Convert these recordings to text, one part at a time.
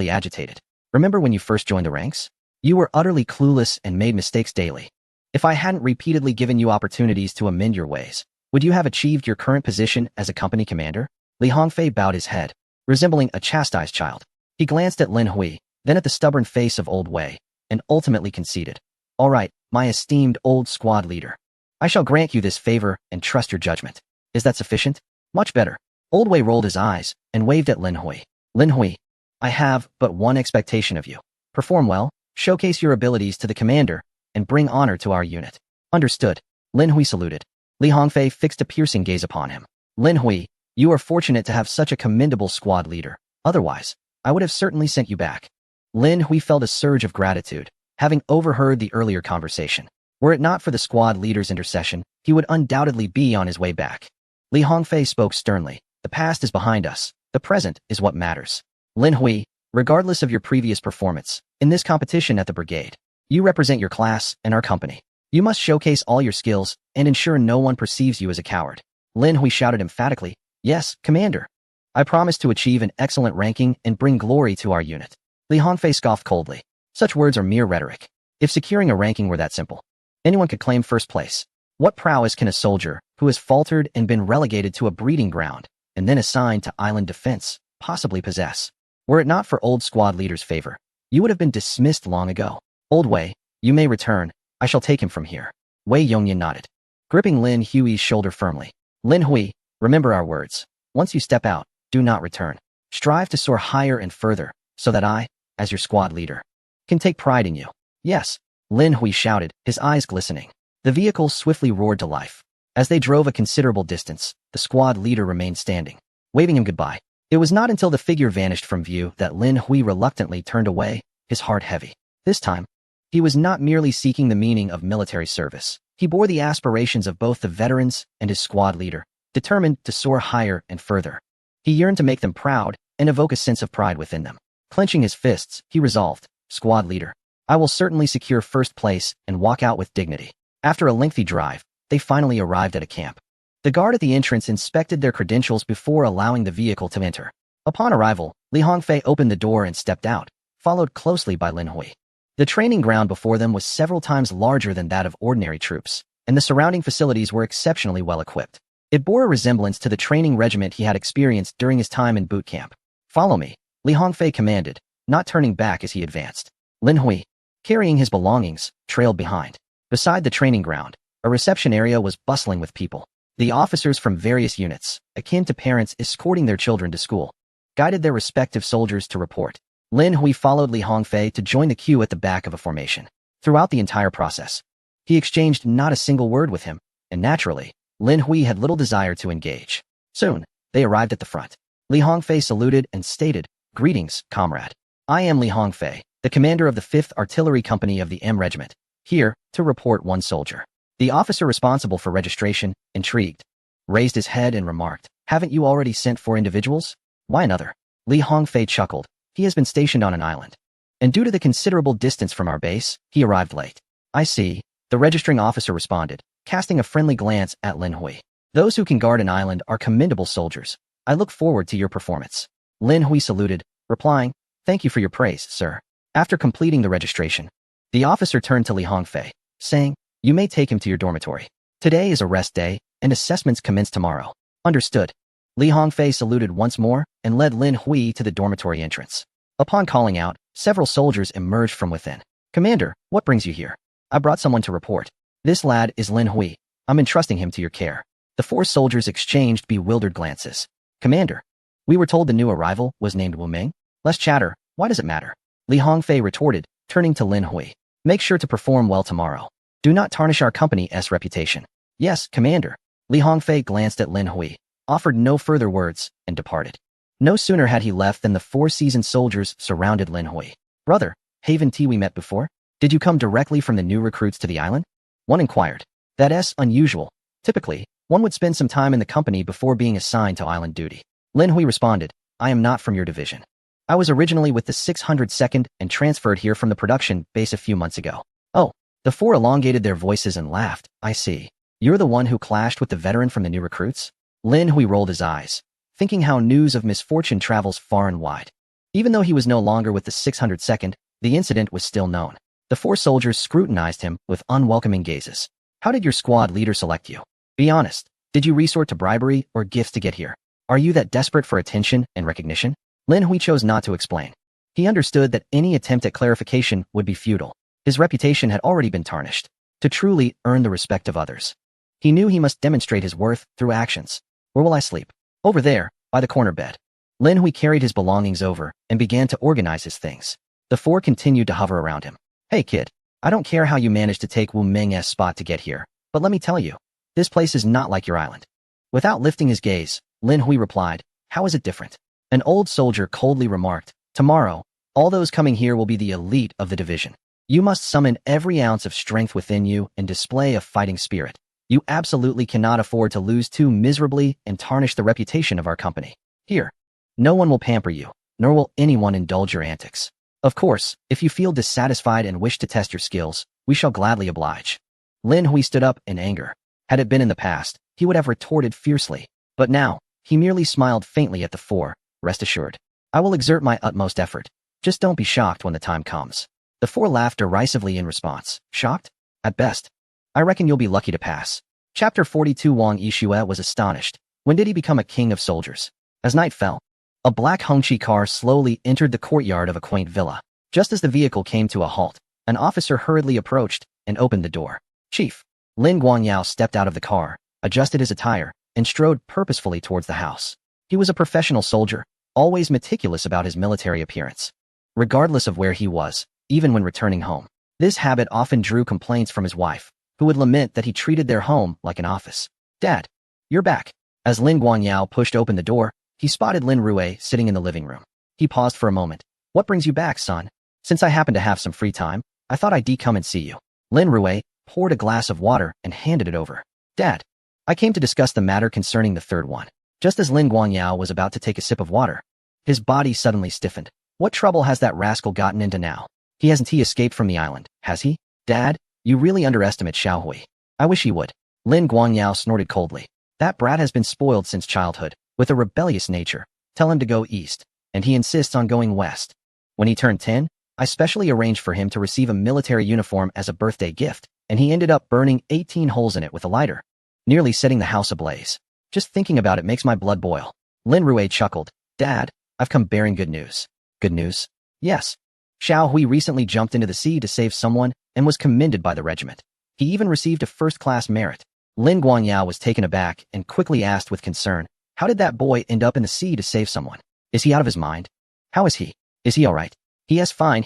agitated. Remember when you first joined the ranks? You were utterly clueless and made mistakes daily. If I hadn't repeatedly given you opportunities to amend your ways, would you have achieved your current position as a company commander? Li Hongfei bowed his head, resembling a chastised child. He glanced at Lin Hui, then at the stubborn face of Old Wei, and ultimately conceded. All right, my esteemed old squad leader. I shall grant you this favor and trust your judgment. Is that sufficient? Much better. Old Wei rolled his eyes and waved at Lin Hui. Lin Hui, I have but one expectation of you. Perform well, showcase your abilities to the commander, and bring honor to our unit. Understood. Lin Hui saluted. Li Hongfei fixed a piercing gaze upon him. Lin Hui, you are fortunate to have such a commendable squad leader. Otherwise, I would have certainly sent you back. Lin Hui felt a surge of gratitude, having overheard the earlier conversation. Were it not for the squad leader's intercession, he would undoubtedly be on his way back. Li Hongfei spoke sternly. The past is behind us. The present is what matters. Lin Hui, regardless of your previous performance, in this competition at the brigade, you represent your class and our company. You must showcase all your skills and ensure no one perceives you as a coward. Lin Hui shouted emphatically, Yes, Commander. I promise to achieve an excellent ranking and bring glory to our unit. Li Hongfei scoffed coldly. Such words are mere rhetoric. If securing a ranking were that simple, anyone could claim first place. What prowess can a soldier, who has faltered and been relegated to a breeding ground, and then assigned to island defense, possibly possess? Were it not for old squad leader's favor, you would have been dismissed long ago. Old Wei, you may return. I shall take him from here. Wei Yongyan nodded, gripping Lin Hui's shoulder firmly. Lin Hui, remember our words. Once you step out, do not return. Strive to soar higher and further, so that I, as your squad leader, can take pride in you. Yes, Lin Hui shouted, his eyes glistening. The vehicle swiftly roared to life. As they drove a considerable distance, the squad leader remained standing, waving him goodbye. It was not until the figure vanished from view that Lin Hui reluctantly turned away, his heart heavy. This time, he was not merely seeking the meaning of military service. He bore the aspirations of both the veterans and his squad leader, determined to soar higher and further. He yearned to make them proud and evoke a sense of pride within them. Clenching his fists, he resolved, Squad leader, I will certainly secure first place and walk out with dignity. After a lengthy drive, they finally arrived at a camp. The guard at the entrance inspected their credentials before allowing the vehicle to enter. Upon arrival, Li Hongfei opened the door and stepped out, followed closely by Lin Hui. The training ground before them was several times larger than that of ordinary troops, and the surrounding facilities were exceptionally well equipped. It bore a resemblance to the training regiment he had experienced during his time in boot camp. Follow me, Li Hongfei commanded, not turning back as he advanced. Lin Hui, carrying his belongings, trailed behind. Beside the training ground, a reception area was bustling with people. The officers from various units, akin to parents escorting their children to school, guided their respective soldiers to report. Lin Hui followed Li Hongfei to join the queue at the back of a formation. Throughout the entire process, he exchanged not a single word with him, and naturally, Lin Hui had little desire to engage. Soon, they arrived at the front. Li Hongfei saluted and stated, Greetings, comrade. I am Li Hongfei, the commander of the 5th Artillery Company of the M Regiment, here to report one soldier. The officer responsible for registration, intrigued, raised his head and remarked, Haven't you already sent 4 individuals? Why another? Li Hongfei chuckled. He has been stationed on an island, and due to the considerable distance from our base, he arrived late. I see, the registering officer responded, casting a friendly glance at Lin Hui. Those who can guard an island are commendable soldiers. I look forward to your performance. Lin Hui saluted, replying, Thank you for your praise, sir. After completing the registration, the officer turned to Li Hongfei, saying, You may take him to your dormitory. Today is a rest day, and assessments commence tomorrow. Understood. Li Hongfei saluted once more and led Lin Hui to the dormitory entrance. Upon calling out, several soldiers emerged from within. Commander, what brings you here? I brought someone to report. This lad is Lin Hui. I'm entrusting him to your care. The 4 soldiers exchanged bewildered glances. Commander, we were told the new arrival was named Wu Ming. Less chatter, why does it matter? Li Hongfei retorted, turning to Lin Hui. Make sure to perform well tomorrow. Do not tarnish our company's reputation. Yes, Commander. Li Hongfei glanced at Lin Hui, offered no further words, and departed. No sooner had he left than the 4 seasoned soldiers surrounded Lin Hui. Brother, Haven T we met before? Did you come directly from the new recruits to the island? One inquired. That's unusual. Typically, one would spend some time in the company before being assigned to island duty. Lin Hui responded, I am not from your division. I was originally with the 602nd and transferred here from the production base a few months ago. Oh, the 4 elongated their voices and laughed. I see. You're the one who clashed with the veteran from the new recruits? Lin Hui rolled his eyes, thinking how news of misfortune travels far and wide. Even though he was no longer with the 602nd, the incident was still known. The 4 soldiers scrutinized him with unwelcoming gazes. How did your squad leader select you? Be honest. Did you resort to bribery or gifts to get here? Are you that desperate for attention and recognition? Lin Hui chose not to explain. He understood that any attempt at clarification would be futile. His reputation had already been tarnished. To truly earn the respect of others, he knew he must demonstrate his worth through actions. Where will I sleep? Over there, by the corner bed. Lin Hui carried his belongings over and began to organize his things. The 4 continued to hover around him. Hey kid, I don't care how you managed to take Wu Meng's spot to get here, but let me tell you, this place is not like your island. Without lifting his gaze, Lin Hui replied, how is it different? An old soldier coldly remarked, tomorrow, all those coming here will be the elite of the division. You must summon every ounce of strength within you and display a fighting spirit. You absolutely cannot afford to lose too miserably and tarnish the reputation of our company. Here, no one will pamper you, nor will anyone indulge your antics. Of course, if you feel dissatisfied and wish to test your skills, we shall gladly oblige. Lin Hui stood up in anger. Had it been in the past, he would have retorted fiercely. But now, he merely smiled faintly at the 4. Rest assured, I will exert my utmost effort. Just don't be shocked when the time comes. The 4 laughed derisively in response. Shocked? At best. I reckon you'll be lucky to pass. Chapter 42. Wang Yixue was astonished. When did he become a king of soldiers? As night fell, a black Hongqi car slowly entered the courtyard of a quaint villa. Just as the vehicle came to a halt, an officer hurriedly approached and opened the door. Chief. Lin Guangyao stepped out of the car, adjusted his attire, and strode purposefully towards the house. He was a professional soldier, always meticulous about his military appearance. Regardless of where he was, even when returning home. This habit often drew complaints from his wife, who would lament that he treated their home like an office. Dad, you're back. As Lin Guangyao pushed open the door, he spotted Lin Rui sitting in the living room. He paused for a moment. What brings you back, son? Since I happen to have some free time, I thought I'd come and see you. Lin Rui poured a glass of water and handed it over. Dad, I came to discuss the matter concerning the 3rd one. Just as Lin Guangyao was about to take a sip of water, his body suddenly stiffened. What trouble has that rascal gotten into now? He hasn't escaped from the island, has he? Dad, you really underestimate Xiaohui. I wish he would. Lin Guangyao snorted coldly. That brat has been spoiled since childhood, with a rebellious nature. Tell him to go east, and he insists on going west. When he turned 10, I specially arranged for him to receive a military uniform as a birthday gift, and he ended up burning 18 holes in it with a lighter, nearly setting the house ablaze. Just thinking about it makes my blood boil. Lin Rui chuckled. Dad, I've come bearing good news. Good news? Yes. Xiao Hui recently jumped into the sea to save someone and was commended by the regiment. He even received a first-class merit. Lin Guangyao was taken aback and quickly asked with concern, how did that boy end up in the sea to save someone? Is he out of his mind? How is he? Is he all right? He is fine.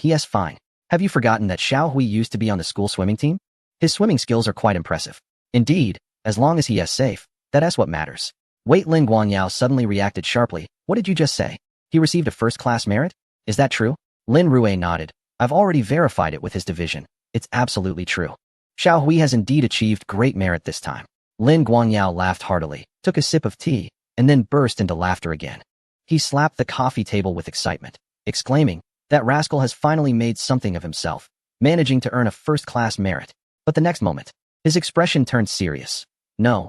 Have you forgotten that Xiao Hui used to be on the school swimming team? His swimming skills are quite impressive. Indeed, as long as he is safe, that is what matters. Wait, Lin Guangyao suddenly reacted sharply. What did you just say? He received a first-class merit? Is that true? Lin Rui nodded. I've already verified it with his division. It's absolutely true. Xiao Hui has indeed achieved great merit this time. Lin Guangyao laughed heartily, took a sip of tea, and then burst into laughter again. He slapped the coffee table with excitement, exclaiming, that rascal has finally made something of himself, managing to earn a first-class merit. But the next moment, his expression turned serious. No.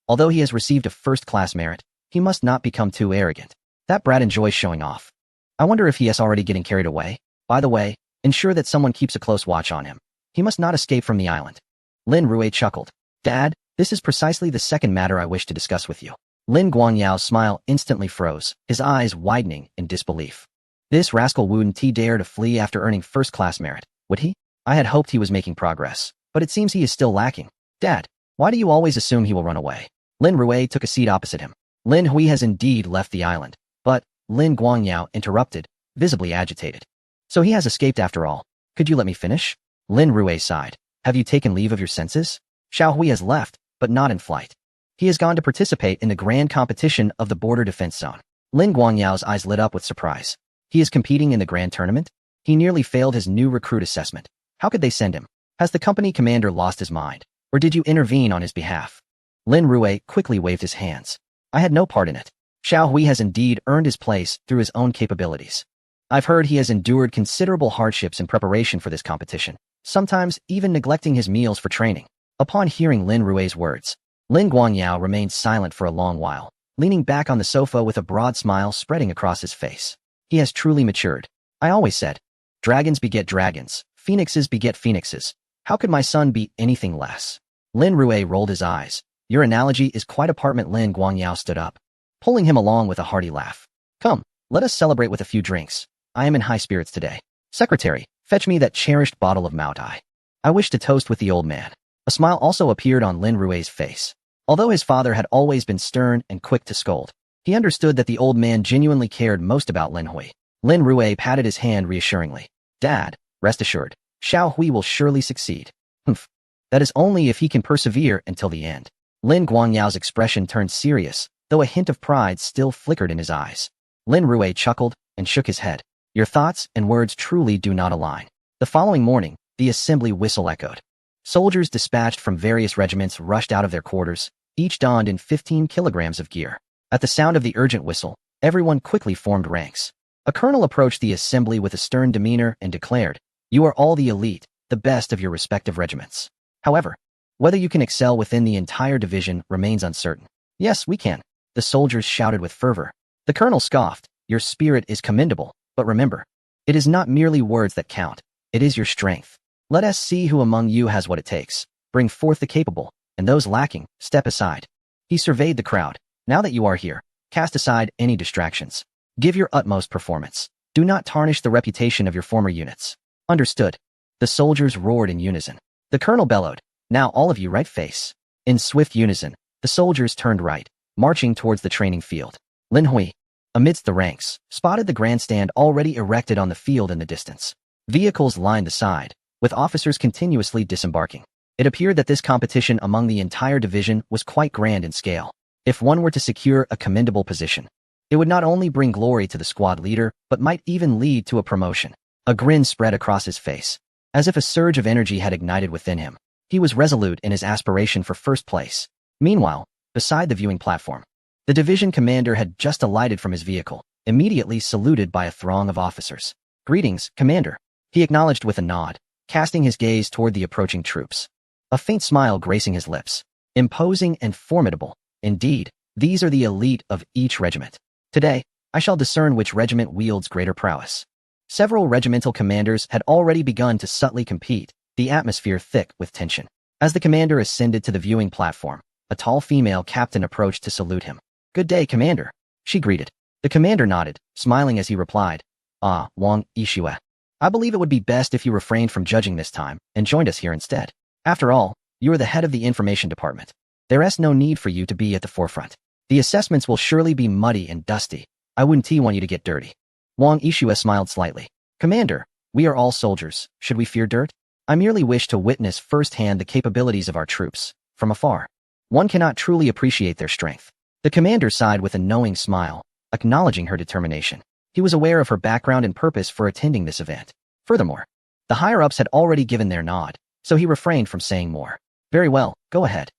Although he has received a first-class merit, he must not become too arrogant. That brat enjoys showing off. I wonder if he is already getting carried away. By the way, ensure that someone keeps a close watch on him. He must not escape from the island. Lin Rui chuckled. Dad, this is precisely the second matter I wish to discuss with you. Lin Guangyao's smile instantly froze, his eyes widening in disbelief. This rascal wouldn't he dare to flee after earning first-class merit, would he? I had hoped he was making progress, but it seems he is still lacking. Dad, why do you always assume he will run away? Lin Rui took a seat opposite him. Lin Hui has indeed left the island, but Lin Guangyao interrupted, visibly agitated. So he has escaped after all. Could you let me finish? Lin Rui sighed. Have you taken leave of your senses? Xiao Hui has left, but not in flight. He has gone to participate in the grand competition of the border defense zone. Lin Guangyao's eyes lit up with surprise. He is competing in the grand tournament? He nearly failed his new recruit assessment. How could they send him? Has the company commander lost his mind? Or did you intervene on his behalf? Lin Rui quickly waved his hands. I had no part in it. Xiao Hui has indeed earned his place through his own capabilities. I've heard he has endured considerable hardships in preparation for this competition, sometimes even neglecting his meals for training. Upon hearing Lin Rui's words, Lin Guangyao remained silent for a long while, leaning back on the sofa with a broad smile spreading across his face. He has truly matured. I always said, dragons beget dragons, phoenixes beget phoenixes. How could my son be anything less? Lin Rui rolled his eyes. Your analogy is quite apartment. Lin Guangyao stood up, pulling him along with a hearty laugh. Come, let us celebrate with a few drinks. I am in high spirits today. Secretary, fetch me that cherished bottle of Mao Tai. I wish to toast with the old man. A smile also appeared on Lin Rui's face. Although his father had always been stern and quick to scold, he understood that the old man genuinely cared most about Lin Hui. Lin Rui patted his hand reassuringly. Dad, rest assured, Xiao Hui will surely succeed. Humph. That is only if he can persevere until the end. Lin Guangyao's expression turned serious, though a hint of pride still flickered in his eyes. Lin Rui chuckled and shook his head. Your thoughts and words truly do not align. The following morning, the assembly whistle echoed. Soldiers dispatched from various regiments rushed out of their quarters, each donned in 15 kilograms of gear. At the sound of the urgent whistle, everyone quickly formed ranks. A colonel approached the assembly with a stern demeanor and declared, You are all the elite, the best of your respective regiments. However, whether you can excel within the entire division remains uncertain. Yes, we can, the soldiers shouted with fervor. The colonel scoffed, Your spirit is commendable, but remember, it is not merely words that count, it is your strength. Let us see who among you has what it takes. Bring forth the capable, and those lacking, step aside. He surveyed the crowd. Now that you are here, cast aside any distractions. Give your utmost performance. Do not tarnish the reputation of your former units. Understood. The soldiers roared in unison. The colonel bellowed, Now all of you right face. In swift unison, the soldiers turned right, marching towards the training field. Lin Hui, amidst the ranks, spotted the grandstand already erected on the field in the distance. Vehicles lined the side, with officers continuously disembarking. It appeared that this competition among the entire division was quite grand in scale. If one were to secure a commendable position, it would not only bring glory to the squad leader, but might even lead to a promotion. A grin spread across his face, as if a surge of energy had ignited within him. He was resolute in his aspiration for first place. Meanwhile, beside the viewing platform, the division commander had just alighted from his vehicle, immediately saluted by a throng of officers. Greetings, Commander. He acknowledged with a nod, casting his gaze toward the approaching troops. A faint smile gracing his lips. Imposing and formidable. Indeed, these are the elite of each regiment. Today, I shall discern which regiment wields greater prowess. Several regimental commanders had already begun to subtly compete, the atmosphere thick with tension. As the commander ascended to the viewing platform, a tall female captain approached to salute him. Good day, Commander, she greeted. The commander nodded, smiling as he replied, Ah, Wang Yishue. I believe it would be best if you refrained from judging this time and joined us here instead. After all, you are the head of the information department. There is no need for you to be at the forefront. The assessments will surely be muddy and dusty. I wouldn't want you to get dirty. Wang Yishue smiled slightly. Commander, we are all soldiers. Should we fear dirt? I merely wish to witness firsthand the capabilities of our troops. From afar, one cannot truly appreciate their strength. The commander sighed with a knowing smile, acknowledging her determination. He was aware of her background and purpose for attending this event. Furthermore, the higher-ups had already given their nod, so he refrained from saying more. Very well, go ahead.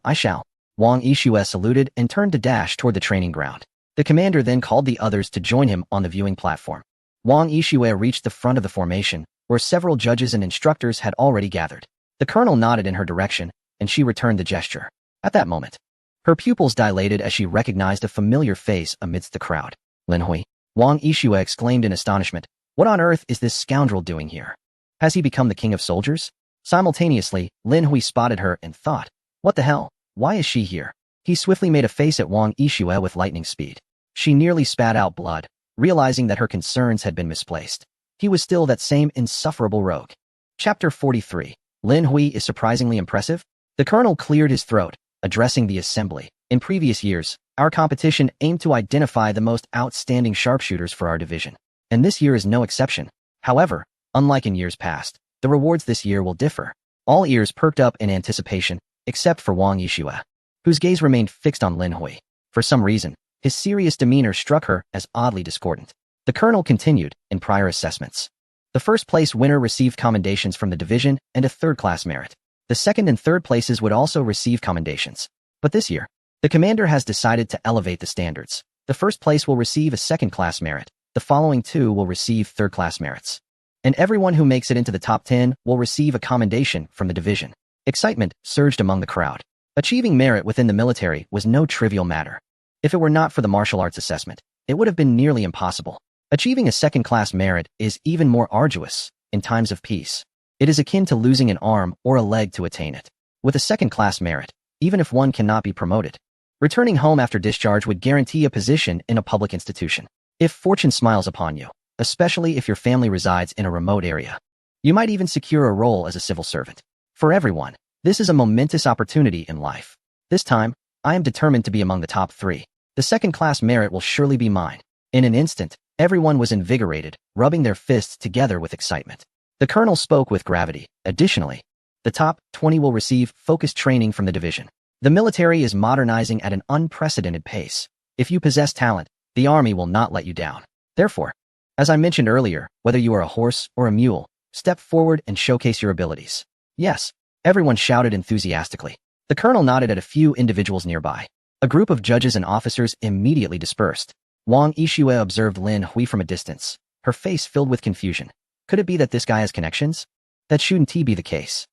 I shall. Wang Yishue saluted and turned to dash toward the training ground. The commander then called the others to join him on the viewing platform. Wang Yishue reached the front of the formation, where several judges and instructors had already gathered. The colonel nodded in her direction, and she returned the gesture. At that moment, her pupils dilated as she recognized a familiar face amidst the crowd. Lin Hui. Wang Yishue exclaimed in astonishment. What on earth is this scoundrel doing here? Has he become the king of soldiers? Simultaneously, Lin Hui spotted her and thought, What the hell? Why is she here? He swiftly made a face at Wang Yishue with lightning speed. She nearly spat out blood, realizing that her concerns had been misplaced. He was still that same insufferable rogue. Chapter 43. Lin Hui is surprisingly impressive? The colonel cleared his throat, addressing the assembly. In previous years, our competition aimed to identify the most outstanding sharpshooters for our division. And this year is no exception. However, unlike in years past, the rewards this year will differ. All ears perked up in anticipation, except for Wang Yishue, whose gaze remained fixed on Lin Hui. For some reason, his serious demeanor struck her as oddly discordant. The colonel continued, in prior assessments. The first place winner received commendations from the division and a third-class merit. The second and third places would also receive commendations. But this year, the commander has decided to elevate the standards. The first place will receive a second-class merit. The following two will receive third-class merits. And everyone who makes it into the top 10 will receive a commendation from the division. Excitement surged among the crowd. Achieving merit within the military was no trivial matter. If it were not for the martial arts assessment, it would have been nearly impossible. Achieving a second-class merit is even more arduous in times of peace. It is akin to losing an arm or a leg to attain it. With a second-class merit, even if one cannot be promoted, returning home after discharge would guarantee a position in a public institution. If fortune smiles upon you, especially if your family resides in a remote area, you might even secure a role as a civil servant. For everyone, this is a momentous opportunity in life. This time, I am determined to be among the top 3. The second-class merit will surely be mine. In an instant, everyone was invigorated, rubbing their fists together with excitement. The colonel spoke with gravity. Additionally, the top 20 will receive focused training from the division. The military is modernizing at an unprecedented pace. If you possess talent, the army will not let you down. Therefore, as I mentioned earlier, whether you are a horse or a mule, step forward and showcase your abilities. Yes, everyone shouted enthusiastically. The colonel nodded at a few individuals nearby. A group of judges and officers immediately dispersed. Wang Yixue observed Lin Hui from a distance, her face filled with confusion. Could it be that this guy has connections? That shouldn't be the case.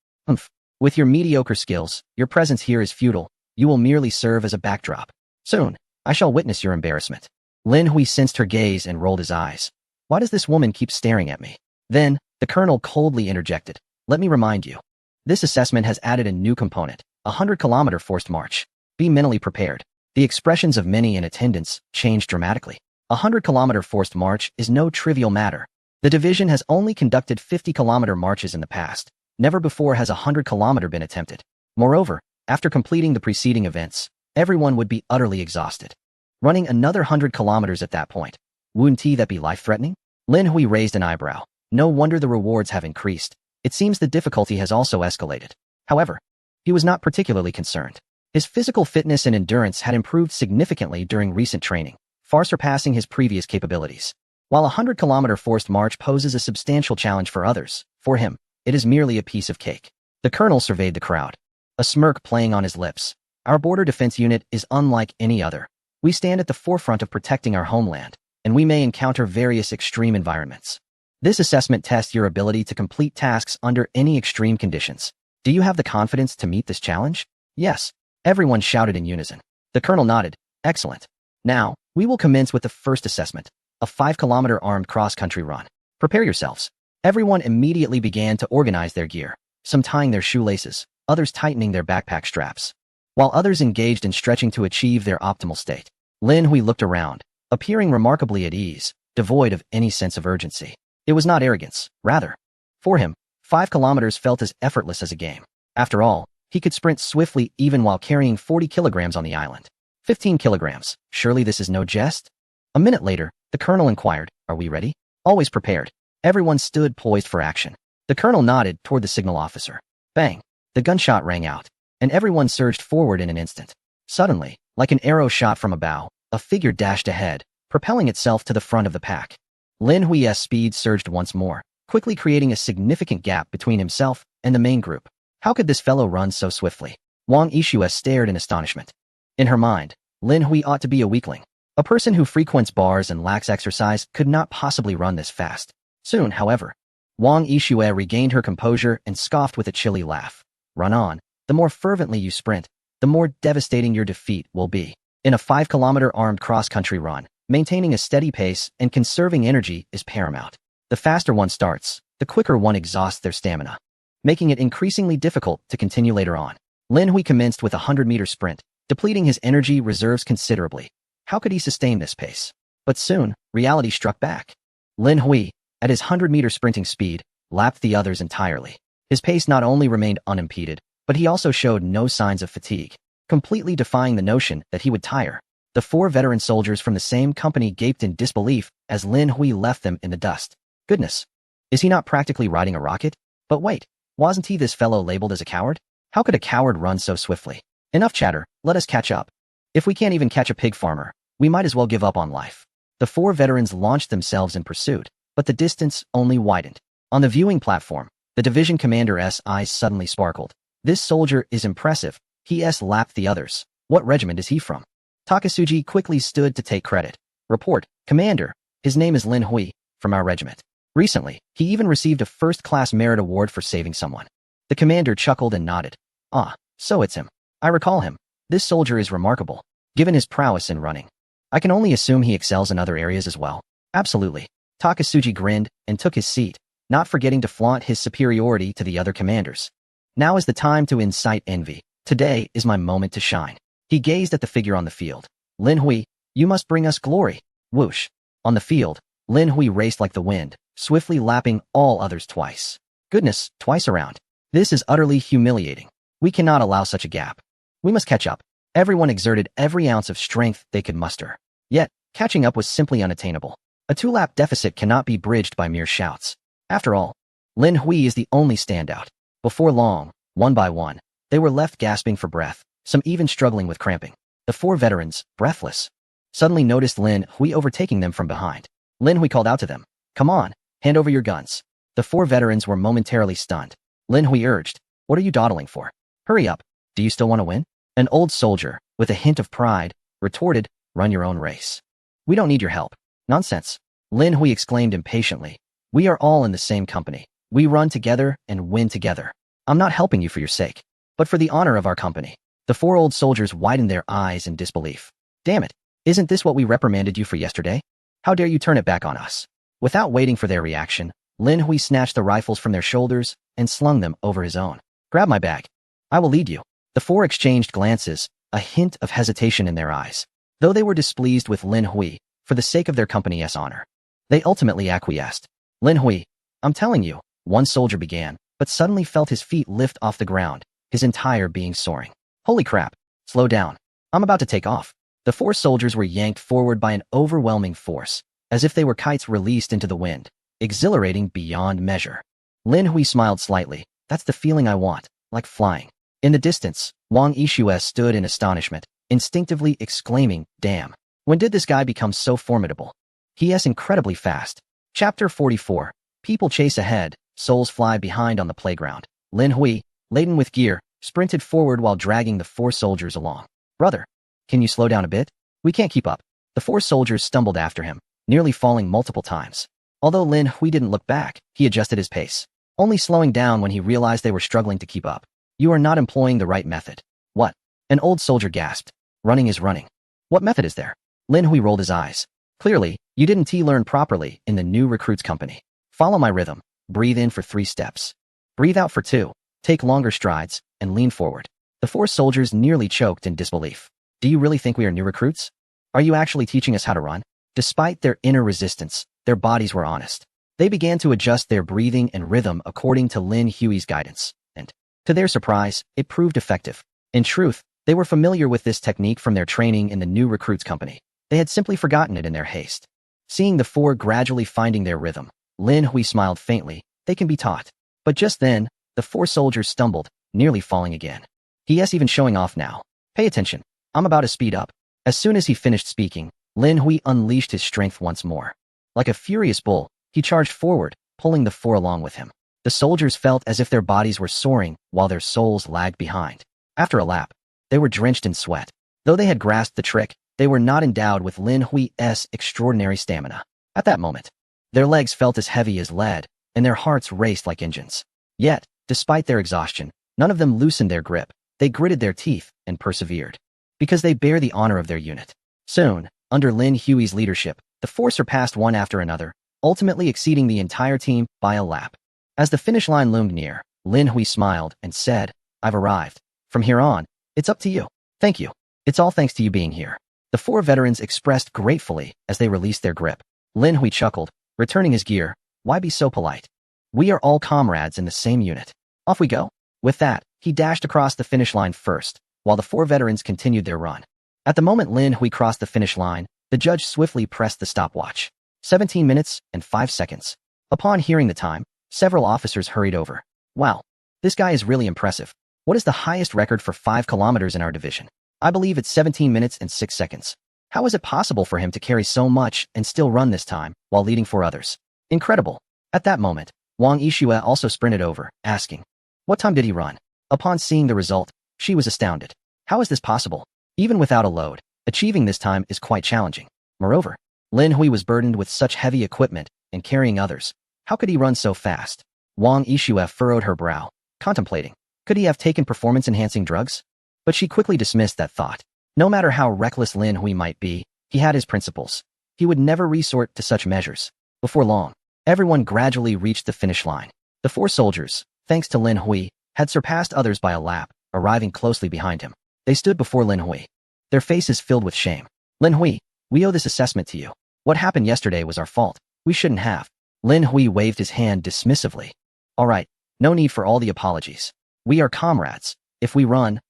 With your mediocre skills, your presence here is futile. You will merely serve as a backdrop. Soon, I shall witness your embarrassment. Lin Hui sensed her gaze and rolled his eyes. Why does this woman keep staring at me? Then, the colonel coldly interjected. Let me remind you. This assessment has added a new component, a 100-kilometer forced march. Be mentally prepared. The expressions of many in attendance changed dramatically. A 100-kilometer forced march is no trivial matter. The division has only conducted 50-kilometer marches in the past. Never before has a 100-kilometer been attempted. Moreover, after completing the preceding events, everyone would be utterly exhausted. Running another 100 kilometers at that point, wouldn't that be life-threatening? Lin Hui raised an eyebrow. No wonder the rewards have increased. It seems the difficulty has also escalated. However, he was not particularly concerned. His physical fitness and endurance had improved significantly during recent training, far surpassing his previous capabilities. While a 100-kilometer forced march poses a substantial challenge for others, for him, it is merely a piece of cake. The colonel surveyed the crowd, a smirk playing on his lips. Our border defense unit is unlike any other. We stand at the forefront of protecting our homeland, and we may encounter various extreme environments. This assessment tests your ability to complete tasks under any extreme conditions. Do you have the confidence to meet this challenge? Yes. Everyone shouted in unison. The colonel nodded. Excellent. Now, we will commence with the first assessment, a 5-kilometer armed cross-country run. Prepare yourselves. Everyone immediately began to organize their gear, some tying their shoelaces, others tightening their backpack straps, while others engaged in stretching to achieve their optimal state. Lin Hui looked around, appearing remarkably at ease, devoid of any sense of urgency. It was not arrogance, rather. For him, 5 kilometers felt as effortless as a game. After all, he could sprint swiftly even while carrying 40 kilograms on the island. 15 kilograms. Surely this is no jest? A minute later, the colonel inquired, are we ready? Always prepared. Everyone stood poised for action. The colonel nodded toward the signal officer. Bang! The gunshot rang out, and everyone surged forward in an instant. Suddenly, like an arrow shot from a bow, a figure dashed ahead, propelling itself to the front of the pack. Lin Hui's speed surged once more, quickly creating a significant gap between himself and the main group. How could this fellow run so swiftly? Wang Yixue stared in astonishment. In her mind, Lin Hui ought to be a weakling. A person who frequents bars and lacks exercise could not possibly run this fast. Soon, however, Wang Yixue regained her composure and scoffed with a chilly laugh. Run on. The more fervently you sprint, the more devastating your defeat will be. In a 5-kilometer armed cross-country run, maintaining a steady pace and conserving energy is paramount. The faster one starts, the quicker one exhausts their stamina, making it increasingly difficult to continue later on. Lin Hui commenced with a 100-meter sprint, depleting his energy reserves considerably. How could he sustain this pace? But soon, reality struck back. Lin Hui, at his 100-meter sprinting speed, lapped the others entirely. His pace not only remained unimpeded, but he also showed no signs of fatigue, completely defying the notion that he would tire. The 4 veteran soldiers from the same company gaped in disbelief as Lin Hui left them in the dust. Goodness! Is he not practically riding a rocket? But wait, wasn't he this fellow labeled as a coward? How could a coward run so swiftly? Enough chatter, let us catch up. If we can't even catch a pig farmer, we might as well give up on life. The 4 veterans launched themselves in pursuit, but the distance only widened. On the viewing platform, the division commander's eyes suddenly sparkled. This soldier is impressive. He lapped the others. What regiment is he from? Takasuji quickly stood to take credit. Report, Commander. His name is Lin Hui, from our regiment. Recently, he even received a first-class merit award for saving someone. The commander chuckled and nodded. Ah, so it's him. I recall him. This soldier is remarkable, given his prowess in running. I can only assume he excels in other areas as well. Absolutely. Takasugi grinned and took his seat, not forgetting to flaunt his superiority to the other commanders. Now is the time to incite envy. Today is my moment to shine. He gazed at the figure on the field. Lin Hui, you must bring us glory. Whoosh. On the field, Lin Hui raced like the wind, swiftly lapping all others twice. Goodness, twice around. This is utterly humiliating. We cannot allow such a gap. We must catch up. Everyone exerted every ounce of strength they could muster. Yet, catching up was simply unattainable. A two-lap deficit cannot be bridged by mere shouts. After all, Lin Hui is the only standout. Before long, one by one, they were left gasping for breath, some even struggling with cramping. The four veterans, breathless, suddenly noticed Lin Hui overtaking them from behind. Lin Hui called out to them, "Come on, hand over your guns." The four veterans were momentarily stunned. Lin Hui urged, "What are you dawdling for? Hurry up. Do you still want to win?" An old soldier, with a hint of pride, retorted, "Run your own race. We don't need your help." "Nonsense," Lin Hui exclaimed impatiently. "We are all in the same company. We run together and win together. I'm not helping you for your sake, but for the honor of our company." The four old soldiers widened their eyes in disbelief. "Damn it, isn't this what we reprimanded you for yesterday? How dare you turn it back on us?" Without waiting for their reaction, Lin Hui snatched the rifles from their shoulders and slung them over his own. "Grab my bag. I will lead you." The four exchanged glances, a hint of hesitation in their eyes. Though they were displeased with Lin Hui, for the sake of their company's honor, they ultimately acquiesced. "Lin Hui, I'm telling you," one soldier began, but suddenly felt his feet lift off the ground, his entire being soaring. "Holy crap, slow down. I'm about to take off." The four soldiers were yanked forward by an overwhelming force, as if they were kites released into the wind, exhilarating beyond measure. Lin Hui smiled slightly. "That's the feeling I want, like flying." In the distance, Wang Yishue stood in astonishment, instinctively exclaiming, "Damn. When did this guy become so formidable? He is incredibly fast." Chapter 44. People chase ahead, souls fly behind on the playground. Lin Hui, laden with gear, sprinted forward while dragging the four soldiers along. "Brother, can you slow down a bit? We can't keep up." The four soldiers stumbled after him, nearly falling multiple times. Although Lin Hui didn't look back, he adjusted his pace, only slowing down when he realized they were struggling to keep up. "You are not employing the right method." "What?" An old soldier gasped. "Running is running. What method is there?" Lin Hui rolled his eyes. "Clearly, you didn't learn properly in the new recruits company. Follow my rhythm. Breathe in for 3 steps. Breathe out for 2. Take longer strides, and lean forward." The four soldiers nearly choked in disbelief. "Do you really think we are new recruits? Are you actually teaching us how to run?" Despite their inner resistance, their bodies were honest. They began to adjust their breathing and rhythm according to Lin Hui's guidance, and, to their surprise, it proved effective. In truth, they were familiar with this technique from their training in the new recruits company. They had simply forgotten it in their haste. Seeing the four gradually finding their rhythm, Lin Hui smiled faintly. "They can be taught." But just then, the four soldiers stumbled, nearly falling again. "He is even showing off now. Pay attention. I'm about to speed up." As soon as he finished speaking, Lin Hui unleashed his strength once more. Like a furious bull, he charged forward, pulling the four along with him. The soldiers felt as if their bodies were soaring while their souls lagged behind. After a lap, they were drenched in sweat. Though they had grasped the trick, they were not endowed with Lin Hui's extraordinary stamina. At that moment, their legs felt as heavy as lead, and their hearts raced like engines. Yet, despite their exhaustion, none of them loosened their grip. They gritted their teeth and persevered. Because they bear the honor of their unit. Soon, under Lin Hui's leadership, the four surpassed one after another, ultimately exceeding the entire team by a lap. As the finish line loomed near, Lin Hui smiled and said, "I've arrived. From here on, it's up to you." "Thank you. It's all thanks to you being here." The four veterans expressed gratefully as they released their grip. Lin Hui chuckled, returning his gear. "Why be so polite? We are all comrades in the same unit. Off we go." With that, he dashed across the finish line first, while the four veterans continued their run. At the moment Lin Hui crossed the finish line, the judge swiftly pressed the stopwatch. 17 minutes and 5 seconds. Upon hearing the time, several officers hurried over. "Wow, this guy is really impressive. What is the highest record for 5 kilometers in our division?" "I believe it's 17 minutes and 6 seconds. How is it possible for him to carry so much and still run this time while leading 4 others? Incredible." At that moment, Wang Yishue also sprinted over, asking, "What time did he run?" Upon seeing the result, she was astounded. How is this possible? Even without a load, achieving this time is quite challenging. Moreover, Lin Hui was burdened with such heavy equipment and carrying others. How could he run so fast? Wang Yishue furrowed her brow, contemplating. Could he have taken performance-enhancing drugs? But she quickly dismissed that thought. No matter how reckless Lin Hui might be, he had his principles. he would never resort to such measures. Before long, everyone gradually reached the finish line. The 4 soldiers, thanks to Lin Hui, had surpassed others by a lap, arriving closely behind him. They stood before Lin Hui, their faces filled with shame. Lin Hui, we owe this assessment to you. What happened yesterday was our fault. We shouldn't have. Lin Hui waved his hand dismissively. All right, no need for all the apologies. We are comrades. If we run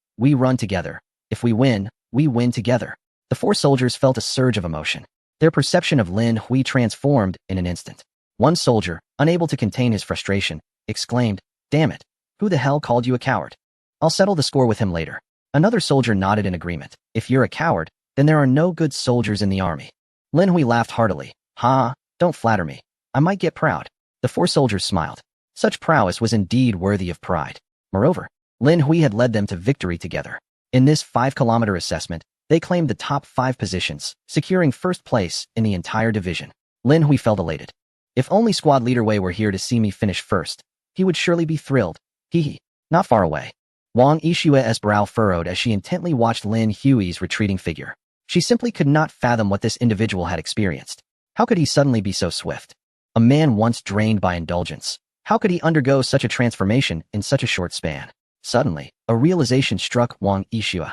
together. If we win together. The 4 soldiers felt a surge of emotion. Their perception of Lin Hui transformed in an instant. One soldier, unable to contain his frustration, exclaimed, "Damn it! Who the hell called you a coward? I'll settle the score with him later." Another soldier nodded in agreement. "If you're a coward, then there are no good soldiers in the army." Lin Hui laughed heartily. "Ha, don't flatter me. I might get proud." The 4 soldiers smiled. Such prowess was indeed worthy of pride. Moreover, Lin Hui had led them to victory together. In this 5-kilometer assessment, they claimed the top 5 positions, securing first place in the entire division. Lin Hui felt elated. If only squad leader Wei were here to see me finish first, he would surely be thrilled. Hee. Not far away. Wang Yixue's brow furrowed as she intently watched Lin Hui's retreating figure. She simply could not fathom what this individual had experienced. How could he suddenly be so swift? A man once drained by indulgence. How could he undergo such a transformation in such a short span? Suddenly, a realization struck Wang Yixue.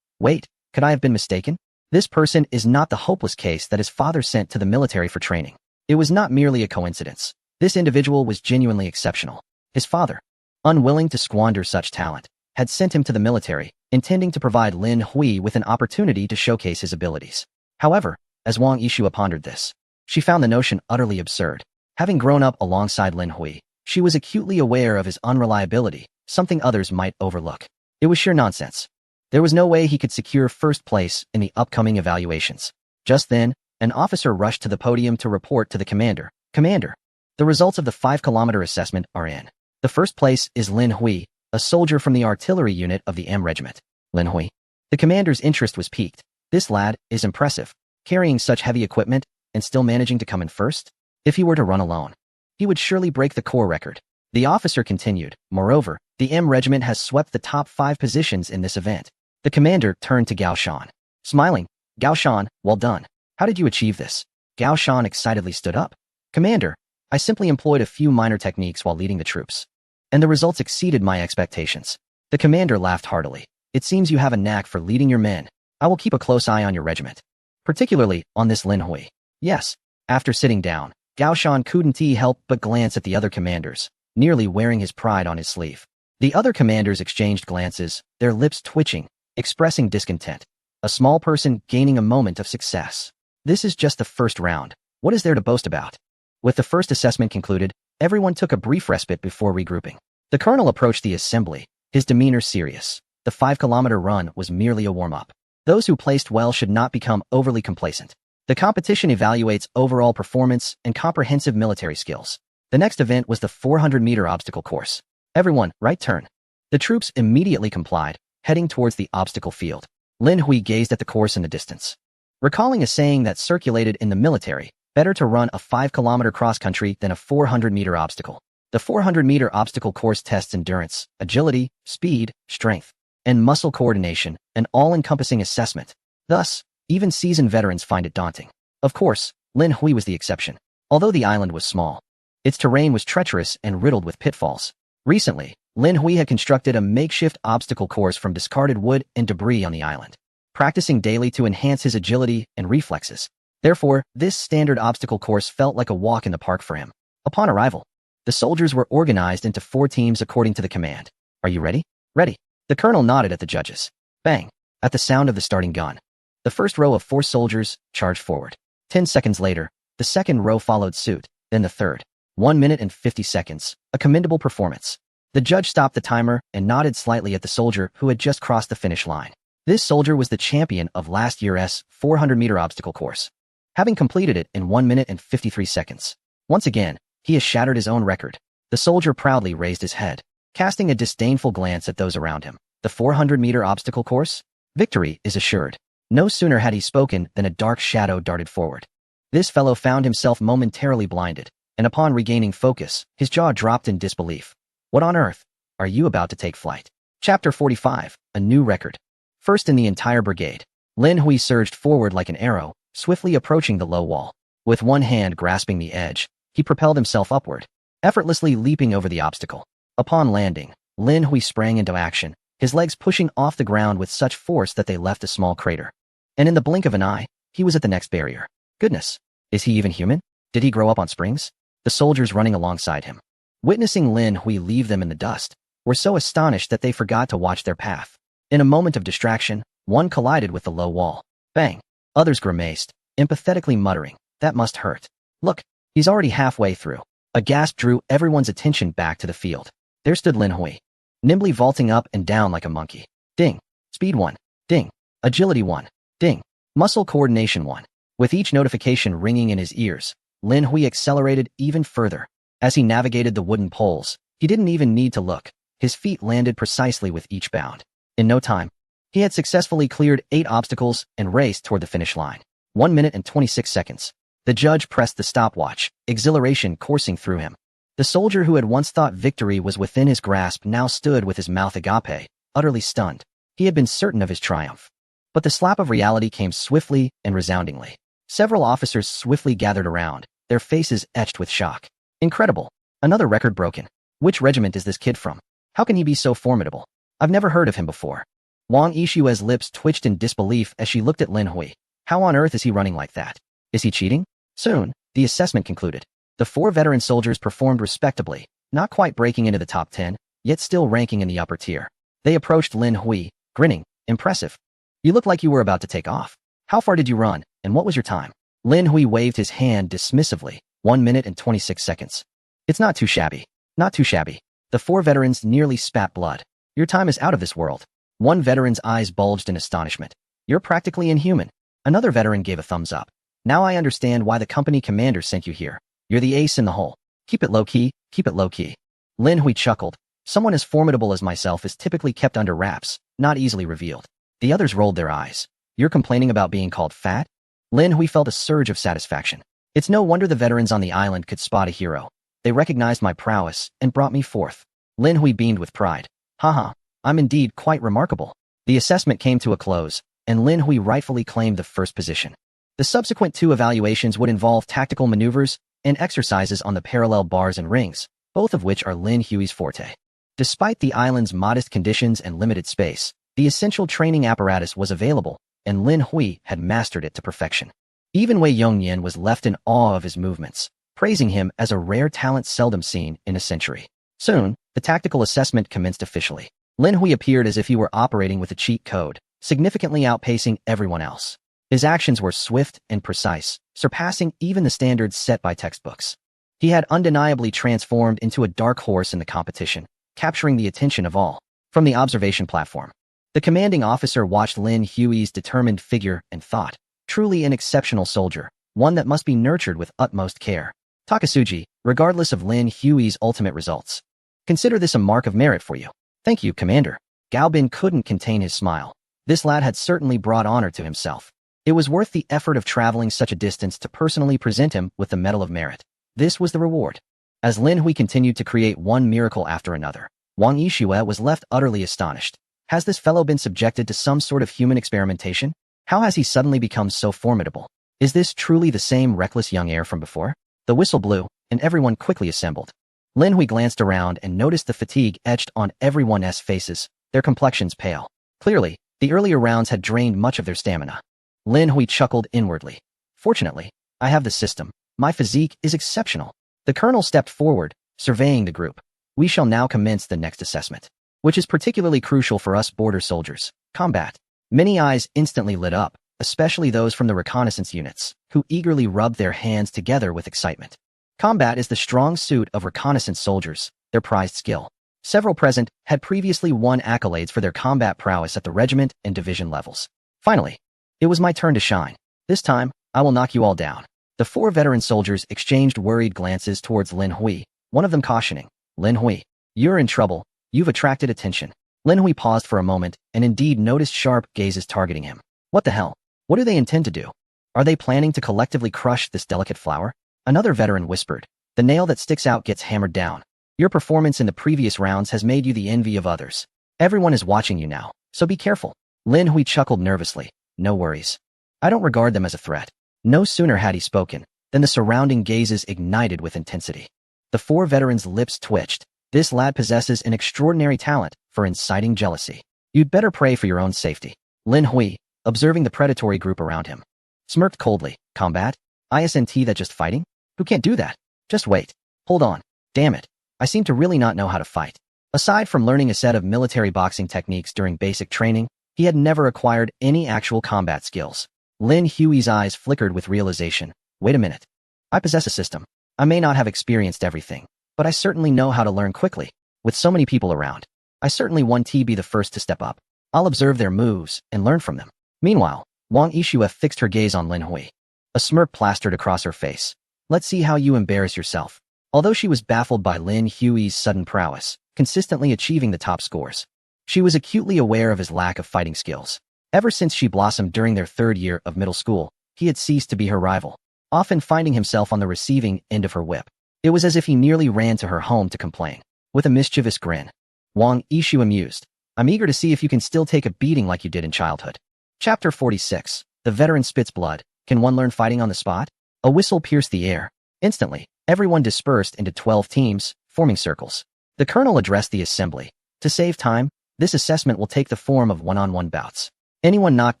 Wait, could I have been mistaken? This person is not the hopeless case that his father sent to the military for training. It was not merely a coincidence. This individual was genuinely exceptional. His father, unwilling to squander such talent, had sent him to the military, intending to provide Lin Hui with an opportunity to showcase his abilities. However, as Wang Yixue pondered this, she found the notion utterly absurd. Having grown up alongside Lin Hui, she was acutely aware of his unreliability, something others might overlook. It was sheer nonsense. There was no way he could secure first place in the upcoming evaluations. Just then, an officer rushed to the podium to report to the commander. "Commander, the results of the 5-kilometer assessment are in. The first place is Lin Hui, a soldier from the artillery unit of the M Regiment." Lin Hui. The commander's interest was piqued. This lad is impressive, carrying such heavy equipment and still managing to come in first. If he were to run alone, he would surely break the corps record. The officer continued. Moreover, the M Regiment has swept the top 5 positions in this event. The commander turned to Gao Shan. Smiling, "Gao Shan, well done. How did you achieve this?" Gao Shan excitedly stood up. "Commander, I simply employed a few minor techniques while leading the troops, and the results exceeded my expectations." The commander laughed heartily. "It seems you have a knack for leading your men. I will keep a close eye on your regiment, particularly on this Lin Hui." "Yes." After sitting down, Gao Shan couldn't help but glance at the other commanders, nearly wearing his pride on his sleeve. The other commanders exchanged glances, their lips twitching, expressing discontent. A small person gaining a moment of success. This is just the first round. What is there to boast about? With the first assessment concluded, everyone took a brief respite before regrouping. The colonel approached the assembly, his demeanor serious. The 5-kilometer run was merely a warm-up. Those who placed well should not become overly complacent. The competition evaluates overall performance and comprehensive military skills. The next event was the 400-meter obstacle course. Everyone, right turn. The troops immediately complied, heading towards the obstacle field. Lin Hui gazed at the course in the distance. Recalling a saying that circulated in the military, better to run a 5-kilometer cross-country than a 400-meter obstacle. The 400-meter obstacle course tests endurance, agility, speed, strength, and muscle coordination, an all-encompassing assessment. Thus, even seasoned veterans find it daunting. Of course, Lin Hui was the exception. Although the island was small, its terrain was treacherous and riddled with pitfalls. Recently, Lin Hui had constructed a makeshift obstacle course from discarded wood and debris on the island, practicing daily to enhance his agility and reflexes. Therefore, this standard obstacle course felt like a walk in the park for him. Upon arrival, the soldiers were organized into 4 teams according to the command. "Are you ready?" "Ready." The colonel nodded at the judges. Bang! At the sound of the starting gun, the first row of 4 soldiers charged forward. 10 seconds later, the second row followed suit, then the third. 1 minute and 50 seconds, a commendable performance. The judge stopped the timer and nodded slightly at the soldier who had just crossed the finish line. This soldier was the champion of last year's 400-meter obstacle course, having completed it in 1 minute and 53 seconds. Once again, he has shattered his own record. The soldier proudly raised his head, casting a disdainful glance at those around him. The 400-meter obstacle course? Victory is assured. No sooner had he spoken than a dark shadow darted forward. This fellow found himself momentarily blinded, and upon regaining focus, his jaw dropped in disbelief. What on earth? Are you about to take flight? Chapter 45, A New Record. First in the entire brigade, Lin Hui surged forward like an arrow, swiftly approaching the low wall. With one hand grasping the edge, he propelled himself upward, effortlessly leaping over the obstacle. Upon landing, Lin Hui sprang into action, his legs pushing off the ground with such force that they left a small crater. And in the blink of an eye, he was at the next barrier. Goodness, is he even human? Did he grow up on springs? The soldiers running alongside him, witnessing Lin Hui leave them in the dust, were so astonished that they forgot to watch their path. In a moment of distraction, one collided with the low wall. Bang! Others grimaced, empathetically muttering, "That must hurt. Look, he's already halfway through." A gasp drew everyone's attention back to the field. There stood Lin Hui, nimbly vaulting up and down like a monkey. Ding! Speed 1. Ding! Agility 1. Ding! Muscle coordination 1. With each notification ringing in his ears, Lin Hui accelerated even further. As he navigated the wooden poles, he didn't even need to look. His feet landed precisely with each bound. In no time, he had successfully cleared 8 obstacles and raced toward the finish line. 1 minute and 26 seconds. The judge pressed the stopwatch, exhilaration coursing through him. The soldier who had once thought victory was within his grasp now stood with his mouth agape, utterly stunned. He had been certain of his triumph. But the slap of reality came swiftly and resoundingly. Several officers swiftly gathered around, their faces etched with shock. Incredible. Another record broken. Which regiment is this kid from? How can he be so formidable? I've never heard of him before. Wang Yishue's lips twitched in disbelief as she looked at Lin Hui. How on earth is he running like that? Is he cheating? Soon, the assessment concluded. The 4 veteran soldiers performed respectably, not quite breaking into the top 10, yet still ranking in the upper tier. They approached Lin Hui, grinning. Impressive. You look like you were about to take off. How far did you run, and what was your time? Lin Hui waved his hand dismissively. 1 minute and 26 seconds. It's not too shabby. Not too shabby. The 4 veterans nearly spat blood. Your time is out of this world. One veteran's eyes bulged in astonishment. You're practically inhuman. Another veteran gave a thumbs up. Now I understand why the company commander sent you here. You're the ace in the hole. Keep it low-key, keep it low-key. Lin Hui chuckled. Someone as formidable as myself is typically kept under wraps, not easily revealed. The others rolled their eyes. You're complaining about being called fat? Lin Hui felt a surge of satisfaction. It's no wonder the veterans on the island could spot a hero. They recognized my prowess and brought me forth. Lin Hui beamed with pride. Haha, I'm indeed quite remarkable. The assessment came to a close, and Lin Hui rightfully claimed the first position. The subsequent 2 evaluations would involve tactical maneuvers and exercises on the parallel bars and rings, both of which are Lin Hui's forte. Despite the island's modest conditions and limited space, the essential training apparatus was available, and Lin Hui had mastered it to perfection. Even Wei Yongyan was left in awe of his movements, praising him as a rare talent seldom seen in a century. Soon, the tactical assessment commenced officially. Lin Hui appeared as if he were operating with a cheat code, significantly outpacing everyone else. His actions were swift and precise, surpassing even the standards set by textbooks. He had undeniably transformed into a dark horse in the competition, capturing the attention of all. From the observation platform, the commanding officer watched Lin Hui's determined figure and thought, truly an exceptional soldier, one that must be nurtured with utmost care. Takasuji, regardless of Lin Hui's ultimate results, consider this a mark of merit for you. Thank you, Commander. Gao Bin couldn't contain his smile. This lad had certainly brought honor to himself. It was worth the effort of traveling such a distance to personally present him with the Medal of Merit. This was the reward. As Lin Hui continued to create one miracle after another, Wang Yishue was left utterly astonished. Has this fellow been subjected to some sort of human experimentation? How has he suddenly become so formidable? Is this truly the same reckless young heir from before? The whistle blew, and everyone quickly assembled. Lin Hui glanced around and noticed the fatigue etched on everyone's faces, their complexions pale. Clearly, the earlier rounds had drained much of their stamina. Lin Hui chuckled inwardly. Fortunately, I have the system. My physique is exceptional. The colonel stepped forward, surveying the group. We shall now commence the next assessment, which is particularly crucial for us border soldiers. Combat. Many eyes instantly lit up, especially those from the reconnaissance units, who eagerly rubbed their hands together with excitement. Combat is the strong suit of reconnaissance soldiers, their prized skill. Several present had previously won accolades for their combat prowess at the regiment and division levels. Finally, it was my turn to shine. This time, I will knock you all down. The 4 veteran soldiers exchanged worried glances towards Lin Hui, one of them cautioning, Lin Hui, you're in trouble. You've attracted attention. Lin Hui paused for a moment and indeed noticed sharp gazes targeting him. What the hell? What do they intend to do? Are they planning to collectively crush this delicate flower? Another veteran whispered, the nail that sticks out gets hammered down. Your performance in the previous rounds has made you the envy of others. Everyone is watching you now, so be careful. Lin Hui chuckled nervously. No worries. I don't regard them as a threat. No sooner had he spoken than the surrounding gazes ignited with intensity. The four veterans' lips twitched. This lad possesses an extraordinary talent for inciting jealousy. You'd better pray for your own safety. Lin Hui, observing the predatory group around him, smirked coldly. Combat? Isn't that just fighting? Who can't do that? Just wait. Hold on. Damn it. I seem to really not know how to fight. Aside from learning a set of military boxing techniques during basic training, he had never acquired any actual combat skills. Lin Hui's eyes flickered with realization. Wait a minute. I possess a system. I may not have experienced everything, but I certainly know how to learn quickly. With so many people around, I certainly want to be the first to step up. I'll observe their moves and learn from them. Meanwhile, Wang Yixue fixed her gaze on Lin Hui. A smirk plastered across her face. Let's see how you embarrass yourself. Although she was baffled by Lin Hui's sudden prowess, consistently achieving the top scores, she was acutely aware of his lack of fighting skills. Ever since she blossomed during their third year of middle school, he had ceased to be her rival, often finding himself on the receiving end of her whip. It was as if he nearly ran to her home to complain. With a mischievous grin, Wang Yixue amused. I'm eager to see if you can still take a beating like you did in childhood. Chapter 46. The veteran spits blood. Can one learn fighting on the spot? A whistle pierced the air. Instantly, everyone dispersed into 12 teams, forming circles. The colonel addressed the assembly. To save time, this assessment will take the form of one-on-one bouts. Anyone knocked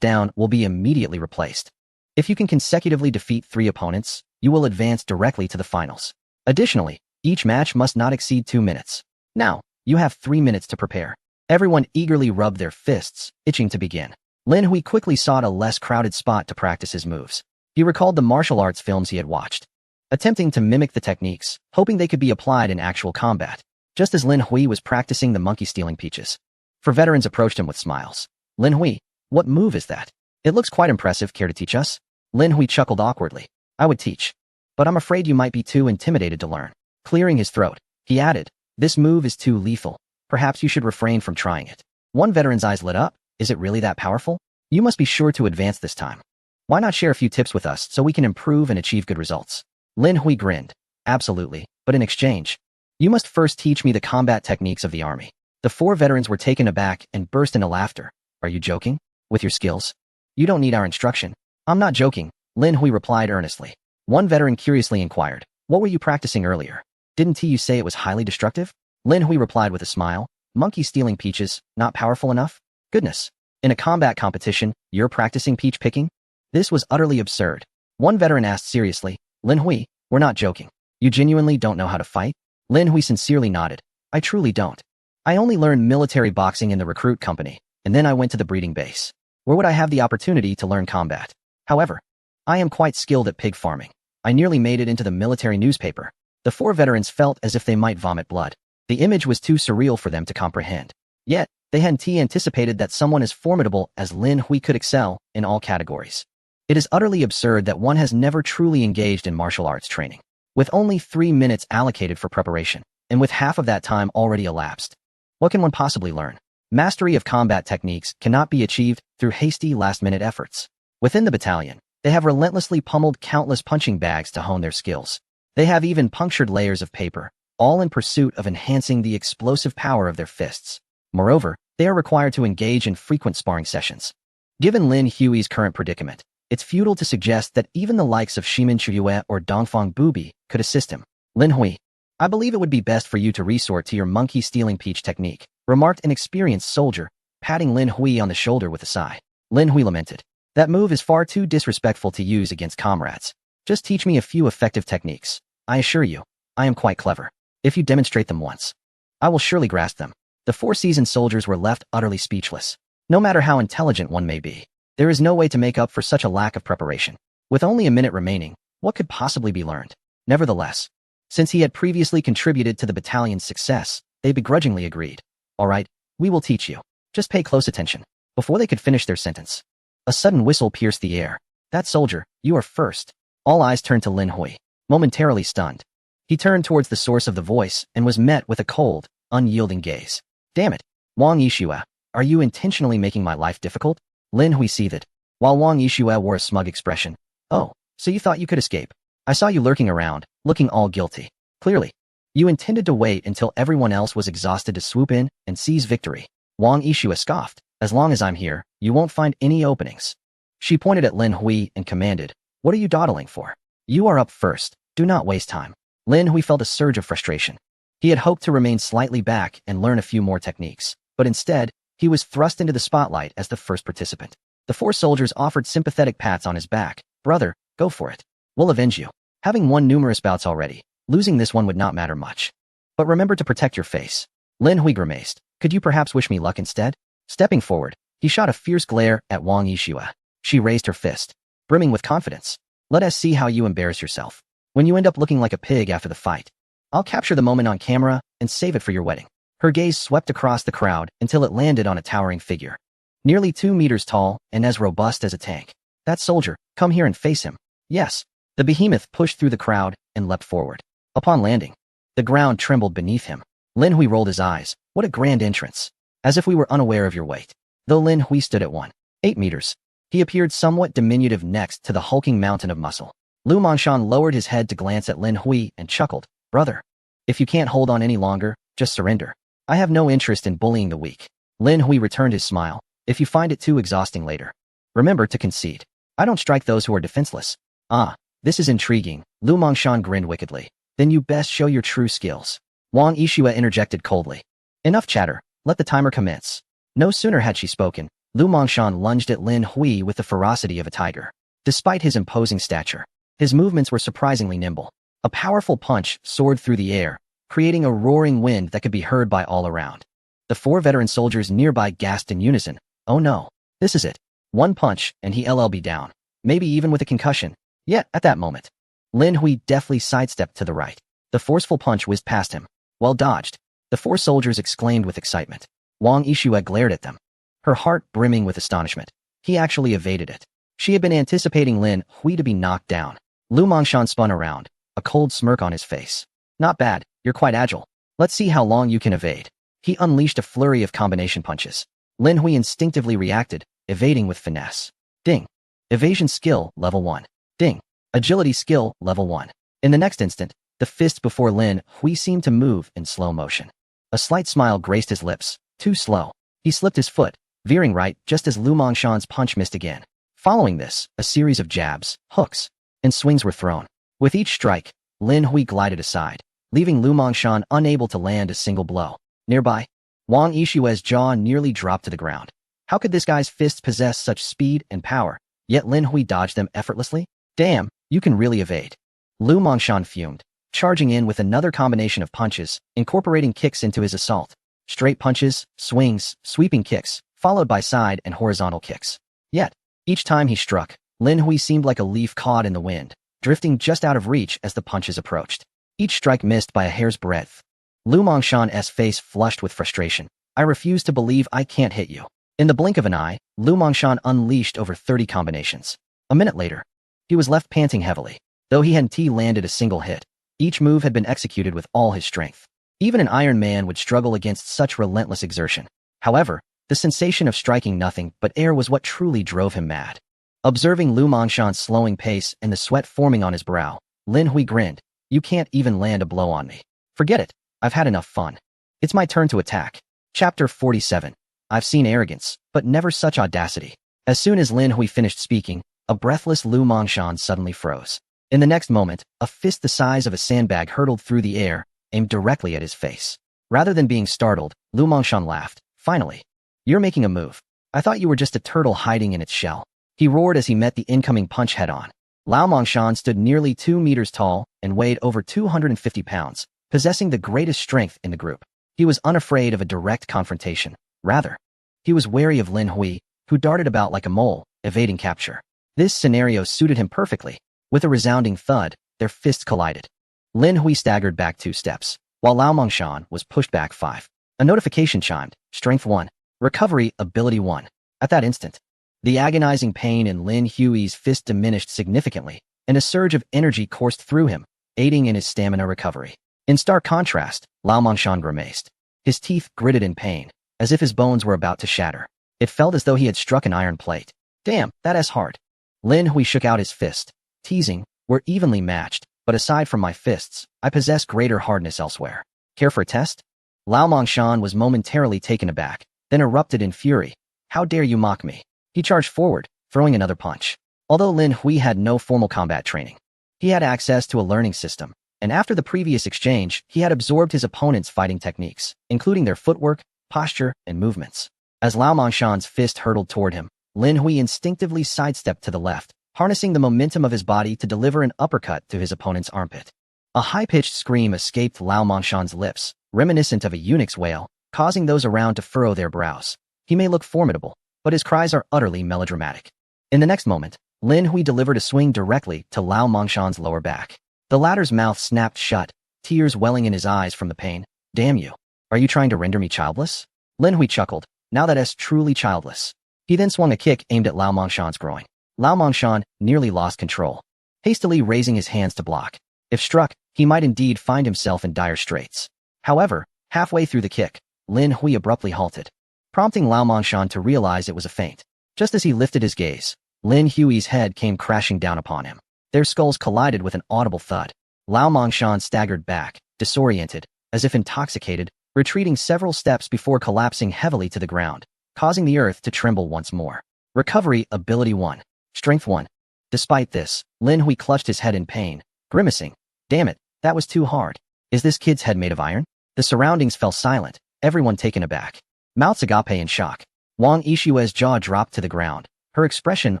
down will be immediately replaced. If you can consecutively defeat 3 opponents, you will advance directly to the finals. Additionally, each match must not exceed 2 minutes. Now, you have 3 minutes to prepare. Everyone eagerly rubbed their fists, itching to begin. Lin Hui quickly sought a less crowded spot to practice his moves. He recalled the martial arts films he had watched, attempting to mimic the techniques, hoping they could be applied in actual combat, just as Lin Hui was practicing the monkey-stealing peaches. Four veterans approached him with smiles. Lin Hui, what move is that? It looks quite impressive. Care to teach us? Lin Hui chuckled awkwardly. I would teach, but I'm afraid you might be too intimidated to learn. Clearing his throat, he added, this move is too lethal. Perhaps you should refrain from trying it. One veteran's eyes lit up. Is it really that powerful? You must be sure to advance this time. Why not share a few tips with us so we can improve and achieve good results? Lin Hui grinned. Absolutely, but in exchange, you must first teach me the combat techniques of the army. The four veterans were taken aback and burst into laughter. Are you joking? With your skills? You don't need our instruction. I'm not joking, Lin Hui replied earnestly. One veteran curiously inquired, what were you practicing earlier? Didn't you say it was highly destructive? Lin Hui replied with a smile. Monkey stealing peaches, not powerful enough? Goodness. In a combat competition, you're practicing peach picking? This was utterly absurd. One veteran asked seriously, Lin Hui, we're not joking. You genuinely don't know how to fight? Lin Hui sincerely nodded. I truly don't. I only learned military boxing in the recruit company, and then I went to the breeding base. Where would I have the opportunity to learn combat? However, I am quite skilled at pig farming. I nearly made it into the military newspaper. The four veterans felt as if they might vomit blood. The image was too surreal for them to comprehend. Yet, they hadn't anticipated that someone as formidable as Lin Hui could excel in all categories. It is utterly absurd that one has never truly engaged in martial arts training. With only 3 minutes allocated for preparation, and with half of that time already elapsed, what can one possibly learn? Mastery of combat techniques cannot be achieved through hasty last-minute efforts. Within the battalion, they have relentlessly pummeled countless punching bags to hone their skills. They have even punctured layers of paper, all in pursuit of enhancing the explosive power of their fists. Moreover, they are required to engage in frequent sparring sessions. Given Lin Hui's current predicament, it's futile to suggest that even the likes of Shimin Chuyue or Dongfang Bubi could assist him. Lin Hui, I believe it would be best for you to resort to your monkey-stealing peach technique, remarked an experienced soldier, patting Lin Hui on the shoulder with a sigh. Lin Hui lamented. That move is far too disrespectful to use against comrades. Just teach me a few effective techniques. I assure you, I am quite clever. If you demonstrate them once, I will surely grasp them. The four seasoned soldiers were left utterly speechless. No matter how intelligent one may be, there is no way to make up for such a lack of preparation. With only a minute remaining, what could possibly be learned? Nevertheless, since he had previously contributed to the battalion's success, they begrudgingly agreed. All right, we will teach you. Just pay close attention. Before they could finish their sentence, a sudden whistle pierced the air. That soldier, you are first. All eyes turned to Lin Hui, momentarily stunned. He turned towards the source of the voice and was met with a cold, unyielding gaze. Damn it, Wang Yixue, are you intentionally making my life difficult? Lin Hui seethed, while Wang Yixue wore a smug expression. Oh, so you thought you could escape? I saw you lurking around, looking all guilty. Clearly, you intended to wait until everyone else was exhausted to swoop in and seize victory. Wang Yixue scoffed. As long as I'm here, you won't find any openings. She pointed at Lin Hui and commanded, What are you dawdling for? You are up first. Do not waste time. Lin Hui felt a surge of frustration. He had hoped to remain slightly back and learn a few more techniques, but instead, he was thrust into the spotlight as the first participant. The 4 soldiers offered sympathetic pats on his back. Brother, go for it. We'll avenge you. Having won numerous bouts already, losing this one would not matter much. But remember to protect your face. Lin Hui grimaced. Could you perhaps wish me luck instead? Stepping forward, he shot a fierce glare at Wang Yixue. She raised her fist, brimming with confidence. Let us see how you embarrass yourself. When you end up looking like a pig after the fight, I'll capture the moment on camera and save it for your wedding. Her gaze swept across the crowd until it landed on a towering figure. Nearly 2 meters tall and as robust as a tank. That soldier, come here and face him. Yes. The behemoth pushed through the crowd and leapt forward. Upon landing, the ground trembled beneath him. Lin Hui rolled his eyes. What a grand entrance. As if we were unaware of your weight. Though Lin Hui stood at 1.8 meters, he appeared somewhat diminutive next to the hulking mountain of muscle. Lu Mongshan lowered his head to glance at Lin Hui and chuckled. Brother, if you can't hold on any longer, just surrender. I have no interest in bullying the weak. Lin Hui returned his smile. If you find it too exhausting later, remember to concede. I don't strike those who are defenseless. Ah, this is intriguing. Lu Mongshan grinned wickedly. Then you best show your true skills. Wang Yixue interjected coldly. Enough chatter. Let the timer commence. No sooner had she spoken, Lu Mongshan lunged at Lin Hui with the ferocity of a tiger. Despite his imposing stature, his movements were surprisingly nimble. A powerful punch soared through the air, creating a roaring wind that could be heard by all around. The 4 veteran soldiers nearby gasped in unison. Oh no, this is it. One punch, and he LLB down. Maybe even with a concussion. Yet, at that moment, Lin Hui deftly sidestepped to the right. The forceful punch whizzed past him. Well dodged. The 4 soldiers exclaimed with excitement. Wang Yixue glared at them, her heart brimming with astonishment. He actually evaded it. She had been anticipating Lin Hui to be knocked down. Lu Mongshan spun around, a cold smirk on his face. Not bad, you're quite agile. Let's see how long you can evade. He unleashed a flurry of combination punches. Lin Hui instinctively reacted, evading with finesse. Ding. Evasion skill, level 1. Ding. Agility skill, level 1. In the next instant, the fists before Lin Hui seemed to move in slow motion. A slight smile graced his lips. Too slow. He slipped his foot, veering right just as Lu Mongshan's punch missed again. Following this, a series of jabs, hooks, and swings were thrown. With each strike, Lin Hui glided aside, leaving Lu Mongshan unable to land a single blow. Nearby, Wang Yixue's jaw nearly dropped to the ground. How could this guy's fists possess such speed and power, yet Lin Hui dodged them effortlessly? Damn, you can really evade. Lu Mongshan fumed, charging in with another combination of punches, incorporating kicks into his assault. Straight punches, swings, sweeping kicks, followed by side and horizontal kicks. Yet, each time he struck, Lin Hui seemed like a leaf caught in the wind, drifting just out of reach as the punches approached. Each strike missed by a hair's breadth. Lu Mongshan's face flushed with frustration. I refuse to believe I can't hit you. In the blink of an eye, Lu Mongshan unleashed over 30 combinations. A minute later, he was left panting heavily. Though he hadn't landed a single hit, each move had been executed with all his strength. Even an Iron Man would struggle against such relentless exertion. However, the sensation of striking nothing but air was what truly drove him mad. Observing Lu Mongshan's slowing pace and the sweat forming on his brow, Lin Hui grinned. You can't even land a blow on me. Forget it. I've had enough fun. It's my turn to attack. Chapter 47. I've seen arrogance, but never such audacity. As soon as Lin Hui finished speaking, a breathless Lu Mongshan suddenly froze. In the next moment, a fist the size of a sandbag hurtled through the air, aimed directly at his face. Rather than being startled, Lu Mongshan laughed. Finally. You're making a move. I thought you were just a turtle hiding in its shell. He roared as he met the incoming punch head-on. Lao Mongshan stood nearly 2 meters tall and weighed over 250 pounds, possessing the greatest strength in the group. He was unafraid of a direct confrontation. Rather, he was wary of Lin Hui, who darted about like a mole, evading capture. This scenario suited him perfectly. With a resounding thud, their fists collided. Lin Hui staggered back 2 steps, while Lao Mongshan was pushed back 5. A notification chimed. Strength 1. Recovery Ability 1. At that instant, the agonizing pain in Lin Hui's fist diminished significantly, and a surge of energy coursed through him, aiding in his stamina recovery. In stark contrast, Lao Mongshan grimaced. His teeth gritted in pain, as if his bones were about to shatter. It felt as though he had struck an iron plate. Damn, that's hard. Lin Hui shook out his fist, teasing, we're evenly matched, but aside from my fists, I possess greater hardness elsewhere. Care for a test? Lao Mongshan was momentarily taken aback, then erupted in fury. How dare you mock me? He charged forward, throwing another punch. Although Lin Hui had no formal combat training, he had access to a learning system, and after the previous exchange, he had absorbed his opponent's fighting techniques, including their footwork, posture, and movements. As Lao Mongshan's fist hurtled toward him, Lin Hui instinctively sidestepped to the left, harnessing the momentum of his body to deliver an uppercut to his opponent's armpit. A high-pitched scream escaped Lao Mongshan's lips, reminiscent of a eunuch's wail, causing those around to furrow their brows. He may look formidable, but his cries are utterly melodramatic. In the next moment, Lin Hui delivered a swing directly to Lao Mongshan's lower back. The latter's mouth snapped shut, tears welling in his eyes from the pain. Damn you. Are you trying to render me childless? Lin Hui chuckled. Now that is truly childless. He then swung a kick aimed at Lao Mongshan's groin. Lao Mongshan nearly lost control, hastily raising his hands to block. If struck, he might indeed find himself in dire straits. However, halfway through the kick, Lin Hui abruptly halted, prompting Lao Mongshan to realize it was a feint. Just as he lifted his gaze, Lin Hui's head came crashing down upon him. Their skulls collided with an audible thud. Lao Mongshan staggered back, disoriented, as if intoxicated, retreating several steps before collapsing heavily to the ground, causing the earth to tremble once more. Recovery Ability 1. Strength 1. Despite this, Lin Hui clutched his head in pain, grimacing. Damn it, that was too hard. Is this kid's head made of iron? The surroundings fell silent, everyone taken aback. Mouths agape in shock. Wang Yishua's jaw dropped to the ground, her expression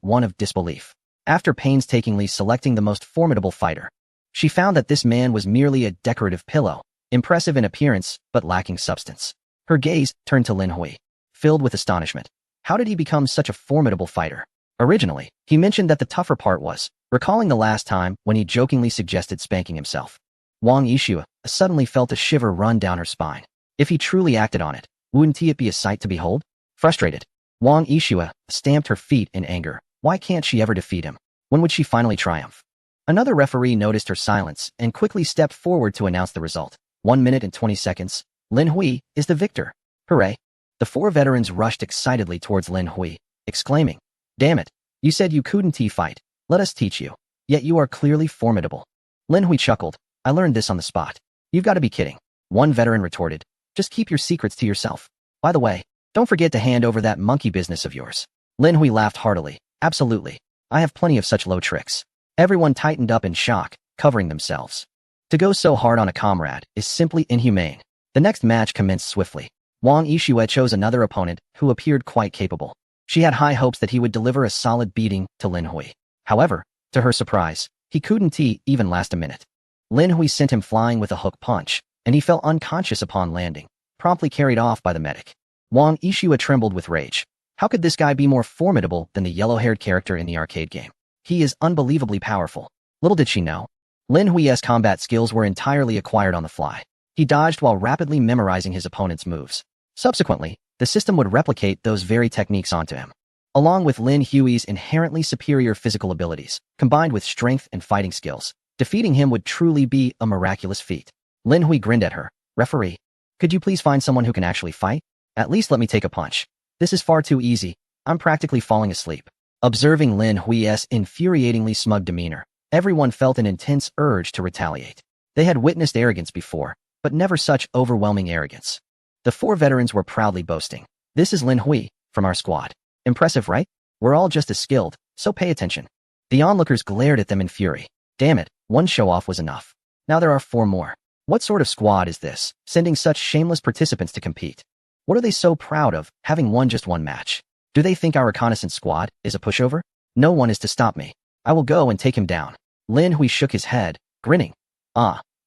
one of disbelief. After painstakingly selecting the most formidable fighter, she found that this man was merely a decorative pillow, impressive in appearance but lacking substance. Her gaze turned to Lin Hui, filled with astonishment. How did he become such a formidable fighter? Originally, he mentioned that the tougher part was recalling the last time when he jokingly suggested spanking himself. Wang Yishua suddenly felt a shiver run down her spine. If he truly acted on it, wouldn't it be a sight to behold? Frustrated, Wang Yishua stamped her feet in anger. Why can't she ever defeat him? When would she finally triumph? Another referee noticed her silence and quickly stepped forward to announce the result. 1 minute and 20 seconds. Lin Hui is the victor. Hooray! The four veterans rushed excitedly towards Lin Hui, exclaiming, Damn it, you said you couldn't fight. Let us teach you. Yet you are clearly formidable. Lin Hui chuckled. I learned this on the spot. You've got to be kidding. One veteran retorted. Just keep your secrets to yourself. By the way, don't forget to hand over that monkey business of yours. Lin Hui laughed heartily. Absolutely. I have plenty of such low tricks. Everyone tightened up in shock, covering themselves. To go so hard on a comrade is simply inhumane. The next match commenced swiftly. Wang Yishua chose another opponent who appeared quite capable. She had high hopes that he would deliver a solid beating to Lin Hui. However, to her surprise, he couldn't even last a minute. Lin Hui sent him flying with a hook punch, and he fell unconscious upon landing, promptly carried off by the medic. Wang Yishua trembled with rage. How could this guy be more formidable than the yellow-haired character in the arcade game? He is unbelievably powerful. Little did she know, Lin Hui's combat skills were entirely acquired on the fly. He dodged while rapidly memorizing his opponent's moves. Subsequently, the system would replicate those very techniques onto him. Along with Lin Hui's inherently superior physical abilities, combined with strength and fighting skills, defeating him would truly be a miraculous feat. Lin Hui grinned at her. Referee, could you please find someone who can actually fight? At least let me take a punch. This is far too easy. I'm practically falling asleep. Observing Lin Hui's infuriatingly smug demeanor, everyone felt an intense urge to retaliate. They had witnessed arrogance before, but never such overwhelming arrogance. The four veterans were proudly boasting. This is Lin Hui, from our squad. Impressive, right? We're all just as skilled, so pay attention. The onlookers glared at them in fury. Damn it, one show-off was enough. Now there are 4 more. What sort of squad is this, sending such shameless participants to compete? What are they so proud of, having won just one match? Do they think our reconnaissance squad is a pushover? No one is to stop me. I will go and take him down. Lin Hui shook his head, grinning.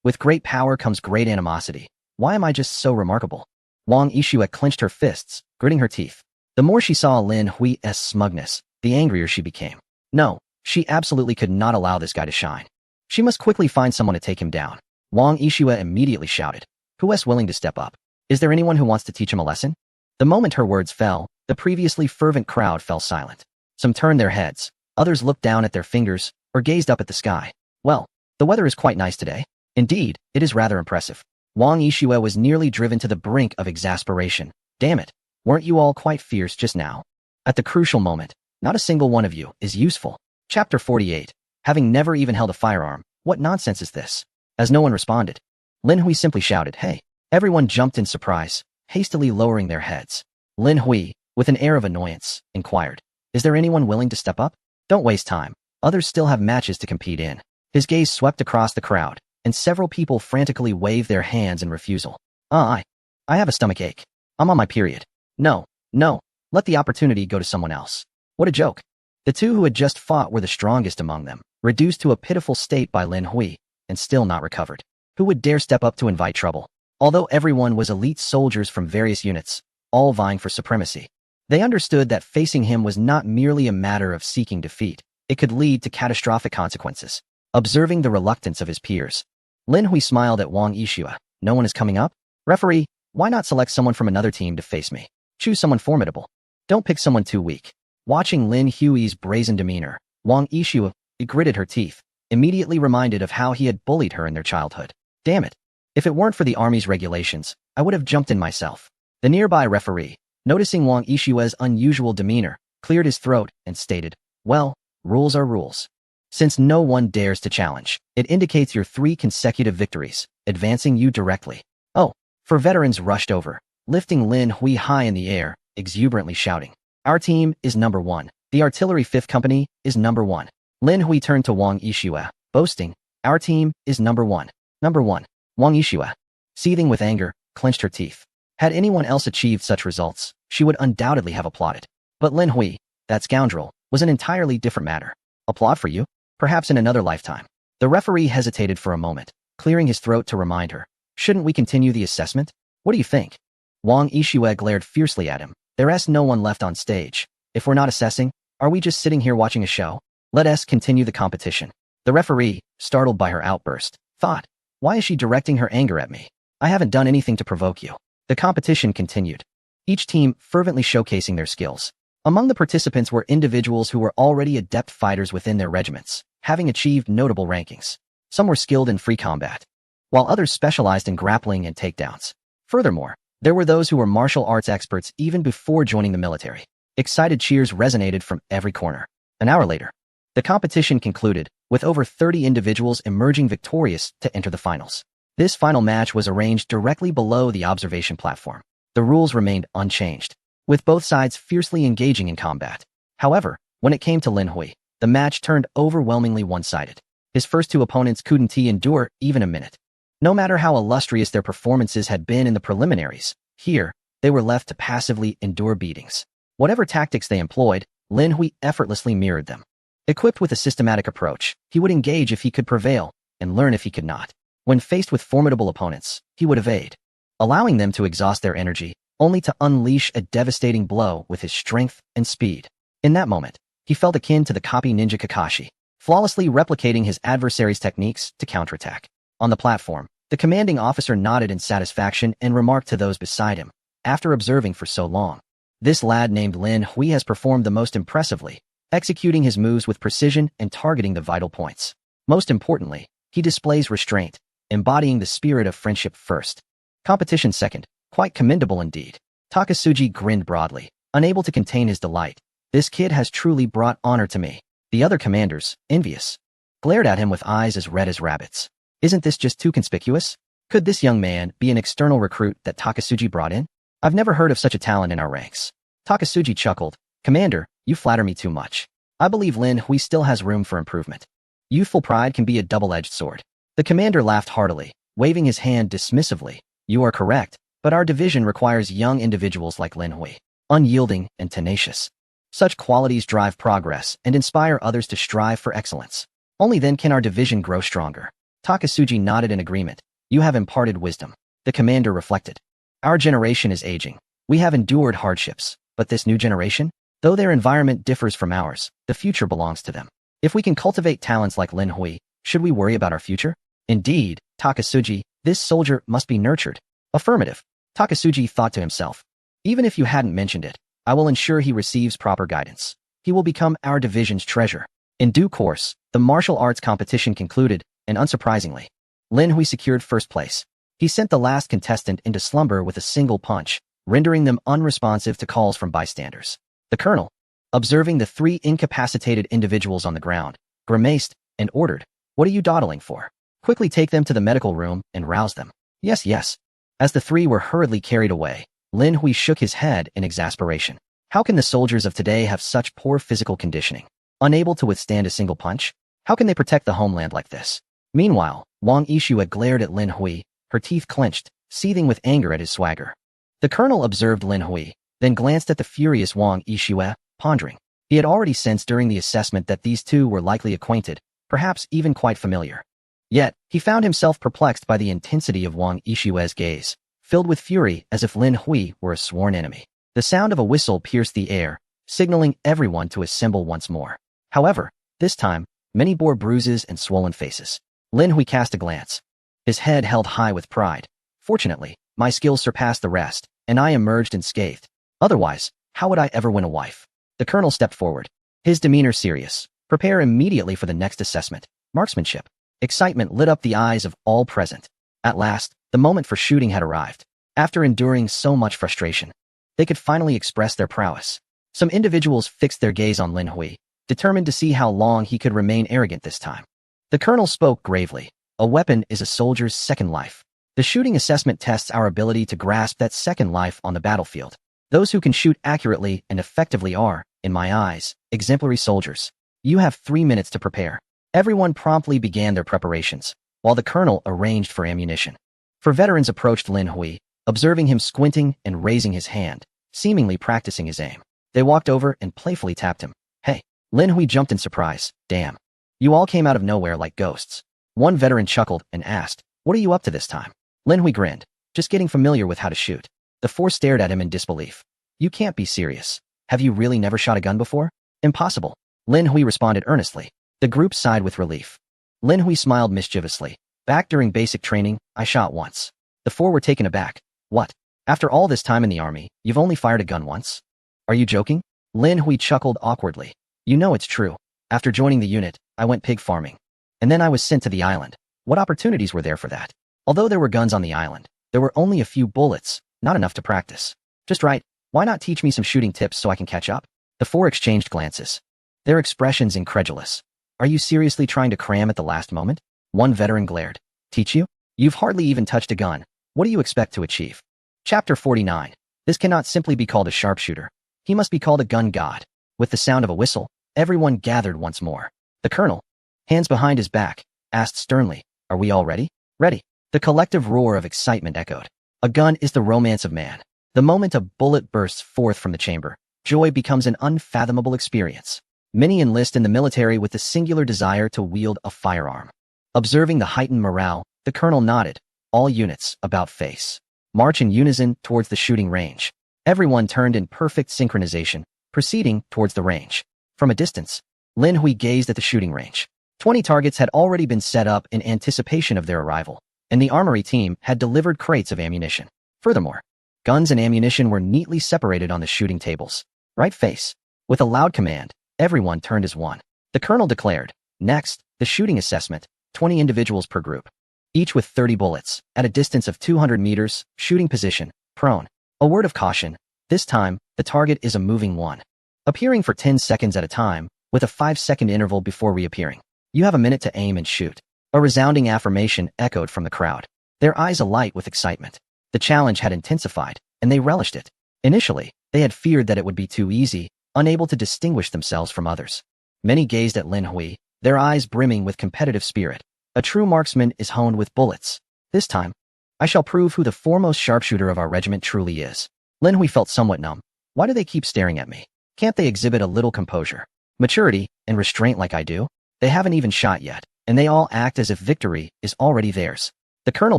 With great power comes great animosity. Why am I just so remarkable? Wang Yishua clenched her fists, gritting her teeth. The more she saw Lin Hui's smugness, the angrier she became. No, she absolutely could not allow this guy to shine. She must quickly find someone to take him down. Wang Yishua immediately shouted. Who is willing to step up? Is there anyone who wants to teach him a lesson? The moment her words fell, the previously fervent crowd fell silent. Some turned their heads, others looked down at their fingers, or gazed up at the sky. Well, the weather is quite nice today. Indeed, it is rather impressive. Wang Yishua was nearly driven to the brink of exasperation. Damn it, weren't you all quite fierce just now? At the crucial moment, not a single one of you is useful. Chapter 48. Having never even held a firearm, what nonsense is this? As no one responded, Lin Hui simply shouted, Hey! Everyone jumped in surprise, hastily lowering their heads. Lin Hui, with an air of annoyance, inquired, Is there anyone willing to step up? Don't waste time. Others still have matches to compete in. His gaze swept across the crowd, and several people frantically waved their hands in refusal. I have a stomachache. I'm on my period. No, no, let the opportunity go to someone else. What a joke. The two who had just fought were the strongest among them, reduced to a pitiful state by Lin Hui, and still not recovered. Who would dare step up to invite trouble? Although everyone was elite soldiers from various units, all vying for supremacy, they understood that facing him was not merely a matter of seeking defeat. It could lead to catastrophic consequences. Observing the reluctance of his peers, Lin Hui smiled at Wang Yixue. No one is coming up? Referee, why not select someone from another team to face me? Choose someone formidable. Don't pick someone too weak. Watching Lin Hui's brazen demeanor, Wang Yixue gritted her teeth, immediately reminded of how he had bullied her in their childhood. Damn it. If it weren't for the army's regulations, I would have jumped in myself. The nearby referee, noticing Wang Yixue's unusual demeanor, cleared his throat and stated, well, rules are rules. Since no one dares to challenge, it indicates your 3 consecutive victories, advancing you directly. Oh, for veterans rushed over, lifting Lin Hui high in the air, exuberantly shouting. Our team is number 1. The Artillery 5th Company is number 1. Lin Hui turned to Wang Yixue, boasting, our team is number 1. Number 1. Wang Yixue, seething with anger, clenched her teeth. Had anyone else achieved such results, she would undoubtedly have applauded. But Lin Hui, that scoundrel, was an entirely different matter. Applaud for you? Perhaps in another lifetime. The referee hesitated for a moment, clearing his throat to remind her. Shouldn't we continue the assessment? What do you think? Wang Yixue glared fiercely at him. There's no one left on stage. If we're not assessing, are we just sitting here watching a show? Let us continue the competition. The referee, startled by her outburst, thought, why is she directing her anger at me? I haven't done anything to provoke you. The competition continued, each team fervently showcasing their skills. Among the participants were individuals who were already adept fighters within their regiments, having achieved notable rankings. Some were skilled in free combat, while others specialized in grappling and takedowns. Furthermore, there were those who were martial arts experts even before joining the military. Excited cheers resonated from every corner. An hour later, the competition concluded, with over 30 individuals emerging victorious to enter the finals. This final match was arranged directly below the observation platform. The rules remained unchanged, with both sides fiercely engaging in combat. However, when it came to Lin Hui, the match turned overwhelmingly one-sided. His first 2 opponents couldn't endure even a minute. No matter how illustrious their performances had been in the preliminaries, here, they were left to passively endure beatings. Whatever tactics they employed, Lin Hui effortlessly mirrored them. Equipped with a systematic approach, he would engage if he could prevail, and learn if he could not. When faced with formidable opponents, he would evade, allowing them to exhaust their energy, only to unleash a devastating blow with his strength and speed. In that moment, he felt akin to the copy ninja Kakashi, flawlessly replicating his adversary's techniques to counterattack. On the platform, the commanding officer nodded in satisfaction and remarked to those beside him, after observing for so long, this lad named Lin Hui has performed the most impressively, executing his moves with precision and targeting the vital points. Most importantly, he displays restraint, embodying the spirit of friendship first. Competition second, quite commendable indeed. Takasugi grinned broadly, unable to contain his delight. This kid has truly brought honor to me. The other commanders, envious, glared at him with eyes as red as rabbits. Isn't this just too conspicuous? Could this young man be an external recruit that Takasugi brought in? I've never heard of such a talent in our ranks. Takasugi chuckled. Commander, you flatter me too much. I believe Lin Hui still has room for improvement. Youthful pride can be a double-edged sword. The commander laughed heartily, waving his hand dismissively. You are correct, but our division requires young individuals like Lin Hui, unyielding and tenacious. Such qualities drive progress and inspire others to strive for excellence. Only then can our division grow stronger. Takasugi nodded in agreement. You have imparted wisdom. The commander reflected. Our generation is aging. We have endured hardships, but this new generation, though their environment differs from ours, the future belongs to them. If we can cultivate talents like Lin Hui, should we worry about our future? Indeed, Takasugi, this soldier must be nurtured. Affirmative. Takasugi thought to himself. Even if you hadn't mentioned it, I will ensure he receives proper guidance. He will become our division's treasure. In due course, the martial arts competition concluded, and unsurprisingly, Lin Hui secured first place. He sent the last contestant into slumber with a single punch, rendering them unresponsive to calls from bystanders. The colonel, observing the 3 incapacitated individuals on the ground, grimaced and ordered, What are you dawdling for? Quickly take them to the medical room and rouse them. Yes, yes. As the 3 were hurriedly carried away, Lin Hui shook his head in exasperation. How can the soldiers of today have such poor physical conditioning? unable to withstand a single punch? How can they protect the homeland like this? Meanwhile, Wang Yixue glared at Lin Hui, her teeth clenched, seething with anger at his swagger. The colonel observed Lin Hui, then glanced at the furious Wang Yixue, pondering. He had already sensed during the assessment that these two were likely acquainted, perhaps even quite familiar. Yet, he found himself perplexed by the intensity of Wang Yixue's gaze, filled with fury as if Lin Hui were a sworn enemy. The sound of a whistle pierced the air, signaling everyone to assemble once more. However, this time, many bore bruises and swollen faces. Lin Hui cast a glance, his head held high with pride. Fortunately, my skills surpassed the rest, and I emerged unscathed. Otherwise, how would I ever win a wife? The colonel stepped forward, his demeanor serious. Prepare immediately for the next assessment. Marksmanship. Excitement lit up the eyes of all present. At last, the moment for shooting had arrived. After enduring so much frustration, they could finally express their prowess. Some individuals fixed their gaze on Lin Hui, determined to see how long he could remain arrogant this time. The colonel spoke gravely. A weapon is a soldier's second life. The shooting assessment tests our ability to grasp that second life on the battlefield. Those who can shoot accurately and effectively are, in my eyes, exemplary soldiers. You have 3 minutes to prepare. Everyone promptly began their preparations, while the colonel arranged for ammunition. For veterans approached Lin Hui, observing him squinting and raising his hand, seemingly practicing his aim. They walked over and playfully tapped him. Hey! Lin Hui jumped in surprise. Damn. You all came out of nowhere like ghosts. One veteran chuckled and asked, what are you up to this time? Lin Hui grinned, just getting familiar with how to shoot. The four stared at him in disbelief. You can't be serious. Have you really never shot a gun before? Impossible. Lin Hui responded earnestly. The group sighed with relief. Lin Hui smiled mischievously. Back during basic training, I shot once. The four were taken aback. What? After all this time in the army, you've only fired a gun once? Are you joking? Lin Hui chuckled awkwardly. You know it's true. After joining the unit, I went pig farming. And then I was sent to the island. What opportunities were there for that? Although there were guns on the island, there were only a few bullets, not enough to practice. Just right. Why not teach me some shooting tips so I can catch up? The four exchanged glances, their expressions incredulous. Are you seriously trying to cram at the last moment? One veteran glared. Teach you? You've hardly even touched a gun. What do you expect to achieve? Chapter 49. This cannot simply be called a sharpshooter. He must be called a gun god. With the sound of a whistle, everyone gathered once more. The colonel, hands behind his back, asked sternly, are we all ready? Ready. The collective roar of excitement echoed. A gun is the romance of man. The moment a bullet bursts forth from the chamber, joy becomes an unfathomable experience. Many enlist in the military with the singular desire to wield a firearm. Observing the heightened morale, the colonel nodded. All units, about face. March in unison towards the shooting range. Everyone turned in perfect synchronization, proceeding towards the range. From a distance, Lin Hui gazed at the shooting range. 20 targets had already been set up in anticipation of their arrival, and the armory team had delivered crates of ammunition. Furthermore, guns and ammunition were neatly separated on the shooting tables. Right face. With a loud command, everyone turned as one. The colonel declared, next, the shooting assessment, 20 individuals per group. Each with 30 bullets, at a distance of 200 meters, shooting position, prone. A word of caution, this time, the target is a moving one. Appearing for 10 seconds at a time, with a 5-second interval before reappearing. You have a minute to aim and shoot. A resounding affirmation echoed from the crowd, their eyes alight with excitement. The challenge had intensified, and they relished it. Initially, they had feared that it would be too easy, unable to distinguish themselves from others. Many gazed at Lin Hui, their eyes brimming with competitive spirit. A true marksman is honed with bullets. This time, I shall prove who the foremost sharpshooter of our regiment truly is. Lin Hui felt somewhat numb. Why do they keep staring at me? Can't they exhibit a little composure, maturity, and restraint like I do? They haven't even shot yet, and they all act as if victory is already theirs. The colonel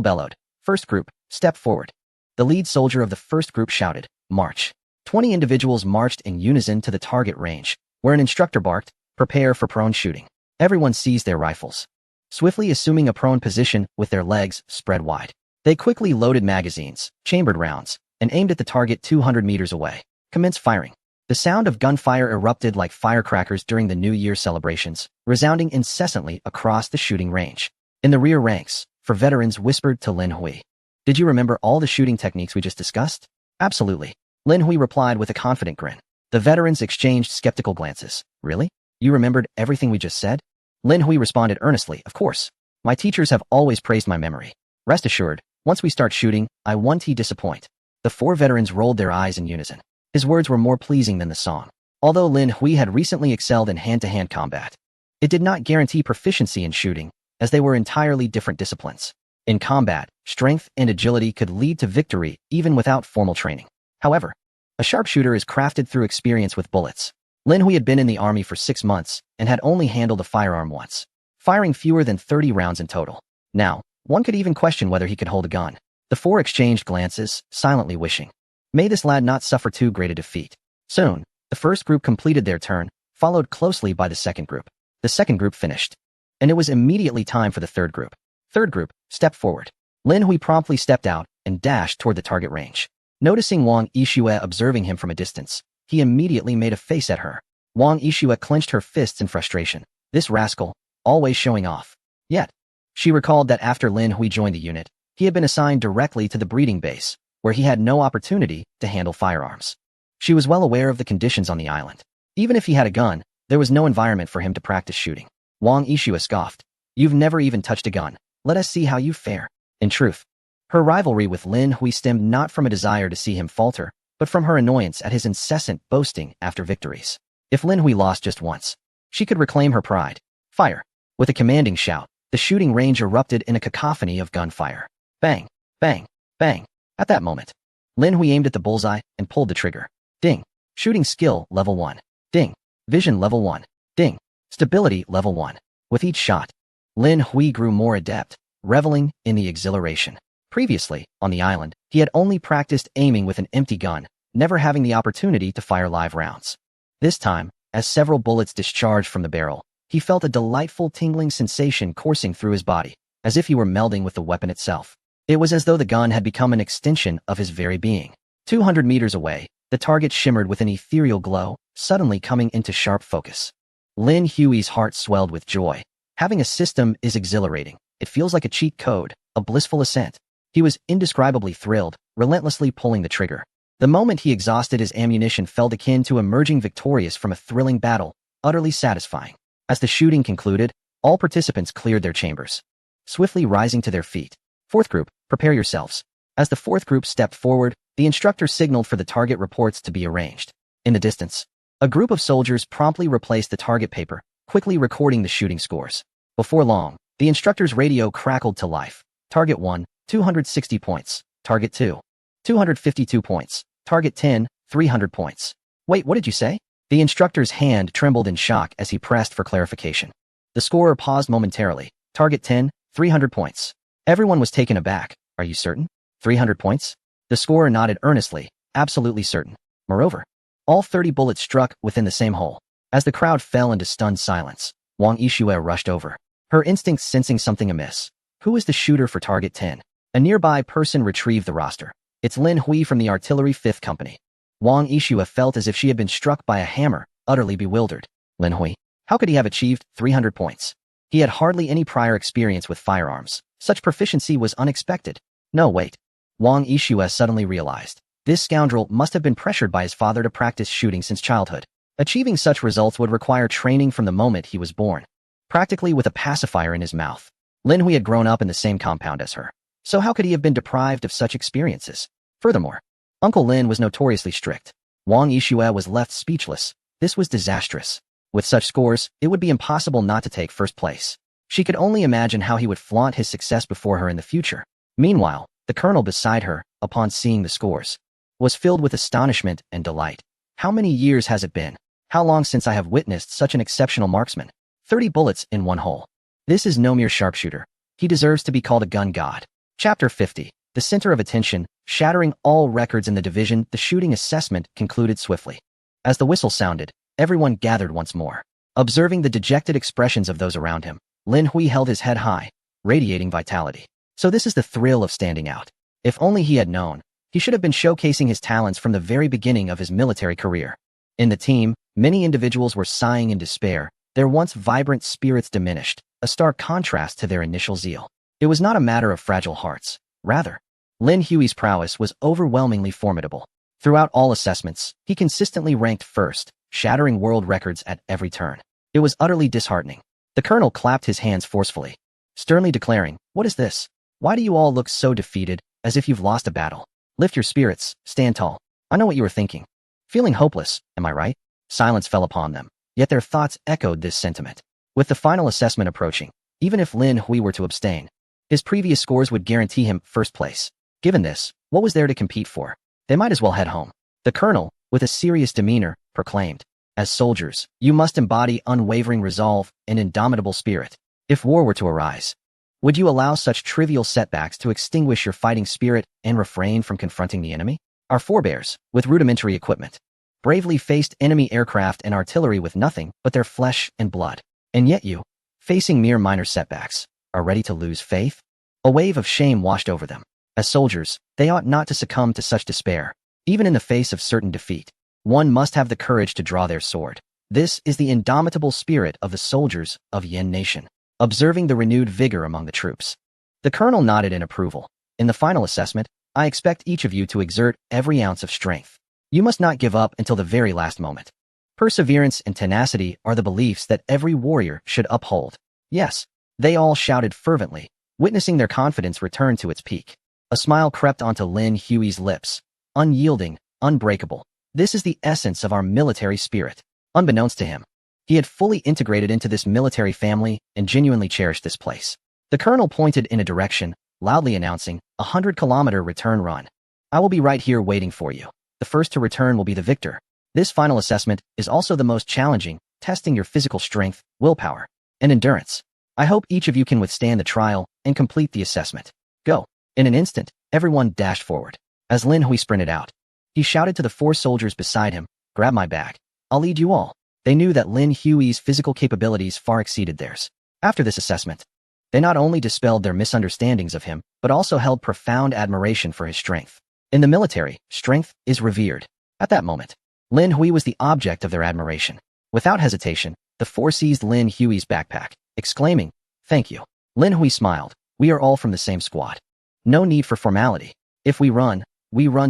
bellowed, first group, step forward. The lead soldier of the first group shouted, march. 20 individuals marched in unison to the target range, where an instructor barked, prepare for prone shooting. Everyone seized their rifles, swiftly assuming a prone position with their legs spread wide. They quickly loaded magazines, chambered rounds, and aimed at the target 200 meters away. Commenced firing. The sound of gunfire erupted like firecrackers during the New Year celebrations, resounding incessantly across the shooting range. In the rear ranks, for veterans whispered to Lin Hui, did you remember all the shooting techniques we just discussed? Absolutely. Lin Hui replied with a confident grin. The veterans exchanged skeptical glances. Really? You remembered everything we just said? Lin Hui responded earnestly, of course. My teachers have always praised my memory. Rest assured, once we start shooting, I won't disappoint. The four veterans rolled their eyes in unison. His words were more pleasing than the song. Although Lin Hui had recently excelled in hand-to-hand combat, it did not guarantee proficiency in shooting, as they were entirely different disciplines. In combat, strength and agility could lead to victory even without formal training. However, a sharpshooter is crafted through experience with bullets. Lin Hui had been in the army for 6 months and had only handled a firearm once, firing fewer than 30 rounds in total. Now, one could even question whether he could hold a gun. The four exchanged glances, silently wishing, "May this lad not suffer too great a defeat." Soon, the first group completed their turn, followed closely by the second group. The second group finished, and it was immediately time for the third group. Third group, step forward. Lin Hui promptly stepped out and dashed toward the target range. Noticing Wang Yixue observing him from a distance, he immediately made a face at her. Wang Yixue clenched her fists in frustration. This rascal, always showing off. Yet, she recalled that after Lin Hui joined the unit, he had been assigned directly to the breeding base, where he had no opportunity to handle firearms. She was well aware of the conditions on the island. Even if he had a gun, there was no environment for him to practice shooting. Wang Yixue scoffed. "You've never even touched a gun. Let us see how you fare." In truth, her rivalry with Lin Hui stemmed not from a desire to see him falter, but from her annoyance at his incessant boasting after victories. If Lin Hui lost just once, she could reclaim her pride. Fire! With a commanding shout, the shooting range erupted in a cacophony of gunfire. Bang! Bang! Bang! At that moment, Lin Hui aimed at the bullseye and pulled the trigger. Ding! Shooting skill level 1. Ding! Vision level 1. Ding! Stability level 1. With each shot, Lin Hui grew more adept, reveling in the exhilaration. Previously, on the island, he had only practiced aiming with an empty gun, never having the opportunity to fire live rounds. This time, as several bullets discharged from the barrel, he felt a delightful tingling sensation coursing through his body, as if he were melding with the weapon itself. It was as though the gun had become an extension of his very being. 200 meters away, the target shimmered with an ethereal glow, suddenly coming into sharp focus. Lin Hui's heart swelled with joy. Having a system is exhilarating. It feels like a cheat code, a blissful ascent. He was indescribably thrilled, relentlessly pulling the trigger. The moment he exhausted his ammunition felt akin to emerging victorious from a thrilling battle, utterly satisfying. As the shooting concluded, all participants cleared their chambers, swiftly rising to their feet. Fourth group, prepare yourselves. As the fourth group stepped forward, the instructor signaled for the target reports to be arranged. In the distance, a group of soldiers promptly replaced the target paper, quickly recording the shooting scores. Before long, the instructor's radio crackled to life. Target 1, 260 points. Target 2, 252 points. Target 10, 300 points. Wait, what did you say? The instructor's hand trembled in shock as he pressed for clarification. The scorer paused momentarily. Target 10, 300 points. Everyone was taken aback. Are you certain? 300 points? The scorer nodded earnestly, absolutely certain. Moreover, all 30 bullets struck within the same hole. As the crowd fell into stunned silence, Wang Yixue rushed over, her instincts sensing something amiss. Who is the shooter for Target 10? A nearby person retrieved the roster. It's Lin Hui from the Artillery 5th Company. Wang Yixue felt as if she had been struck by a hammer, utterly bewildered. Lin Hui? How could he have achieved 300 points? He had hardly any prior experience with firearms. Such proficiency was unexpected. No, wait. Wang Yixue suddenly realized. This scoundrel must have been pressured by his father to practice shooting since childhood. Achieving such results would require training from the moment he was born, practically with a pacifier in his mouth. Lin Hui had grown up in the same compound as her. So how could he have been deprived of such experiences? Furthermore, Uncle Lin was notoriously strict. Wang Yixue was left speechless. This was disastrous. With such scores, it would be impossible not to take first place. She could only imagine how he would flaunt his success before her in the future. Meanwhile, the colonel beside her, upon seeing the scores, was filled with astonishment and delight. How many years has it been? How long since I have witnessed such an exceptional marksman? 30 bullets in one hole. This is no mere sharpshooter. He deserves to be called a gun god. Chapter 50. The center of attention, shattering all records in the division, the shooting assessment concluded swiftly. As the whistle sounded, everyone gathered once more. Observing the dejected expressions of those around him, Lin Hui held his head high, radiating vitality. So this is the thrill of standing out. If only he had known, he should have been showcasing his talents from the very beginning of his military career. In the team, many individuals were sighing in despair, their once vibrant spirits diminished, a stark contrast to their initial zeal. It was not a matter of fragile hearts. Rather, Lin Hui's prowess was overwhelmingly formidable. Throughout all assessments, he consistently ranked first, shattering world records at every turn. It was utterly disheartening. The colonel clapped his hands forcefully, sternly declaring, "What is this? Why do you all look so defeated, as if you've lost a battle? Lift your spirits, stand tall. I know what you were thinking. Feeling hopeless, am I right? Silence fell upon them, yet their thoughts echoed this sentiment. With the final assessment approaching, even if Lin Hui were to abstain, his previous scores would guarantee him first place. Given this, what was there to compete for? They might as well head home. The colonel, with a serious demeanor, proclaimed, "As soldiers, you must embody unwavering resolve and indomitable spirit. If war were to arise, would you allow such trivial setbacks to extinguish your fighting spirit and refrain from confronting the enemy? Our forebears, with rudimentary equipment, bravely faced enemy aircraft and artillery with nothing but their flesh and blood. And yet you, facing mere minor setbacks, are ready to lose faith?" A wave of shame washed over them. As soldiers, they ought not to succumb to such despair. Even in the face of certain defeat, one must have the courage to draw their sword. This is the indomitable spirit of the soldiers of Yen Nation. Observing the renewed vigor among the troops, the colonel nodded in approval. In the final assessment, I expect each of you to exert every ounce of strength. You must not give up until the very last moment. Perseverance and tenacity are the beliefs that every warrior should uphold. Yes, they all shouted fervently, witnessing their confidence return to its peak. A smile crept onto Lin Hui's lips. Unyielding, unbreakable. This is the essence of our military spirit. Unbeknownst to him, he had fully integrated into this military family and genuinely cherished this place. The colonel pointed in a direction, loudly announcing, 100-kilometer return run. I will be right here waiting for you. The first to return will be the victor. This final assessment is also the most challenging, testing your physical strength, willpower, and endurance. I hope each of you can withstand the trial and complete the assessment. Go. In an instant, everyone dashed forward. As Lin Hui sprinted out, he shouted to the 4 soldiers beside him, "Grab my bag. I'll lead you all." They knew that Lin Hui's physical capabilities far exceeded theirs. After this assessment, they not only dispelled their misunderstandings of him, but also held profound admiration for his strength. In the military, strength is revered. At that moment, Lin Hui was the object of their admiration. Without hesitation, the 4 seized Lin Hui's backpack, exclaiming, "Thank you." Lin Hui smiled. "We are all from the same squad. No need for formality. If we run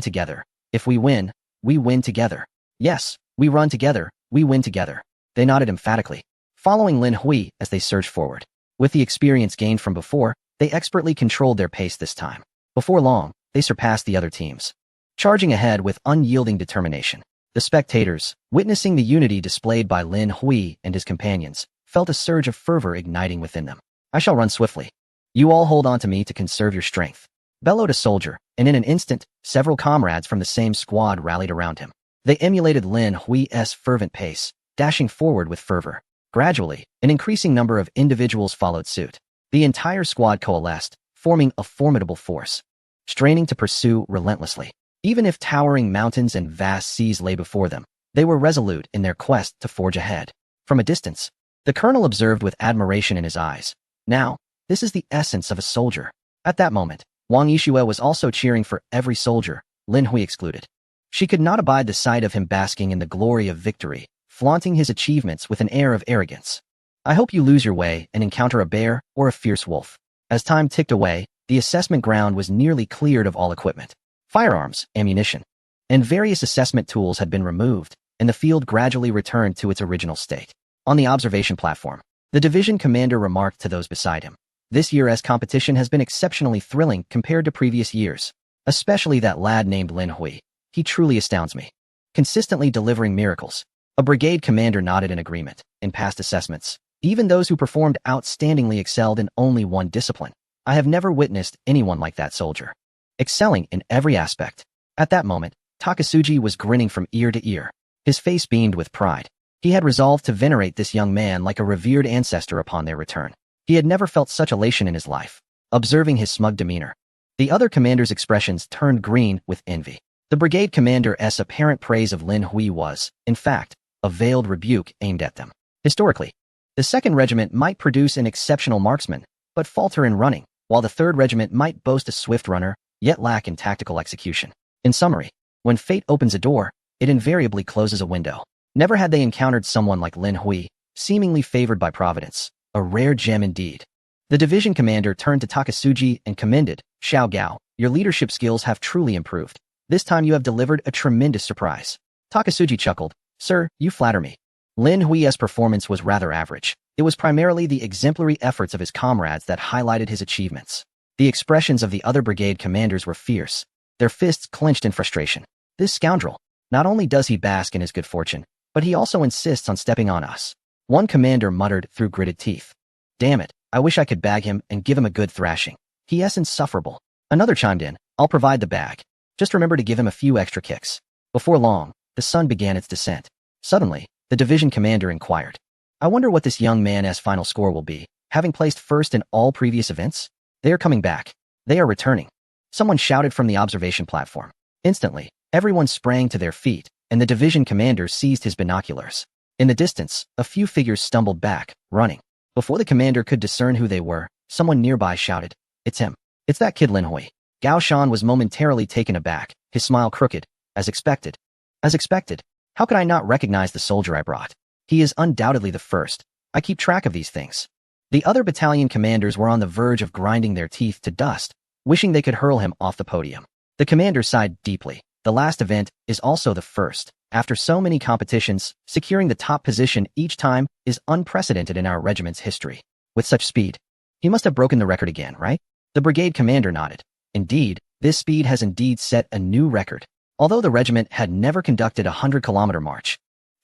together. If we win together. Yes, we run together, we win together." They nodded emphatically, following Lin Hui as they surged forward. With the experience gained from before, they expertly controlled their pace this time. Before long, they surpassed the other teams, charging ahead with unyielding determination. The spectators, witnessing the unity displayed by Lin Hui and his companions, felt a surge of fervor igniting within them. "I shall run swiftly. You all hold on to me to conserve your strength," bellowed a soldier, and in an instant, several comrades from the same squad rallied around him. They emulated Lin Hui's fervent pace, dashing forward with fervor. Gradually, an increasing number of individuals followed suit. The entire squad coalesced, forming a formidable force, straining to pursue relentlessly. Even if towering mountains and vast seas lay before them, they were resolute in their quest to forge ahead. From a distance, the colonel observed with admiration in his eyes. Now, this is the essence of a soldier. At that moment, Wang Yishue was also cheering for every soldier, Lin Hui excluded. She could not abide the sight of him basking in the glory of victory, flaunting his achievements with an air of arrogance. "I hope you lose your way and encounter a bear or a fierce wolf." As time ticked away, the assessment ground was nearly cleared of all equipment. Firearms, ammunition, and various assessment tools had been removed, and the field gradually returned to its original state. On the observation platform, the division commander remarked to those beside him, "This year's competition has been exceptionally thrilling compared to previous years, especially that lad named Lin Hui. He truly astounds me, consistently delivering miracles." A brigade commander nodded in agreement. "In past assessments, even those who performed outstandingly excelled in only one discipline. I have never witnessed anyone like that soldier, excelling in every aspect." At that moment, Takasuji was grinning from ear to ear. His face beamed with pride. He had resolved to venerate this young man like a revered ancestor upon their return. He had never felt such elation in his life. Observing his smug demeanor, the other commanders' expressions turned green with envy. The brigade commander's apparent praise of Lin Hui was, in fact, a veiled rebuke aimed at them. Historically, the 2nd Regiment might produce an exceptional marksman, but falter in running, while the 3rd Regiment might boast a swift runner, yet lack in tactical execution. In summary, when fate opens a door, it invariably closes a window. Never had they encountered someone like Lin Hui, seemingly favored by Providence. A rare gem indeed. The division commander turned to Takasuji and commended, "Xiao Gao, your leadership skills have truly improved. This time you have delivered a tremendous surprise." Takasuji chuckled, "Sir, you flatter me." Lin Hui's performance was rather average. It was primarily the exemplary efforts of his comrades that highlighted his achievements. The expressions of the other brigade commanders were fierce, their fists clenched in frustration. "This scoundrel, not only does he bask in his good fortune, but he also insists on stepping on us. One commander muttered through gritted teeth. Damn it, I wish I could bag him and give him a good thrashing. He is insufferable. Another chimed in, I'll provide the bag. Just remember to give him a few extra kicks. Before long, the sun began its descent. Suddenly, the division commander inquired. I wonder what this young man's final score will be, having placed first in all previous events? They are coming back. They are returning. Someone shouted from the observation platform. Instantly, everyone sprang to their feet, and the division commander seized his binoculars. In the distance, a few figures stumbled back, running. Before the commander could discern who they were, someone nearby shouted, It's him. It's that kid Lin Hui. Gao Shan was momentarily taken aback, his smile crooked, as expected. As expected. How could I not recognize the soldier I brought? He is undoubtedly the first. I keep track of these things. The other battalion commanders were on the verge of grinding their teeth to dust, wishing they could hurl him off the podium. The commander sighed deeply. The last event is also the first. After so many competitions, securing the top position each time is unprecedented in our regiment's history. With such speed, he must have broken the record again, right? The brigade commander nodded. Indeed, this speed has indeed set a new record. Although the regiment had never conducted a 100-kilometer march,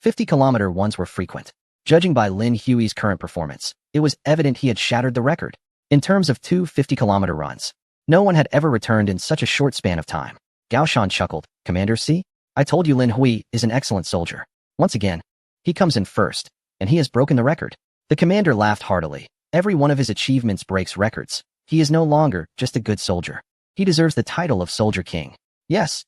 50-kilometer ones were frequent. Judging by Lin Hui's current performance, it was evident he had shattered the record. In terms of two 50-kilometer runs, no one had ever returned in such a short span of time. Gao Shan chuckled. Commander, see? I told you Lin Hui is an excellent soldier. Once again, he comes in first, and he has broken the record. The commander laughed heartily. Every one of his achievements breaks records. He is no longer just a good soldier. He deserves the title of Soldier King. Yes,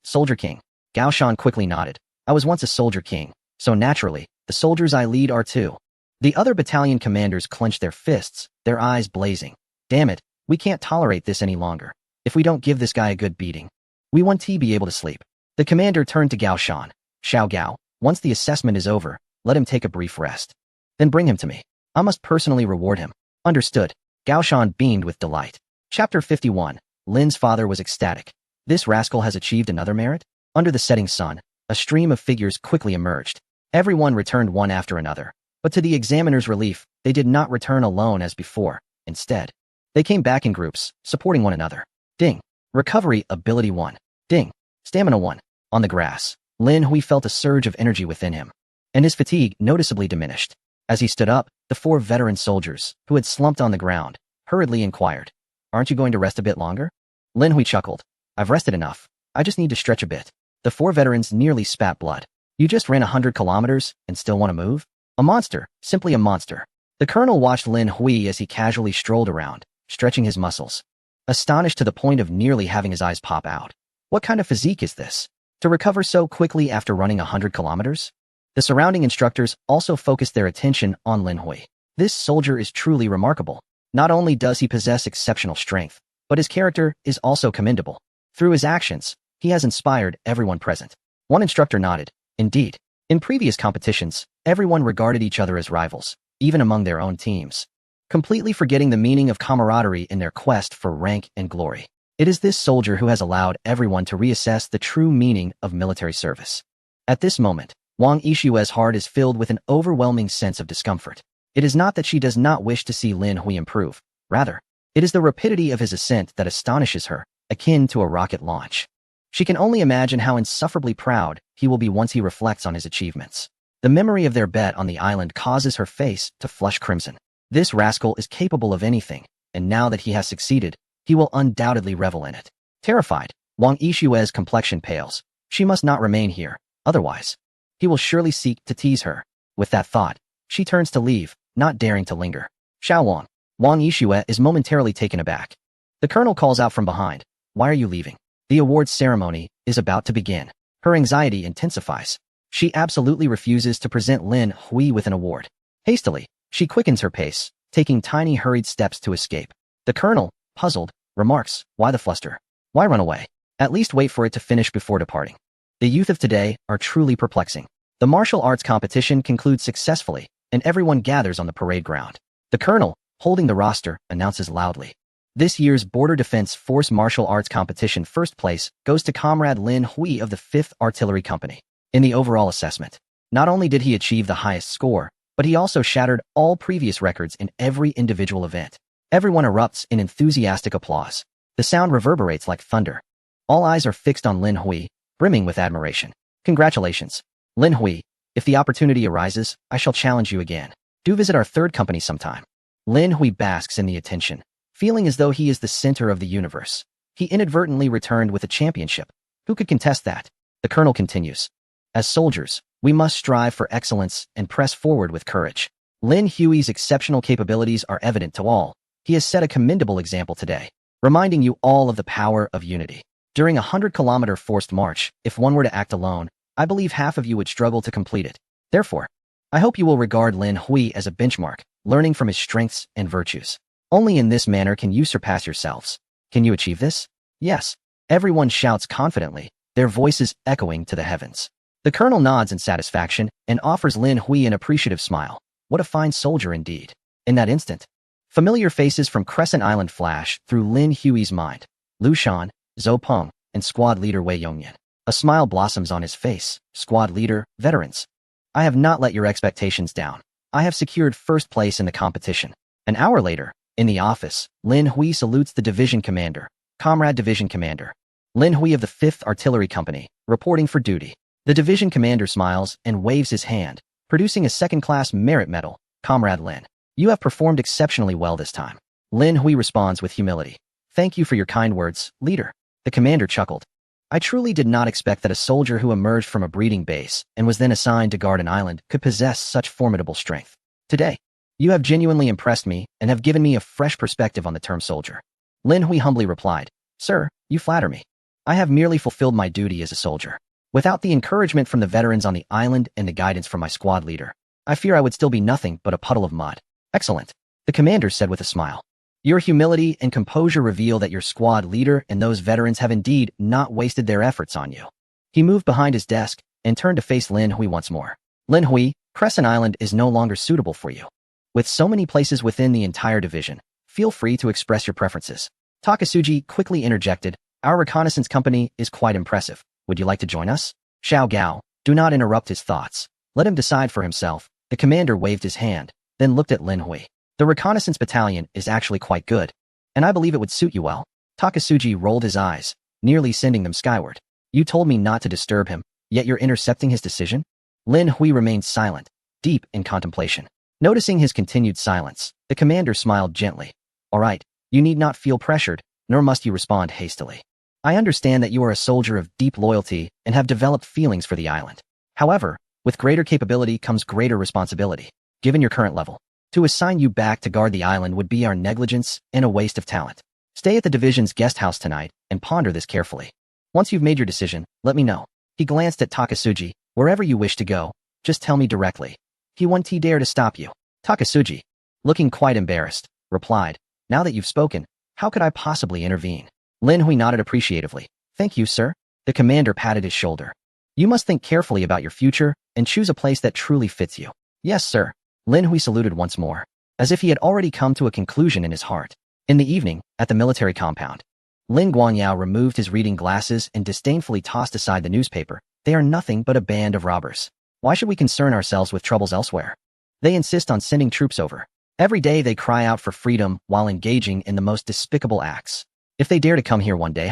Soldier King. Gao Shan quickly nodded. I was once a Soldier King, so naturally, the soldiers I lead are too. The other battalion commanders clenched their fists, their eyes blazing. Damn it, we can't tolerate this any longer. If we don't give this guy a good beating, we won't be able to sleep. The commander turned to Gao Shan. Xiao Gao, once the assessment is over, let him take a brief rest. Then bring him to me. I must personally reward him. Understood. Gao Shan beamed with delight. Chapter 51. Lin's father was ecstatic. This rascal has achieved another merit? Under the setting sun, a stream of figures quickly emerged. Everyone returned one after another. But to the examiner's relief, they did not return alone as before. Instead, they came back in groups, supporting one another. Ding. Recovery Ability 1. Ding. Stamina 1. On the grass, Lin Hui felt a surge of energy within him, and his fatigue noticeably diminished. As he stood up, the 4 veteran soldiers, who had slumped on the ground, hurriedly inquired, Aren't you going to rest a bit longer? Lin Hui chuckled. I've rested enough. I just need to stretch a bit. The 4 veterans nearly spat blood. You just ran 100 kilometers and still want to move? A monster, simply a monster. The colonel watched Lin Hui as he casually strolled around, stretching his muscles, astonished to the point of nearly having his eyes pop out. What kind of physique is this? To recover so quickly after running 100 kilometers? The surrounding instructors also focused their attention on Lin Hui. This soldier is truly remarkable. Not only does he possess exceptional strength, but his character is also commendable. Through his actions, he has inspired everyone present. One instructor nodded. Indeed, in previous competitions, everyone regarded each other as rivals, even among their own teams, completely forgetting the meaning of camaraderie in their quest for rank and glory. It is this soldier who has allowed everyone to reassess the true meaning of military service. At this moment, Wang Yishue's heart is filled with an overwhelming sense of discomfort. It is not that she does not wish to see Lin Hui improve. Rather, it is the rapidity of his ascent that astonishes her, akin to a rocket launch. She can only imagine how insufferably proud he will be once he reflects on his achievements. The memory of their bet on the island causes her face to flush crimson. This rascal is capable of anything, and now that he has succeeded, he will undoubtedly revel in it. Terrified, Wang Yishue's complexion pales. She must not remain here, otherwise, he will surely seek to tease her. With that thought, she turns to leave, not daring to linger. Xiao Wang. Wang Yishue is momentarily taken aback. The colonel calls out from behind. Why are you leaving? The awards ceremony is about to begin. Her anxiety intensifies. She absolutely refuses to present Lin Hui with an award. Hastily, she quickens her pace, taking tiny hurried steps to escape. The colonel, puzzled, remarks, Why the fluster? Why run away? At least wait for it to finish before departing. The youth of today are truly perplexing. The martial arts competition concludes successfully, and everyone gathers on the parade ground. The colonel, holding the roster, announces loudly. This year's Border Defense Force Martial Arts Competition first place goes to Comrade Lin Hui of the 5th Artillery Company. In the overall assessment, not only did he achieve the highest score, but he also shattered all previous records in every individual event. Everyone erupts in enthusiastic applause. The sound reverberates like thunder. All eyes are fixed on Lin Hui, brimming with admiration. Congratulations, Lin Hui. If the opportunity arises, I shall challenge you again. Do visit our third company sometime. Lin Hui basks in the attention, feeling as though he is the center of the universe. He inadvertently returned with a championship. Who could contest that? The colonel continues. As soldiers, we must strive for excellence and press forward with courage. Lin Hui's exceptional capabilities are evident to all. He has set a commendable example today, reminding you all of the power of unity. During a 100-kilometer forced march, if one were to act alone, I believe half of you would struggle to complete it. Therefore, I hope you will regard Lin Hui as a benchmark, learning from his strengths and virtues. Only in this manner can you surpass yourselves. Can you achieve this? Yes. Everyone shouts confidently, their voices echoing to the heavens. The colonel nods in satisfaction and offers Lin Hui an appreciative smile. What a fine soldier indeed. In that instant, familiar faces from Crescent Island flash through Lin Hui's mind. Lu Shan, Zhou Peng, and squad leader Wei Yongyan. A smile blossoms on his face. Squad leader, veterans. I have not let your expectations down. I have secured first place in the competition. An hour later, in the office, Lin Hui salutes the division commander. Comrade Division Commander. Lin Hui of the 5th Artillery Company, reporting for duty. The division commander smiles and waves his hand, producing a second-class merit medal. Comrade Lin, you have performed exceptionally well this time. Lin Hui responds with humility. Thank you for your kind words, leader. The commander chuckled. I truly did not expect that a soldier who emerged from a breeding base and was then assigned to guard an island could possess such formidable strength. Today, you have genuinely impressed me and have given me a fresh perspective on the term soldier. Lin Hui humbly replied, Sir, you flatter me. I have merely fulfilled my duty as a soldier. Without the encouragement from the veterans on the island and the guidance from my squad leader, I fear I would still be nothing but a puddle of mud. Excellent, the commander said with a smile. Your humility and composure reveal that your squad leader and those veterans have indeed not wasted their efforts on you. He moved behind his desk and turned to face Lin Hui once more. Lin Hui, Crescent Island is no longer suitable for you. With so many places within the entire division, feel free to express your preferences. Takasuji quickly interjected, Our reconnaissance company is quite impressive. Would you like to join us? Xiao Gao, do not interrupt his thoughts. Let him decide for himself. The commander waved his hand, then looked at Lin Hui. The reconnaissance battalion is actually quite good, and I believe it would suit you well. Takasuji rolled his eyes, nearly sending them skyward. You told me not to disturb him, yet you're intercepting his decision? Lin Hui remained silent, deep in contemplation. Noticing his continued silence, the commander smiled gently. All right, you need not feel pressured, nor must you respond hastily. I understand that you are a soldier of deep loyalty and have developed feelings for the island. However, with greater capability comes greater responsibility. Given your current level, to assign you back to guard the island would be our negligence and a waste of talent. Stay at the division's guest house tonight and ponder this carefully. Once you've made your decision, let me know. He glanced at Takasuji. Wherever you wish to go, just tell me directly. He won't dare to stop you. Takasuji, looking quite embarrassed, replied, Now that you've spoken, how could I possibly intervene? Lin Hui nodded appreciatively. Thank you, sir. The commander patted his shoulder. You must think carefully about your future and choose a place that truly fits you. Yes, sir. Lin Hui saluted once more, as if he had already come to a conclusion in his heart. In the evening, at the military compound, Lin Guangyao removed his reading glasses and disdainfully tossed aside the newspaper. They are nothing but a band of robbers. Why should we concern ourselves with troubles elsewhere? They insist on sending troops over. Every day they cry out for freedom while engaging in the most despicable acts. If they dare to come here one day,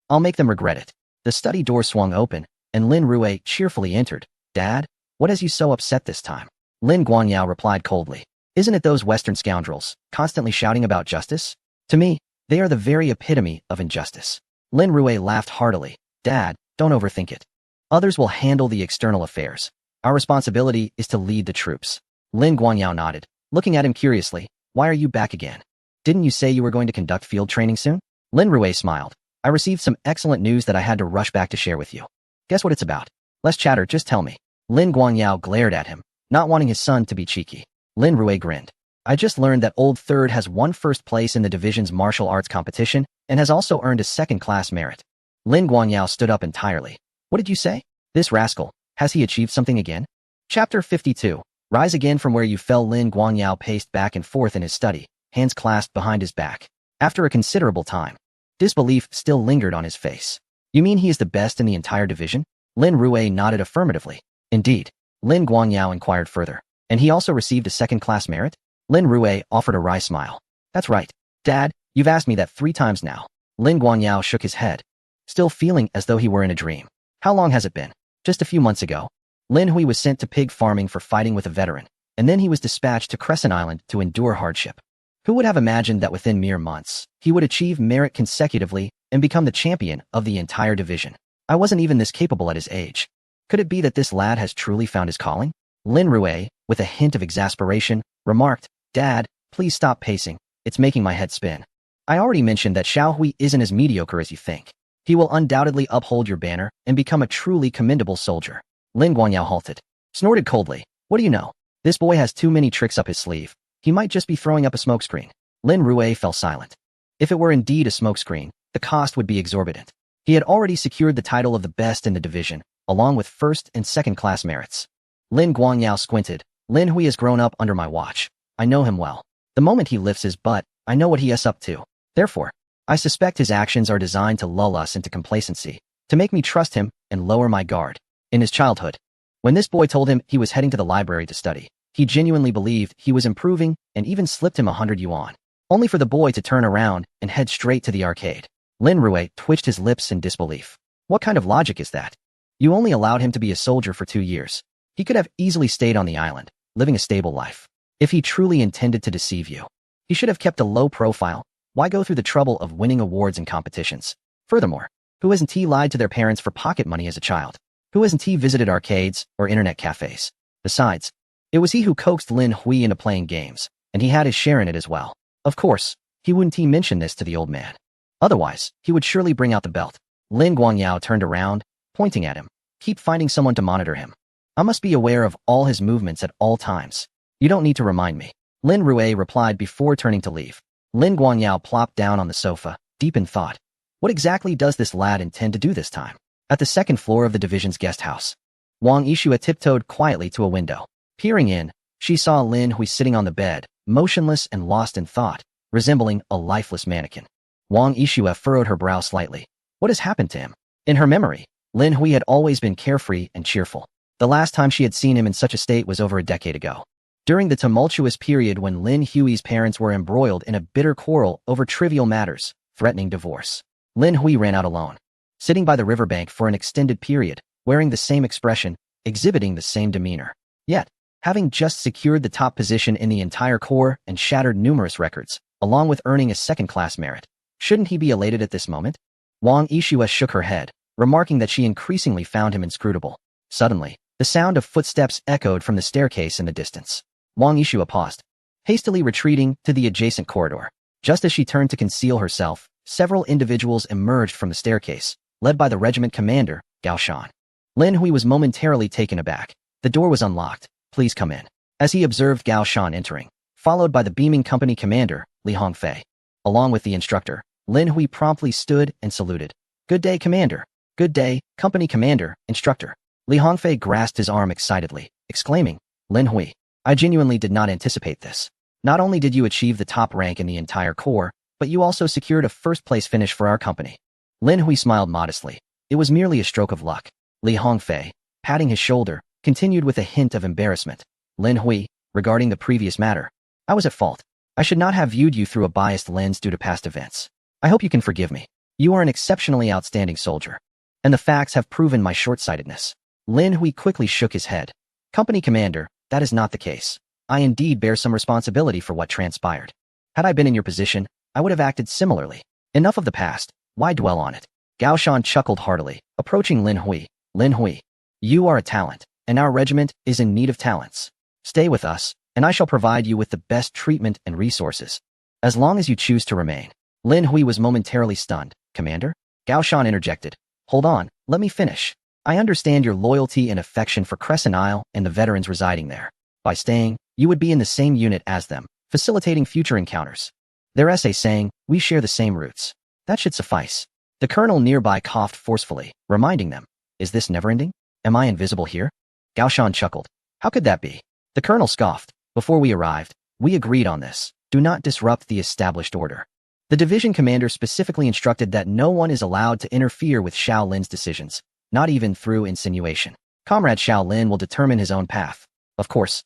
I'll make them regret it. The study door swung open, and Lin Rue cheerfully entered. Dad, what has you so upset this time? Lin Guangyao replied coldly. Isn't it those Western scoundrels, constantly shouting about justice? To me, they are the very epitome of injustice. Lin Rue laughed heartily. Dad, don't overthink it. Others will handle the external affairs. Our responsibility is to lead the troops. Lin Guangyao nodded, looking at him curiously. Why are you back again? Didn't you say you were going to conduct field training soon? Lin Rue smiled. I received some excellent news that I had to rush back to share with you. Guess what it's about? Less chatter, just tell me. Lin Guangyao glared at him, not wanting his son to be cheeky. Lin Rue grinned. I just learned that Old Third has won first place in the division's martial arts competition and has also earned a second-class merit. Lin Guangyao stood up entirely. What did you say? This rascal, has he achieved something again? Chapter 52. Rise again from where you fell. Lin Guangyao paced back and forth in his study, hands clasped behind his back. After a considerable time, disbelief still lingered on his face. You mean he is the best in the entire division? Lin Rue nodded affirmatively. Indeed. Lin Guangyao inquired further. And he also received a second-class merit? Lin Rue offered a wry smile. That's right. Dad, you've asked me that 3 times now. Lin Guangyao shook his head, still feeling as though he were in a dream. How long has it been? Just a few months ago. Lin Hui was sent to pig farming for fighting with a veteran, and then he was dispatched to Crescent Island to endure hardship. Who would have imagined that within mere months, he would achieve merit consecutively and become the champion of the entire division? I wasn't even this capable at his age. Could it be that this lad has truly found his calling? Lin Rui, with a hint of exasperation, remarked, "Dad, please stop pacing. It's making my head spin. I already mentioned that Xiao Hui isn't as mediocre as you think. He will undoubtedly uphold your banner and become a truly commendable soldier." Lin Guangyao halted, snorted coldly. "What do you know? This boy has too many tricks up his sleeve. He might just be throwing up a smokescreen." Lin Rui fell silent. If it were indeed a smokescreen, the cost would be exorbitant. He had already secured the title of the best in the division, along with first and second class merits. Lin Guangyao squinted. "Lin Hui has grown up under my watch. I know him well. The moment he lifts his butt, I know what he is up to. Therefore, I suspect his actions are designed to lull us into complacency, to make me trust him and lower my guard." In his childhood, when this boy told him he was heading to the library to study, he genuinely believed he was improving and even slipped him 100 yuan, only for the boy to turn around and head straight to the arcade. Lin Rui twitched his lips in disbelief. What kind of logic is that? You only allowed him to be a soldier for 2 years. He could have easily stayed on the island, living a stable life. If he truly intended to deceive you, he should have kept a low profile. Why go through the trouble of winning awards and competitions? Furthermore, who hasn't he lied to their parents for pocket money as a child? Who hasn't he visited arcades or internet cafes? Besides, it was he who coaxed Lin Hui into playing games, and he had his share in it as well. Of course, he wouldn't mention this to the old man. Otherwise, he would surely bring out the belt. Lin Guangyao turned around, pointing at him. "Keep finding someone to monitor him. I must be aware of all his movements at all times." "You don't need to remind me," Lin Rui replied before turning to leave. Lin Guangyao plopped down on the sofa, deep in thought. What exactly does this lad intend to do this time? At the second floor of the division's guest house, Wang Yishua tiptoed quietly to a window. Peering in, she saw Lin Hui sitting on the bed, motionless and lost in thought, resembling a lifeless mannequin. Wang Yishua furrowed her brow slightly. What has happened to him? In her memory, Lin Hui had always been carefree and cheerful. The last time she had seen him in such a state was over a decade ago, during the tumultuous period when Lin Hui's parents were embroiled in a bitter quarrel over trivial matters, threatening divorce. Lin Hui ran out alone, sitting by the riverbank for an extended period, wearing the same expression, exhibiting the same demeanor. Yet, having just secured the top position in the entire corps and shattered numerous records, along with earning a second-class merit, shouldn't he be elated at this moment? Wang Yishua shook her head, remarking that she increasingly found him inscrutable. Suddenly, the sound of footsteps echoed from the staircase in the distance. Wang Yishua paused, hastily retreating to the adjacent corridor. Just as she turned to conceal herself, several individuals emerged from the staircase, led by the regiment commander, Gao Shan. Lin Hui was momentarily taken aback. The door was unlocked. "Please come in." As he observed Gao Shan entering, followed by the beaming company commander, Li Hongfei. Along with the instructor, Lin Hui promptly stood and saluted. "Good day, commander." "Good day, company commander, instructor." Li Hongfei grasped his arm excitedly, exclaiming, "Lin Hui, I genuinely did not anticipate this. Not only did you achieve the top rank in the entire corps, but you also secured a first-place finish for our company." Lin Hui smiled modestly. It was merely a stroke of luck. Li Hongfei, patting his shoulder, continued with a hint of embarrassment. "Lin Hui, regarding the previous matter, I was at fault. I should not have viewed you through a biased lens due to past events. I hope you can forgive me. You are an exceptionally outstanding soldier, and the facts have proven my short-sightedness." Lin Hui quickly shook his head. "Company commander, that is not the case. I indeed bear some responsibility for what transpired. Had I been in your position, I would have acted similarly. Enough of the past, why dwell on it?" Gao Shan chuckled heartily, approaching Lin Hui. "Lin Hui, you are a talent, and our regiment is in need of talents. Stay with us, and I shall provide you with the best treatment and resources, as long as you choose to remain." Lin Hui was momentarily stunned. "Commander?" Gao Shan interjected. "Hold on, let me finish. I understand your loyalty and affection for Crescent Isle and the veterans residing there. By staying, you would be in the same unit as them, facilitating future encounters. Their essay saying, we share the same roots. That should suffice." The colonel nearby coughed forcefully, reminding them, "Is this never-ending? Am I invisible here?" Gao Shan chuckled. "How could that be?" The colonel scoffed. "Before we arrived, we agreed on this. Do not disrupt the established order. The division commander specifically instructed that no one is allowed to interfere with Xiao Lin's decisions, not even through insinuation. Comrade Xiao Lin will determine his own path." Of course.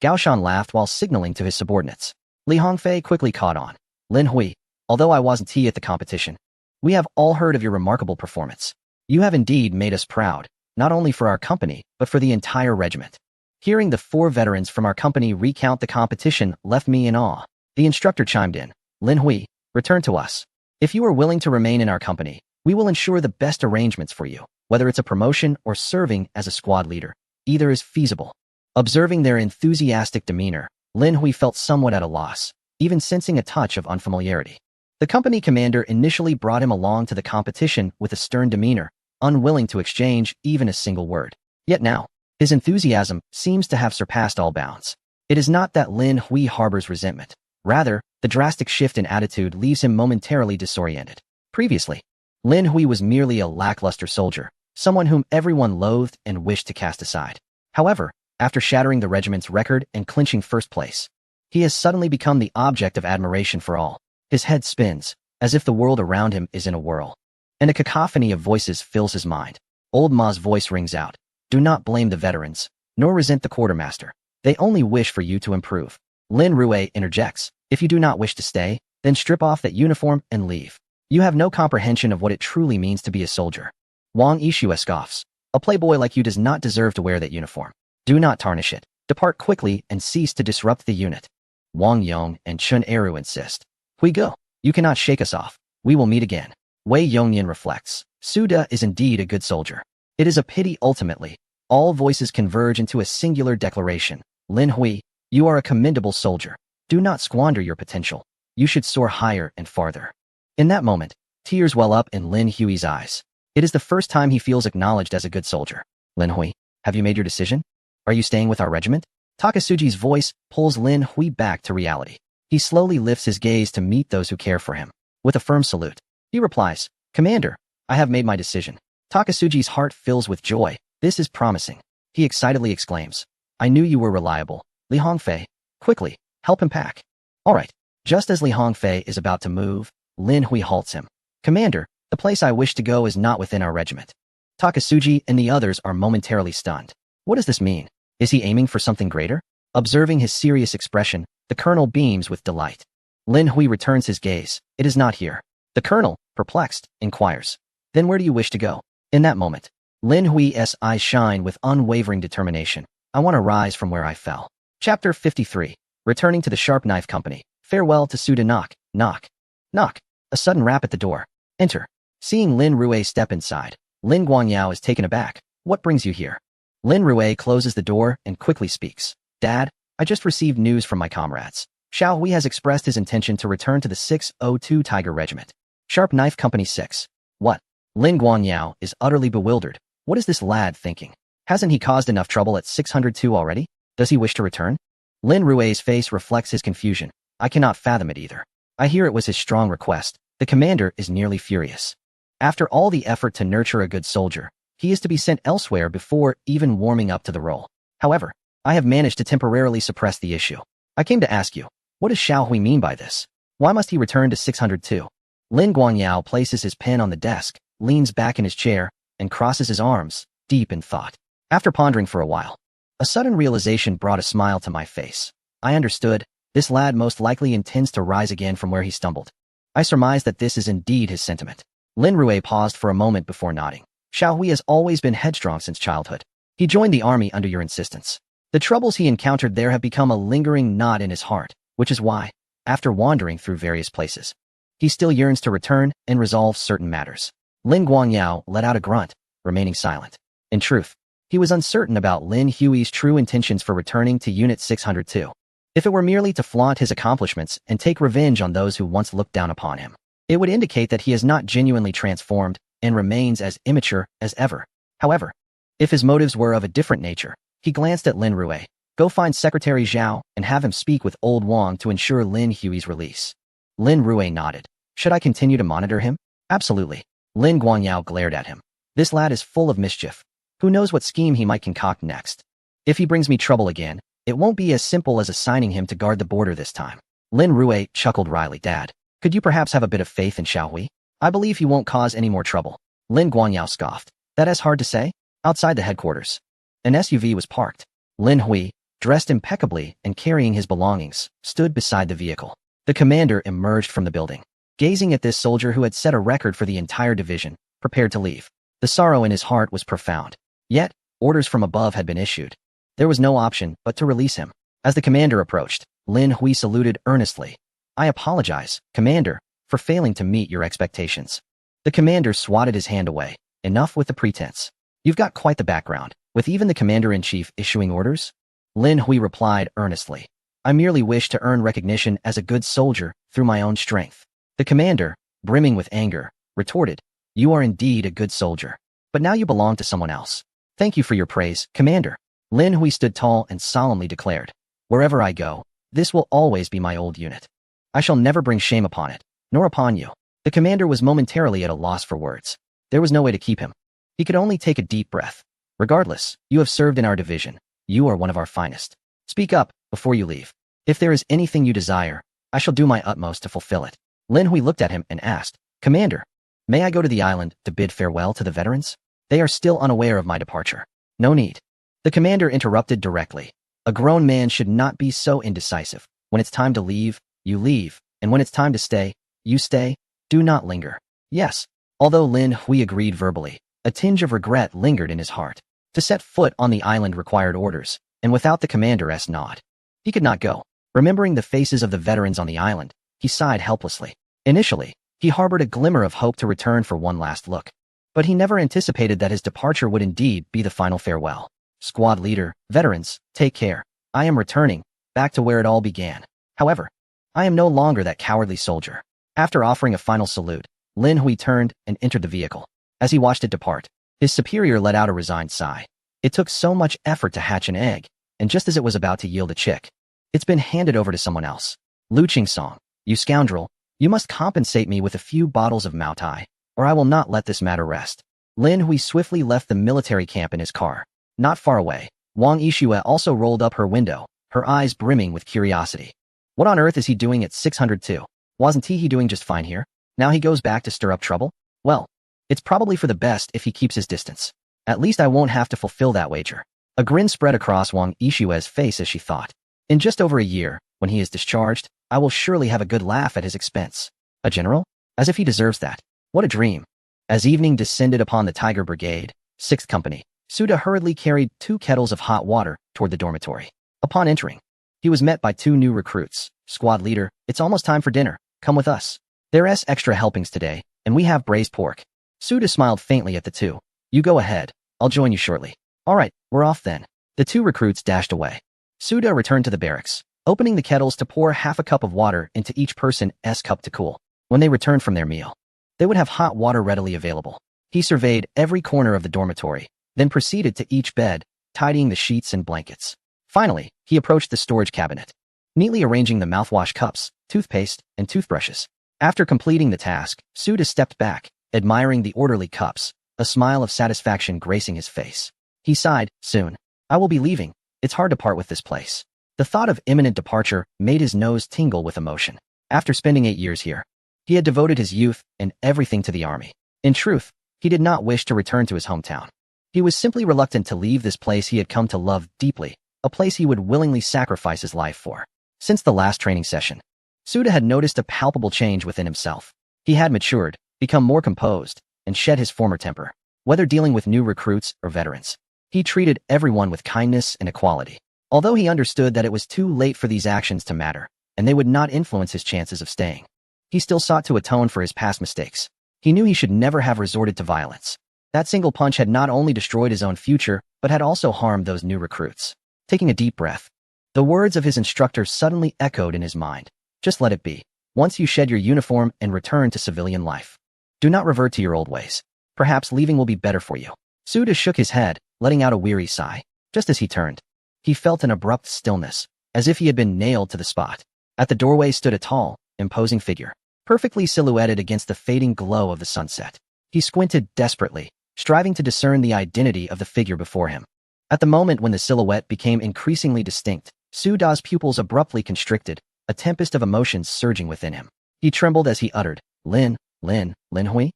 Gao Shan laughed while signaling to his subordinates. Li Hongfei quickly caught on. "Lin Hui, although I wasn't at the competition, we have all heard of your remarkable performance. You have indeed made us proud, not only for our company, but for the entire regiment. Hearing the 4 veterans from our company recount the competition left me in awe. The instructor chimed in. Lin Hui, return to us. If you are willing to remain in our company, we will ensure the best arrangements for you, whether it's a promotion or serving as a squad leader. Either is feasible. Observing their enthusiastic demeanor, Lin Hui felt somewhat at a loss, even sensing a touch of unfamiliarity. The company commander initially brought him along to the competition with a stern demeanor, unwilling to exchange even a single word. Yet now, his enthusiasm seems to have surpassed all bounds. It is not that Lin Hui harbors resentment. Rather, the drastic shift in attitude leaves him momentarily disoriented. Previously, Lin Hui was merely a lackluster soldier, someone whom everyone loathed and wished to cast aside. However, after shattering the regiment's record and clinching first place, he has suddenly become the object of admiration for all. His head spins, as if the world around him is in a whirl, and a cacophony of voices fills his mind. Old Ma's voice rings out. Do not blame the veterans, nor resent the quartermaster. They only wish for you to improve. Lin Rui interjects. If you do not wish to stay, then strip off that uniform and leave. You have no comprehension of what it truly means to be a soldier. Wang Yishue scoffs. A playboy like you does not deserve to wear that uniform. Do not tarnish it. Depart quickly and cease to disrupt the unit. Wang Yong and Chun Eru insist. We go. You cannot shake us off. We will meet again. Wei Yongnian reflects. Su De is indeed a good soldier. It is a pity ultimately. All voices converge into a singular declaration. Lin Hui, you are a commendable soldier. Do not squander your potential. You should soar higher and farther. In that moment, tears well up in Lin Hui's eyes. It is the first time he feels acknowledged as a good soldier. Lin Hui, have you made your decision? Are you staying with our regiment? Takasuji's voice pulls Lin Hui back to reality. He slowly lifts his gaze to meet those who care for him. With a firm salute, he replies, Commander, I have made my decision. Takasuji's heart fills with joy. This is promising. He excitedly exclaims, I knew you were reliable. Li Hongfei, quickly, help him pack. All right. Just as Li Hongfei is about to move, Lin Hui halts him. Commander, the place I wish to go is not within our regiment. Takasuji and the others are momentarily stunned. What does this mean? Is he aiming for something greater? Observing his serious expression, the colonel beams with delight. Lin Hui returns his gaze. It is not here. The colonel, perplexed, inquires. Then where do you wish to go? In that moment, Lin Hui's eyes shine with unwavering determination. I want to rise from where I fell. Chapter 53. Returning to the Sharp Knife Company. Farewell to Su De. Knock, knock, knock. A sudden rap at the door. Enter. Seeing Lin Rui step inside, Lin Guangyao is taken aback. What brings you here? Lin Rui closes the door and quickly speaks. Dad, I just received news from my comrades. Xiao Hui has expressed his intention to return to the 602 Tiger Regiment. Sharp Knife Company 6. What? Lin Guangyao is utterly bewildered. What is this lad thinking? Hasn't he caused enough trouble at 602 already? Does he wish to return? Lin Rui's face reflects his confusion. I cannot fathom it either. I hear it was his strong request. The commander is nearly furious. After all the effort to nurture a good soldier, he is to be sent elsewhere before even warming up to the role. However, I have managed to temporarily suppress the issue. I came to ask you, what does Xiao Hui mean by this? Why must he return to 602? Lin Guangyao places his pen on the desk, leans back in his chair, and crosses his arms, deep in thought. After pondering for a while, a sudden realization brought a smile to my face. I understood. This lad most likely intends to rise again from where he stumbled. I surmise that this is indeed his sentiment. Lin Rui paused for a moment before nodding. Xiao Hui has always been headstrong since childhood. He joined the army under your insistence. The troubles he encountered there have become a lingering knot in his heart, which is why, after wandering through various places, he still yearns to return and resolve certain matters. Lin Guangyao let out a grunt, remaining silent. In truth, he was uncertain about Lin Hui's true intentions for returning to Unit 602. If it were merely to flaunt his accomplishments and take revenge on those who once looked down upon him, it would indicate that he is not genuinely transformed and remains as immature as ever. However, if his motives were of a different nature, he glanced at Lin Rui. Go find Secretary Zhao and have him speak with Old Wang to ensure Lin Hui's release. Lin Rui nodded. Should I continue to monitor him? Absolutely. Lin Guangyao glared at him. This lad is full of mischief. Who knows what scheme he might concoct next? If he brings me trouble again, it won't be as simple as assigning him to guard the border this time. Lin Rui chuckled wryly. Dad, could you perhaps have a bit of faith in Xiao Hui? I believe he won't cause any more trouble. Lin Guangyao scoffed. That is hard to say. Outside the headquarters, an SUV was parked. Lin Hui, dressed impeccably and carrying his belongings, stood beside the vehicle. The commander emerged from the building, gazing at this soldier who had set a record for the entire division, prepared to leave. The sorrow in his heart was profound. Yet, orders from above had been issued. There was no option but to release him. As the commander approached, Lin Hui saluted earnestly. I apologize, Commander, for failing to meet your expectations. The commander swatted his hand away. Enough with the pretense. You've got quite the background, with even the commander-in-chief issuing orders? Lin Hui replied earnestly. I merely wish to earn recognition as a good soldier through my own strength. The commander, brimming with anger, retorted, You are indeed a good soldier. But now you belong to someone else. Thank you for your praise, Commander. Lin Hui stood tall and solemnly declared, Wherever I go, this will always be my old unit. I shall never bring shame upon it, nor upon you. The commander was momentarily at a loss for words. There was no way to keep him. He could only take a deep breath. Regardless, you have served in our division. You are one of our finest. Speak up before you leave. If there is anything you desire, I shall do my utmost to fulfill it. Lin Hui looked at him and asked, Commander, may I go to the island to bid farewell to the veterans? They are still unaware of my departure. No need. The commander interrupted directly. A grown man should not be so indecisive. When it's time to leave, you leave, and when it's time to stay, you stay. Do not linger. Yes. Although Lin Hui agreed verbally, a tinge of regret lingered in his heart. To set foot on the island required orders, and without the commander's nod, he could not go. Remembering the faces of the veterans on the island, he sighed helplessly. Initially, he harbored a glimmer of hope to return for one last look. But he never anticipated that his departure would indeed be the final farewell. Squad leader, veterans, take care. I am returning, back to where it all began. However, I am no longer that cowardly soldier. After offering a final salute, Lin Hui turned and entered the vehicle. As he watched it depart, his superior let out a resigned sigh. It took so much effort to hatch an egg, and just as it was about to yield a chick, it's been handed over to someone else. Lu Qingsong, you scoundrel, you must compensate me with a few bottles of Mao Tai, or I will not let this matter rest. Lin Hui swiftly left the military camp in his car. Not far away, Wang Yixue also rolled up her window, her eyes brimming with curiosity. What on earth is he doing at 602? Wasn't he doing just fine here? Now he goes back to stir up trouble? Well, it's probably for the best if he keeps his distance. At least I won't have to fulfill that wager. A grin spread across Wang Yixue's face as she thought. In just over a year, when he is discharged, I will surely have a good laugh at his expense. A general? As if he deserves that. What a dream. As evening descended upon the Tiger Brigade, 6th Company, Suda hurriedly carried 2 kettles of hot water toward the dormitory. Upon entering, he was met by 2 new recruits. Squad leader, it's almost time for dinner. Come with us. There's extra helpings today, and we have braised pork. Suda smiled faintly at the 2. You go ahead. I'll join you shortly. All right, we're off then. The 2 recruits dashed away. Suda returned to the barracks, opening the kettles to pour half a cup of water into each person's cup to cool. When they returned from their meal, they would have hot water readily available. He surveyed every corner of the dormitory, then proceeded to each bed, tidying the sheets and blankets. Finally, he approached the storage cabinet, neatly arranging the mouthwash cups, toothpaste, and toothbrushes. After completing the task, Suda stepped back, admiring the orderly cups, a smile of satisfaction gracing his face. He sighed, soon. I will be leaving. It's hard to part with this place. The thought of imminent departure made his nose tingle with emotion. After spending 8 years here, he had devoted his youth and everything to the army. In truth, he did not wish to return to his hometown. He was simply reluctant to leave this place he had come to love deeply, a place he would willingly sacrifice his life for. Since the last training session, Suda had noticed a palpable change within himself. He had matured, become more composed, and shed his former temper. Whether dealing with new recruits or veterans, he treated everyone with kindness and equality. Although he understood that it was too late for these actions to matter, and they would not influence his chances of staying, he still sought to atone for his past mistakes. He knew he should never have resorted to violence. That single punch had not only destroyed his own future, but had also harmed those new recruits. Taking a deep breath, the words of his instructor suddenly echoed in his mind. Just let it be. Once you shed your uniform and return to civilian life, do not revert to your old ways. Perhaps leaving will be better for you. Suda shook his head, letting out a weary sigh. Just as he turned, he felt an abrupt stillness, as if he had been nailed to the spot. At the doorway stood a tall, imposing figure, perfectly silhouetted against the fading glow of the sunset. He squinted desperately, striving to discern the identity of the figure before him. At the moment when the silhouette became increasingly distinct, Suda's pupils abruptly constricted, a tempest of emotions surging within him. He trembled as he uttered, Lin Hui?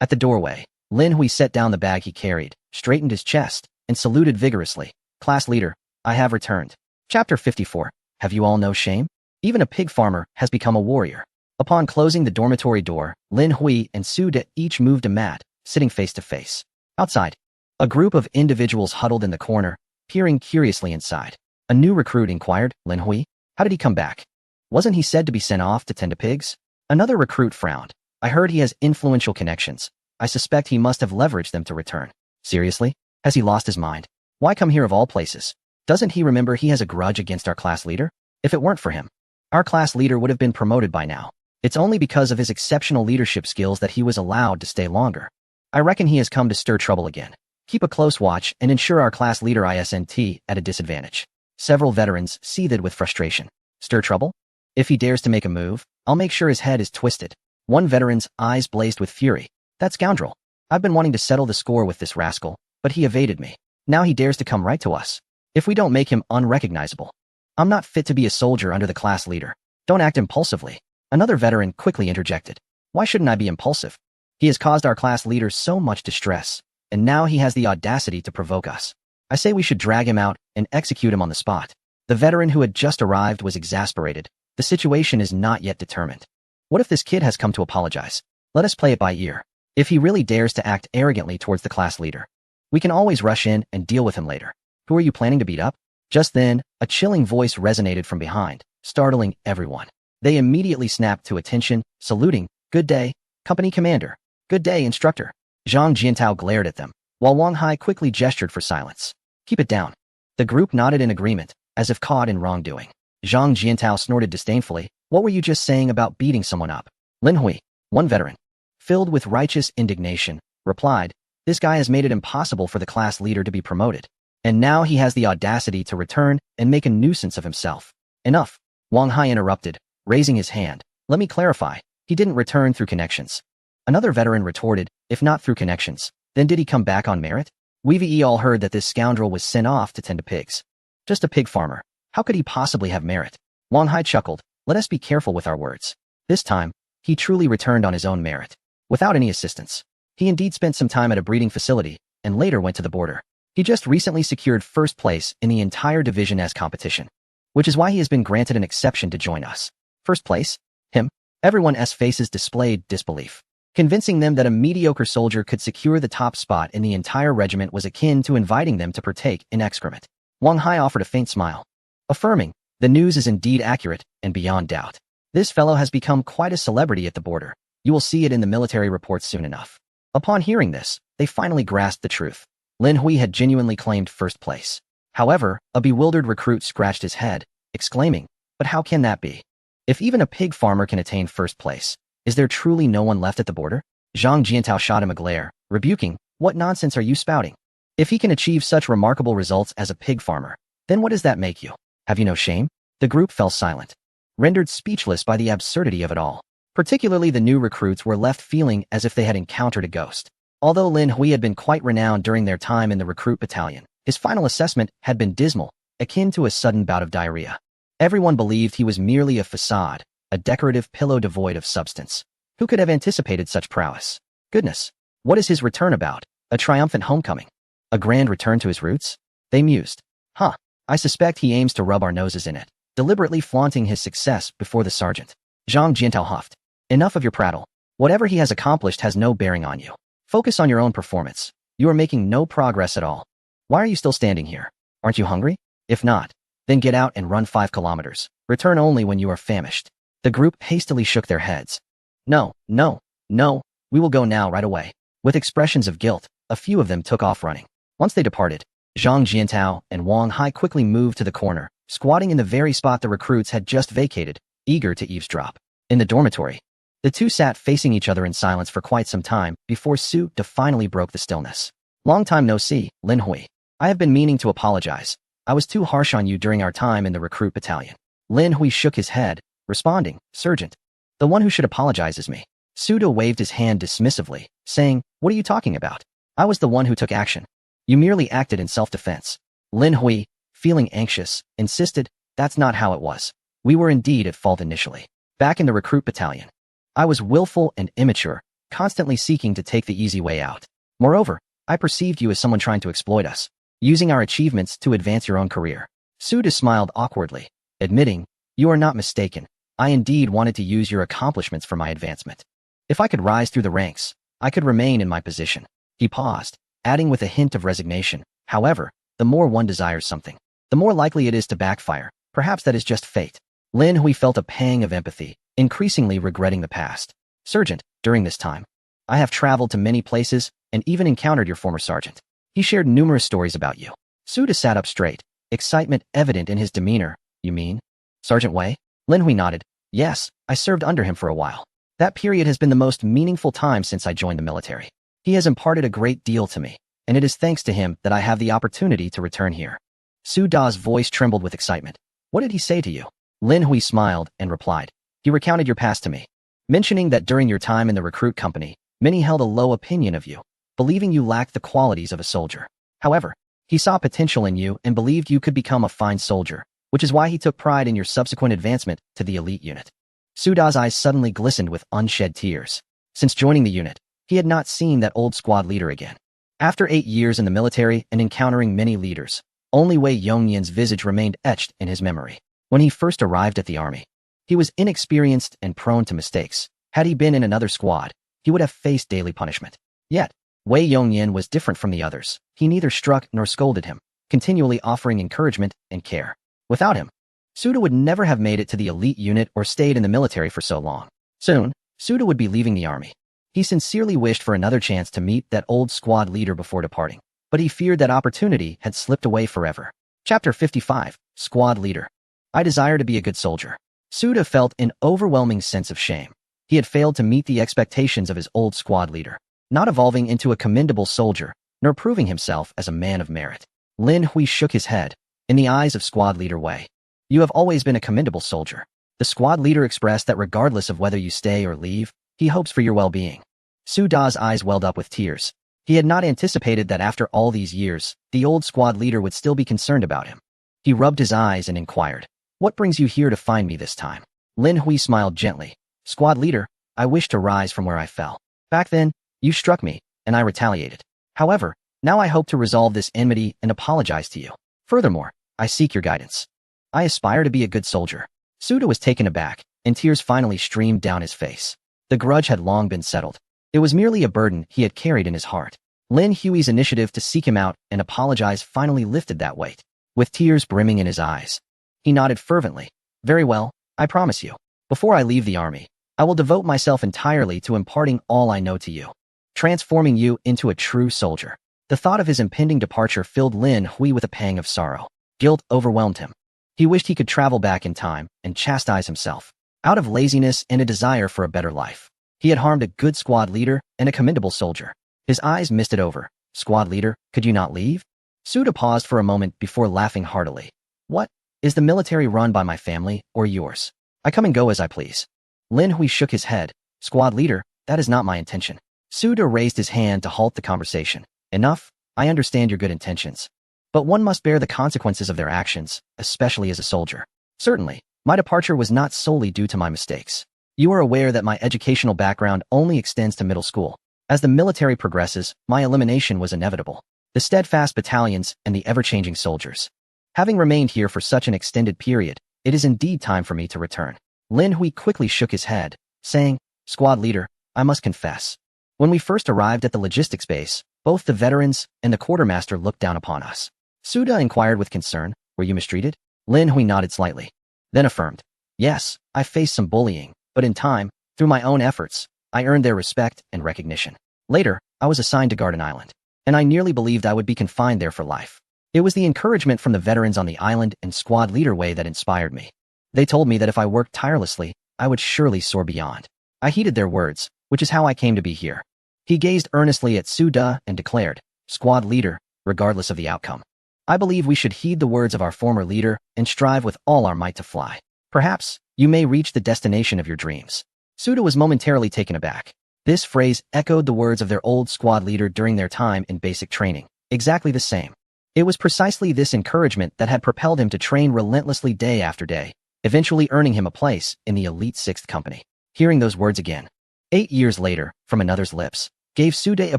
At the doorway, Lin Hui set down the bag he carried, straightened his chest, and saluted vigorously. Class leader, I have returned. Chapter 54. Have you all no shame? Even a pig farmer has become a warrior. Upon closing the dormitory door, Lin Hui and Suda each moved a mat, sitting face to face. Outside, A group of individuals huddled in the corner, peering curiously inside. A new recruit inquired, Lin Hui, how did he come back? Wasn't he said to be sent off to tend to pigs? Another recruit frowned. I heard he has influential connections. I suspect he must have leveraged them to return. Seriously? Has he lost his mind? Why come here of all places? Doesn't he remember he has a grudge against our class leader? If it weren't for him, our class leader would have been promoted by now. It's only because of his exceptional leadership skills that he was allowed to stay longer. I reckon he has come to stir trouble again. Keep a close watch and ensure our class leader isn't at a disadvantage. Several veterans seethed with frustration. Stir trouble? If he dares to make a move, I'll make sure his head is twisted. One veteran's eyes blazed with fury. That scoundrel. I've been wanting to settle the score with this rascal, but he evaded me. Now he dares to come right to us. If we don't make him unrecognizable, I'm not fit to be a soldier under the class leader. Don't act impulsively. Another veteran quickly interjected. Why shouldn't I be impulsive? He has caused our class leader so much distress, and now he has the audacity to provoke us. I say we should drag him out and execute him on the spot. The veteran who had just arrived was exasperated. The situation is not yet determined. What if this kid has come to apologize? Let us play it by ear. If he really dares to act arrogantly towards the class leader, we can always rush in and deal with him later. Who are you planning to beat up? Just then, a chilling voice resonated from behind, startling everyone. They immediately snapped to attention, saluting, "Good day, company commander. Good day, instructor." Zhang Jiantao glared at them, while Wang Hai quickly gestured for silence. Keep it down. The group nodded in agreement, as if caught in wrongdoing. Zhang Jiantao snorted disdainfully. What were you just saying about beating someone up? Lin Hui, one veteran, filled with righteous indignation, replied, this guy has made it impossible for the class leader to be promoted. And now he has the audacity to return and make a nuisance of himself. Enough. Wang Hai interrupted, raising his hand. Let me clarify. He didn't return through connections. Another veteran retorted, if not through connections, then did he come back on merit? We've all heard that this scoundrel was sent off to tend to pigs. Just a pig farmer. How could he possibly have merit? Wang Hai chuckled. Let us be careful with our words. This time, he truly returned on his own merit, without any assistance. He indeed spent some time at a breeding facility, and later went to the border. He just recently secured first place in the entire Division S competition, which is why he has been granted an exception to join us. First place? Him? Everyone's faces displayed disbelief. Convincing them that a mediocre soldier could secure the top spot in the entire regiment was akin to inviting them to partake in excrement. Wang Hai offered a faint smile, affirming, the news is indeed accurate and beyond doubt. This fellow has become quite a celebrity at the border. You will see it in the military reports soon enough. Upon hearing this, they finally grasped the truth. Lin Hui had genuinely claimed first place. However, a bewildered recruit scratched his head, exclaiming, but how can that be? If even a pig farmer can attain first place, is there truly no one left at the border? Zhang Jiantao shot him a glare, rebuking, what nonsense are you spouting? If he can achieve such remarkable results as a pig farmer, then what does that make you? Have you no shame? The group fell silent, rendered speechless by the absurdity of it all. Particularly the new recruits were left feeling as if they had encountered a ghost. Although Lin Hui had been quite renowned during their time in the recruit battalion, his final assessment had been dismal, akin to a sudden bout of diarrhea. Everyone believed he was merely a facade, a decorative pillow devoid of substance. Who could have anticipated such prowess? Goodness, what is his return about? A triumphant homecoming? A grand return to his roots? They mused. Huh, I suspect he aims to rub our noses in it, deliberately flaunting his success before the sergeant. Zhang Jiantao huffed. Enough of your prattle. Whatever he has accomplished has no bearing on you. Focus on your own performance. You are making no progress at all. Why are you still standing here? Aren't you hungry? If not, then get out and run 5 kilometers. Return only when you are famished. The group hastily shook their heads. No, no, no, we will go now right away. With expressions of guilt, a few of them took off running. Once they departed, Zhang Jiantao and Wang Hai quickly moved to the corner, squatting in the very spot the recruits had just vacated, eager to eavesdrop. In the dormitory, the two sat facing each other in silence for quite some time before Su De finally broke the stillness. Long time no see, Lin Hui. I have been meaning to apologize. I was too harsh on you during our time in the recruit battalion. Lin Hui shook his head, responding, Sergeant, the one who should apologize is me. Su De waved his hand dismissively, saying, what are you talking about? I was the one who took action. You merely acted in self-defense. Lin Hui, feeling anxious, insisted, that's not how it was. We were indeed at fault initially. Back in the recruit battalion, I was willful and immature, constantly seeking to take the easy way out. Moreover, I perceived you as someone trying to exploit us, using our achievements to advance your own career. Su De smiled awkwardly, admitting, you are not mistaken. I indeed wanted to use your accomplishments for my advancement. If I could rise through the ranks, I could remain in my position. He paused, adding with a hint of resignation. However, the more one desires something, the more likely it is to backfire. Perhaps that is just fate. Lin Hui felt a pang of empathy, increasingly regretting the past. Sergeant, during this time, I have traveled to many places and even encountered your former sergeant. He shared numerous stories about you. Suda sat up straight, excitement evident in his demeanor. You mean Sergeant Wei? Lin Hui nodded. Yes, I served under him for a while. That period has been the most meaningful time since I joined the military. He has imparted a great deal to me, and it is thanks to him that I have the opportunity to return here. Su Da's voice trembled with excitement. What did he say to you? Lin Hui smiled and replied. He recounted your past to me, mentioning that during your time in the recruit company, many held a low opinion of you, believing you lacked the qualities of a soldier. However, he saw potential in you and believed you could become a fine soldier, which is why he took pride in your subsequent advancement to the elite unit. Su Da's eyes suddenly glistened with unshed tears. Since joining the unit, he had not seen that old squad leader again. After 8 years in the military and encountering many leaders, only Wei Yongyan's visage remained etched in his memory. When he first arrived at the army, he was inexperienced and prone to mistakes. Had he been in another squad, he would have faced daily punishment. Yet, Wei Yongyan was different from the others. He neither struck nor scolded him, continually offering encouragement and care. Without him, Suda would never have made it to the elite unit or stayed in the military for so long. Soon, Suda would be leaving the army. He sincerely wished for another chance to meet that old squad leader before departing, but he feared that opportunity had slipped away forever. Chapter 55, Squad Leader. I desire to be a good soldier. Suda felt an overwhelming sense of shame. He had failed to meet the expectations of his old squad leader, not evolving into a commendable soldier, nor proving himself as a man of merit. Lin Hui shook his head. In the eyes of squad leader Wei, you have always been a commendable soldier. The squad leader expressed that regardless of whether you stay or leave, he hopes for your well-being. Su Da's eyes welled up with tears. He had not anticipated that after all these years, the old squad leader would still be concerned about him. He rubbed his eyes and inquired, what brings you here to find me this time? Lin Hui smiled gently. Squad leader, I wish to rise from where I fell. Back then, you struck me, and I retaliated. However, now I hope to resolve this enmity and apologize to you. Furthermore, I seek your guidance. I aspire to be a good soldier. Suda was taken aback, and tears finally streamed down his face. The grudge had long been settled. It was merely a burden he had carried in his heart. Lin Hui's initiative to seek him out and apologize finally lifted that weight. With tears brimming in his eyes, he nodded fervently. Very well, I promise you. Before I leave the army, I will devote myself entirely to imparting all I know to you, transforming you into a true soldier. The thought of his impending departure filled Lin Hui with a pang of sorrow. Guilt overwhelmed him. He wished he could travel back in time and chastise himself, out of laziness and a desire for a better life. He had harmed a good squad leader and a commendable soldier. His eyes misted over. Squad leader, could you not leave? Suda paused for a moment before laughing heartily. What? Is the military run by my family or yours? I come and go as I please. Lin Hui shook his head. Squad leader, that is not my intention. Suda raised his hand to halt the conversation. Enough, I understand your good intentions. But one must bear the consequences of their actions, especially as a soldier. Certainly, my departure was not solely due to my mistakes. You are aware that my educational background only extends to middle school. As the military progresses, my elimination was inevitable. The steadfast battalions and the ever-changing soldiers. Having remained here for such an extended period, it is indeed time for me to return. Lin Hui quickly shook his head, saying, Squad leader, I must confess. When we first arrived at the logistics base, both the veterans and the quartermaster looked down upon us. Suda inquired with concern, were you mistreated? Lin Hui nodded slightly, then affirmed, yes, I faced some bullying, but in time, through my own efforts, I earned their respect and recognition. Later, I was assigned to Garden Island, and I nearly believed I would be confined there for life. It was the encouragement from the veterans on the island and squad leader Wei that inspired me. They told me that if I worked tirelessly, I would surely soar beyond. I heeded their words, which is how I came to be here. He gazed earnestly at Suda and declared, Squad leader, regardless of the outcome, I believe we should heed the words of our former leader and strive with all our might to fly. Perhaps, you may reach the destination of your dreams. Suda was momentarily taken aback. This phrase echoed the words of their old squad leader during their time in basic training. Exactly the same. It was precisely this encouragement that had propelled him to train relentlessly day after day, eventually earning him a place in the elite 6th company. Hearing those words again, 8 years later, from another's lips, gave Suda a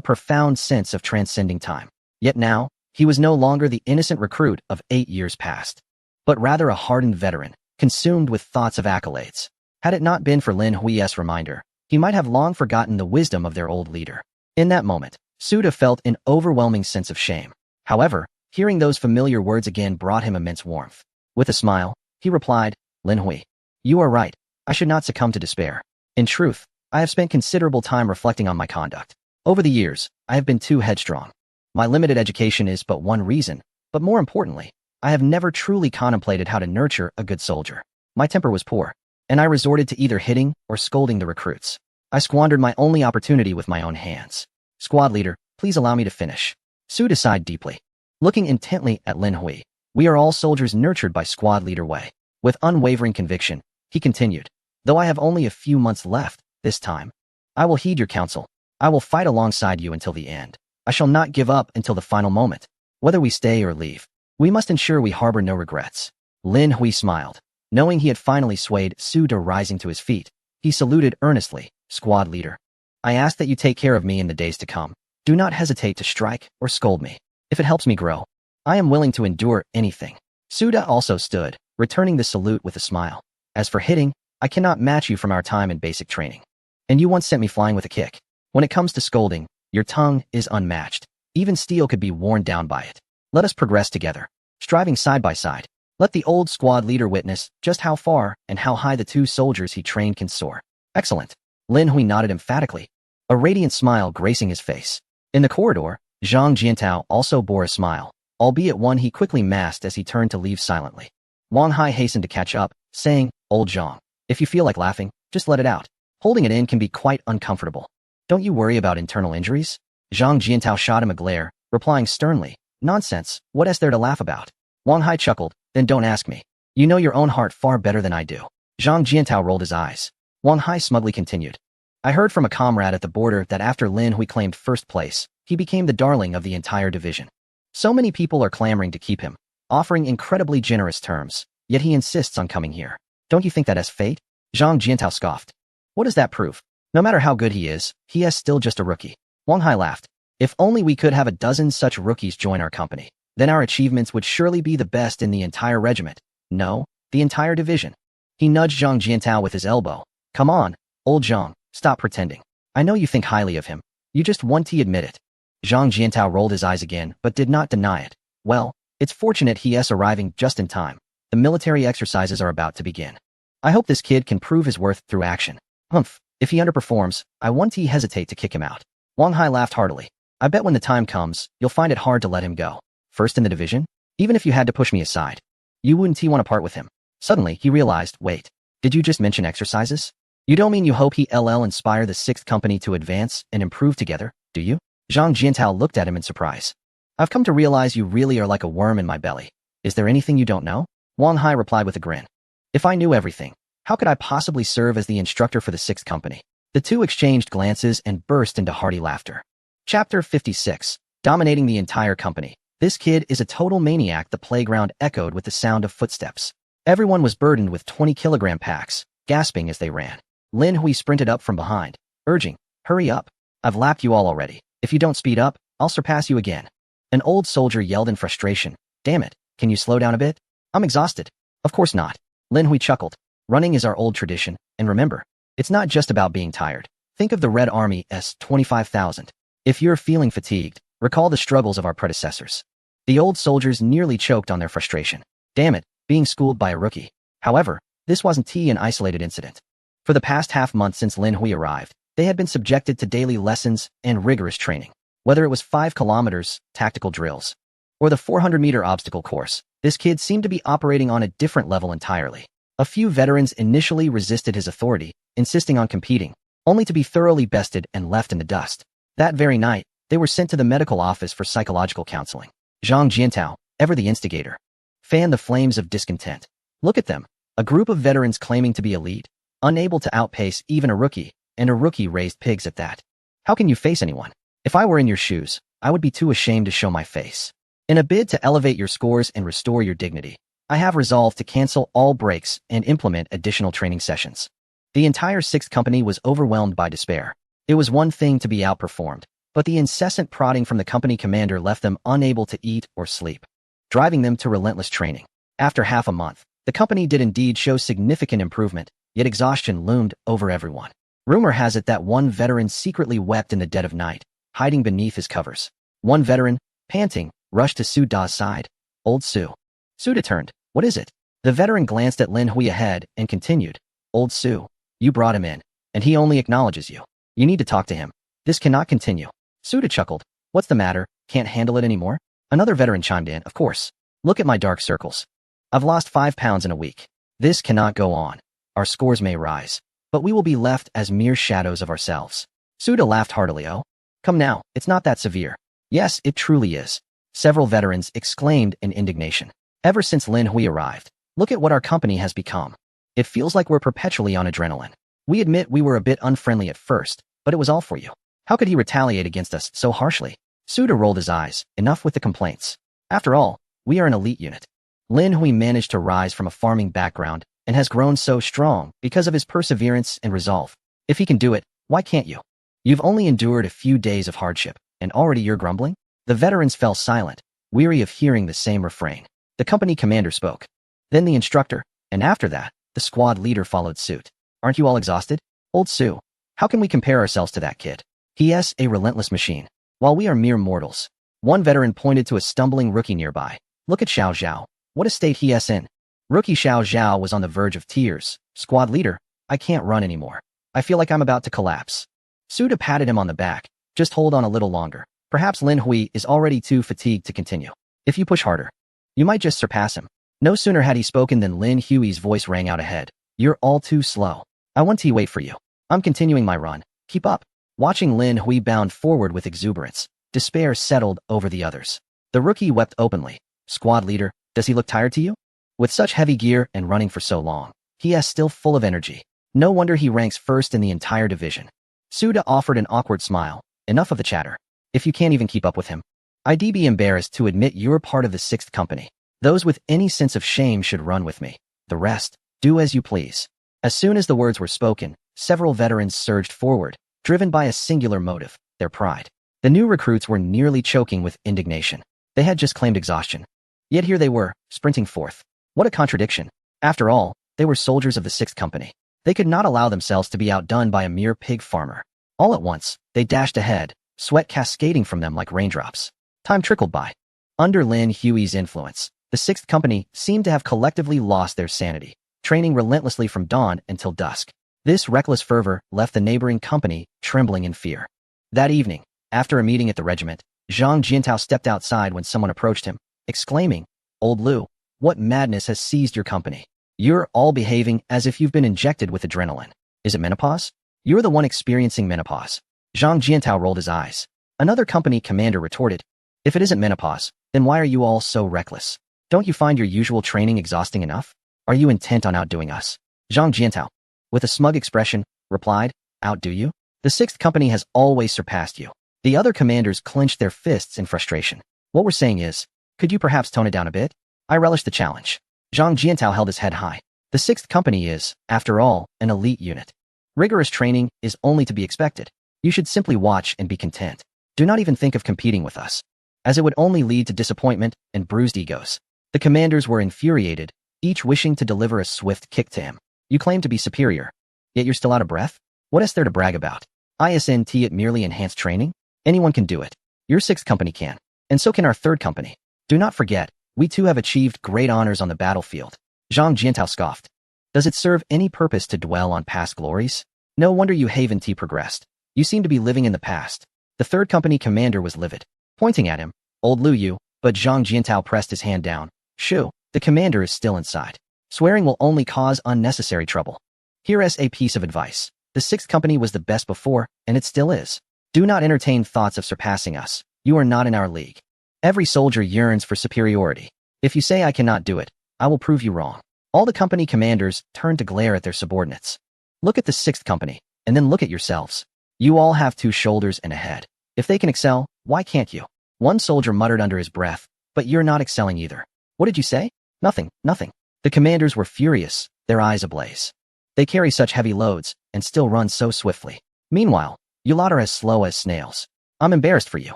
profound sense of transcending time. Yet now, he was no longer the innocent recruit of 8 years past, but rather a hardened veteran, consumed with thoughts of accolades. Had it not been for Lin Hui's reminder, he might have long forgotten the wisdom of their old leader. In that moment, Suda felt an overwhelming sense of shame. However, hearing those familiar words again brought him immense warmth. With a smile, he replied, Lin Hui, you are right. I should not succumb to despair. In truth, I have spent considerable time reflecting on my conduct. Over the years, I have been too headstrong. My limited education is but one reason, but more importantly, I have never truly contemplated how to nurture a good soldier. My temper was poor, and I resorted to either hitting or scolding the recruits. I squandered my only opportunity with my own hands. Squad leader, please allow me to finish. Suda sighed deeply. Looking intently at Lin Hui, we are all soldiers nurtured by squad leader Wei. With unwavering conviction, he continued, though I have only a few months left, this time, I will heed your counsel. I will fight alongside you until the end. I shall not give up until the final moment. Whether we stay or leave, we must ensure we harbor no regrets. Lin Hui smiled. Knowing he had finally swayed Suda rising to his feet, he saluted earnestly, Squad leader. I ask that you take care of me in the days to come. Do not hesitate to strike or scold me. If it helps me grow, I am willing to endure anything. Suda also stood, returning the salute with a smile. As for hitting, I cannot match you from our time in basic training. And you once sent me flying with a kick. When it comes to scolding, your tongue is unmatched. Even steel could be worn down by it. Let us progress together, striving side by side. Let the old squad leader witness just how far and how high the two soldiers he trained can soar. Excellent. Lin Hui nodded emphatically, a radiant smile gracing his face. In the corridor, Zhang Jiantao also bore a smile, albeit one he quickly masked as he turned to leave silently. Wang Hai hastened to catch up, saying, Old Zhang, if you feel like laughing, just let it out. Holding it in can be quite uncomfortable. Don't you worry about internal injuries? Zhang Jiantao shot him a glare, replying sternly, Nonsense, what is there to laugh about? Wang Hai chuckled, then don't ask me. You know your own heart far better than I do. Zhang Jiantao rolled his eyes. Wang Hai smugly continued. I heard from a comrade at the border that after Lin Hui claimed first place, he became the darling of the entire division. So many people are clamoring to keep him, offering incredibly generous terms, yet he insists on coming here. Don't you think that is fate? Zhang Jiantao scoffed. What does that prove? No matter how good he is still just a rookie. Wang Hai laughed. If only we could have a dozen such rookies join our company, then our achievements would surely be the best in the entire regiment. No, the entire division. He nudged Zhang Jiantao with his elbow. Come on, old Zhang, stop pretending. I know you think highly of him. You just want to admit it. Zhang Jiantao rolled his eyes again, but did not deny it. Well, it's fortunate he is arriving just in time. The military exercises are about to begin. I hope this kid can prove his worth through action. Humph, if he underperforms, I won't hesitate to kick him out. Wang Hai laughed heartily. I bet when the time comes, you'll find it hard to let him go. First in the division? Even if you had to push me aside, you wouldn't want to part with him. Suddenly, he realized, wait, did you just mention exercises? You don't mean you hope he'll inspire the 6th Company to advance and improve together, do you? Zhang Jiantao looked at him in surprise. I've come to realize you really are like a worm in my belly. Is there anything you don't know? Wang Hai replied with a grin. If I knew everything, how could I possibly serve as the instructor for the 6th Company? The two exchanged glances and burst into hearty laughter. Chapter 56. Dominating the entire company. This kid is a total maniac. The playground echoed with the sound of footsteps. Everyone was burdened with 20-kilogram packs, gasping as they ran. Lin Hui sprinted up from behind, urging, hurry up. I've lapped you all already. If you don't speed up, I'll surpass you again. An old soldier yelled in frustration. Damn it, can you slow down a bit? I'm exhausted. Of course not. Lin Hui chuckled. Running is our old tradition, and remember, it's not just about being tired. Think of the Red Army as 25,000. If you're feeling fatigued, recall the struggles of our predecessors. The old soldiers nearly choked on their frustration. Damn it, being schooled by a rookie. However, this wasn't an isolated incident. For the past half-month since Lin Hui arrived, they had been subjected to daily lessons and rigorous training. Whether it was 5 kilometers, tactical drills, or the 400-meter obstacle course, this kid seemed to be operating on a different level entirely. A few veterans initially resisted his authority, insisting on competing, only to be thoroughly bested and left in the dust. That very night, they were sent to the medical office for psychological counseling. Zhang Jiantao, ever the instigator, fanned the flames of discontent. Look at them, a group of veterans claiming to be elite, unable to outpace even a rookie, and a rookie-raised pigs at that. How can you face anyone? If I were in your shoes, I would be too ashamed to show my face. In a bid to elevate your scores and restore your dignity, I have resolved to cancel all breaks and implement additional training sessions. The entire 6th Company was overwhelmed by despair. It was one thing to be outperformed, but the incessant prodding from the company commander left them unable to eat or sleep, driving them to relentless training. After half a month, the company did indeed show significant improvement, yet exhaustion loomed over everyone. Rumor has it that one veteran secretly wept in the dead of night, hiding beneath his covers. One veteran, panting, rushed to Su Da's side. Old Su. Suda turned. What is it? The veteran glanced at Lin Hui ahead and continued. Old Su. You brought him in, and he only acknowledges you. You need to talk to him. This cannot continue. Suda chuckled. What's the matter? Can't handle it anymore? Another veteran chimed in. Of course. Look at my dark circles. I've lost 5 pounds in a week. This cannot go on. Our scores may rise, but we will be left as mere shadows of ourselves. Suda laughed heartily. Oh, come now, it's not that severe. Yes, it truly is. Several veterans exclaimed in indignation. Ever since Lin Hui arrived, look at what our company has become. It feels like we're perpetually on adrenaline. We admit we were a bit unfriendly at first, but it was all for you. How could he retaliate against us so harshly? Suda rolled his eyes. Enough with the complaints. After all, we are an elite unit. Lin Hui managed to rise from a farming background and has grown so strong because of his perseverance and resolve. If he can do it, why can't you? You've only endured a few days of hardship, and already you're grumbling? The veterans fell silent, weary of hearing the same refrain. The company commander spoke. Then the instructor, and after that, the squad leader followed suit. Aren't you all exhausted? Old Su, how can we compare ourselves to that kid? He is a relentless machine, while we are mere mortals. One veteran pointed to a stumbling rookie nearby. Look at Xiao Zhao. What a state he is in. Rookie Xiao Zhao was on the verge of tears. Squad leader, I can't run anymore. I feel like I'm about to collapse. Suda patted him on the back. Just hold on a little longer. Perhaps Lin Hui is already too fatigued to continue. If you push harder, you might just surpass him. No sooner had he spoken than Lin Hui's voice rang out ahead. You're all too slow. I want to wait for you. I'm continuing my run. Keep up. Watching Lin Hui bound forward with exuberance, despair settled over the others. The rookie wept openly. Squad leader, does he look tired to you? With such heavy gear and running for so long, he is still full of energy. No wonder he ranks first in the entire division. Suda offered an awkward smile. Enough of the chatter. If you can't even keep up with him, I'd be embarrassed to admit you're part of the 6th company. Those with any sense of shame should run with me. The rest, do as you please. As soon as the words were spoken, several veterans surged forward, driven by a singular motive, their pride. The new recruits were nearly choking with indignation. They had just claimed exhaustion. Yet here they were, sprinting forth. What a contradiction. After all, they were soldiers of the 6th company. They could not allow themselves to be outdone by a mere pig farmer. All at once, they dashed ahead, sweat cascading from them like raindrops. Time trickled by. Under Lin Hui's influence, the 6th company seemed to have collectively lost their sanity, training relentlessly from dawn until dusk. This reckless fervor left the neighboring company trembling in fear. That evening, after a meeting at the regiment, Zhang Jiantao stepped outside when someone approached him, exclaiming, Old Lu, what madness has seized your company? You're all behaving as if you've been injected with adrenaline. Is it menopause? You're the one experiencing menopause. Zhang Jiantao rolled his eyes. Another company commander retorted, if it isn't menopause, then why are you all so reckless? Don't you find your usual training exhausting enough? Are you intent on outdoing us? Zhang Jiantao, with a smug expression, replied, outdo you? The 6th company has always surpassed you. The other commanders clenched their fists in frustration. What we're saying is, could you perhaps tone it down a bit? I relish the challenge. Zhang Jiantao held his head high. The 6th company is, after all, an elite unit. Rigorous training is only to be expected. You should simply watch and be content. Do not even think of competing with us, as it would only lead to disappointment and bruised egos. The commanders were infuriated, each wishing to deliver a swift kick to him. You claim to be superior, yet you're still out of breath? What is there to brag about? Isn't it merely enhanced training? Anyone can do it. Your 6th company can. And so can our 3rd company. Do not forget, we too have achieved great honors on the battlefield. Zhang Jiantao scoffed. Does it serve any purpose to dwell on past glories? No wonder you haven't progressed. You seem to be living in the past. The 3rd company commander was livid, pointing at him. Old Lu Yu, but Zhang Jiantao pressed his hand down. Shoo, the commander is still inside. Swearing will only cause unnecessary trouble. Here is a piece of advice. The 6th company was the best before, and it still is. Do not entertain thoughts of surpassing us. You are not in our league. Every soldier yearns for superiority. If you say I cannot do it, I will prove you wrong. All the company commanders turned to glare at their subordinates. Look at the 6th company, and then look at yourselves. You all have 2 shoulders and a head. If they can excel, why can't you? One soldier muttered under his breath, but you're not excelling either. What did you say? Nothing, nothing. The commanders were furious, their eyes ablaze. They carry such heavy loads, and still run so swiftly. Meanwhile, you lot are as slow as snails. I'm embarrassed for you.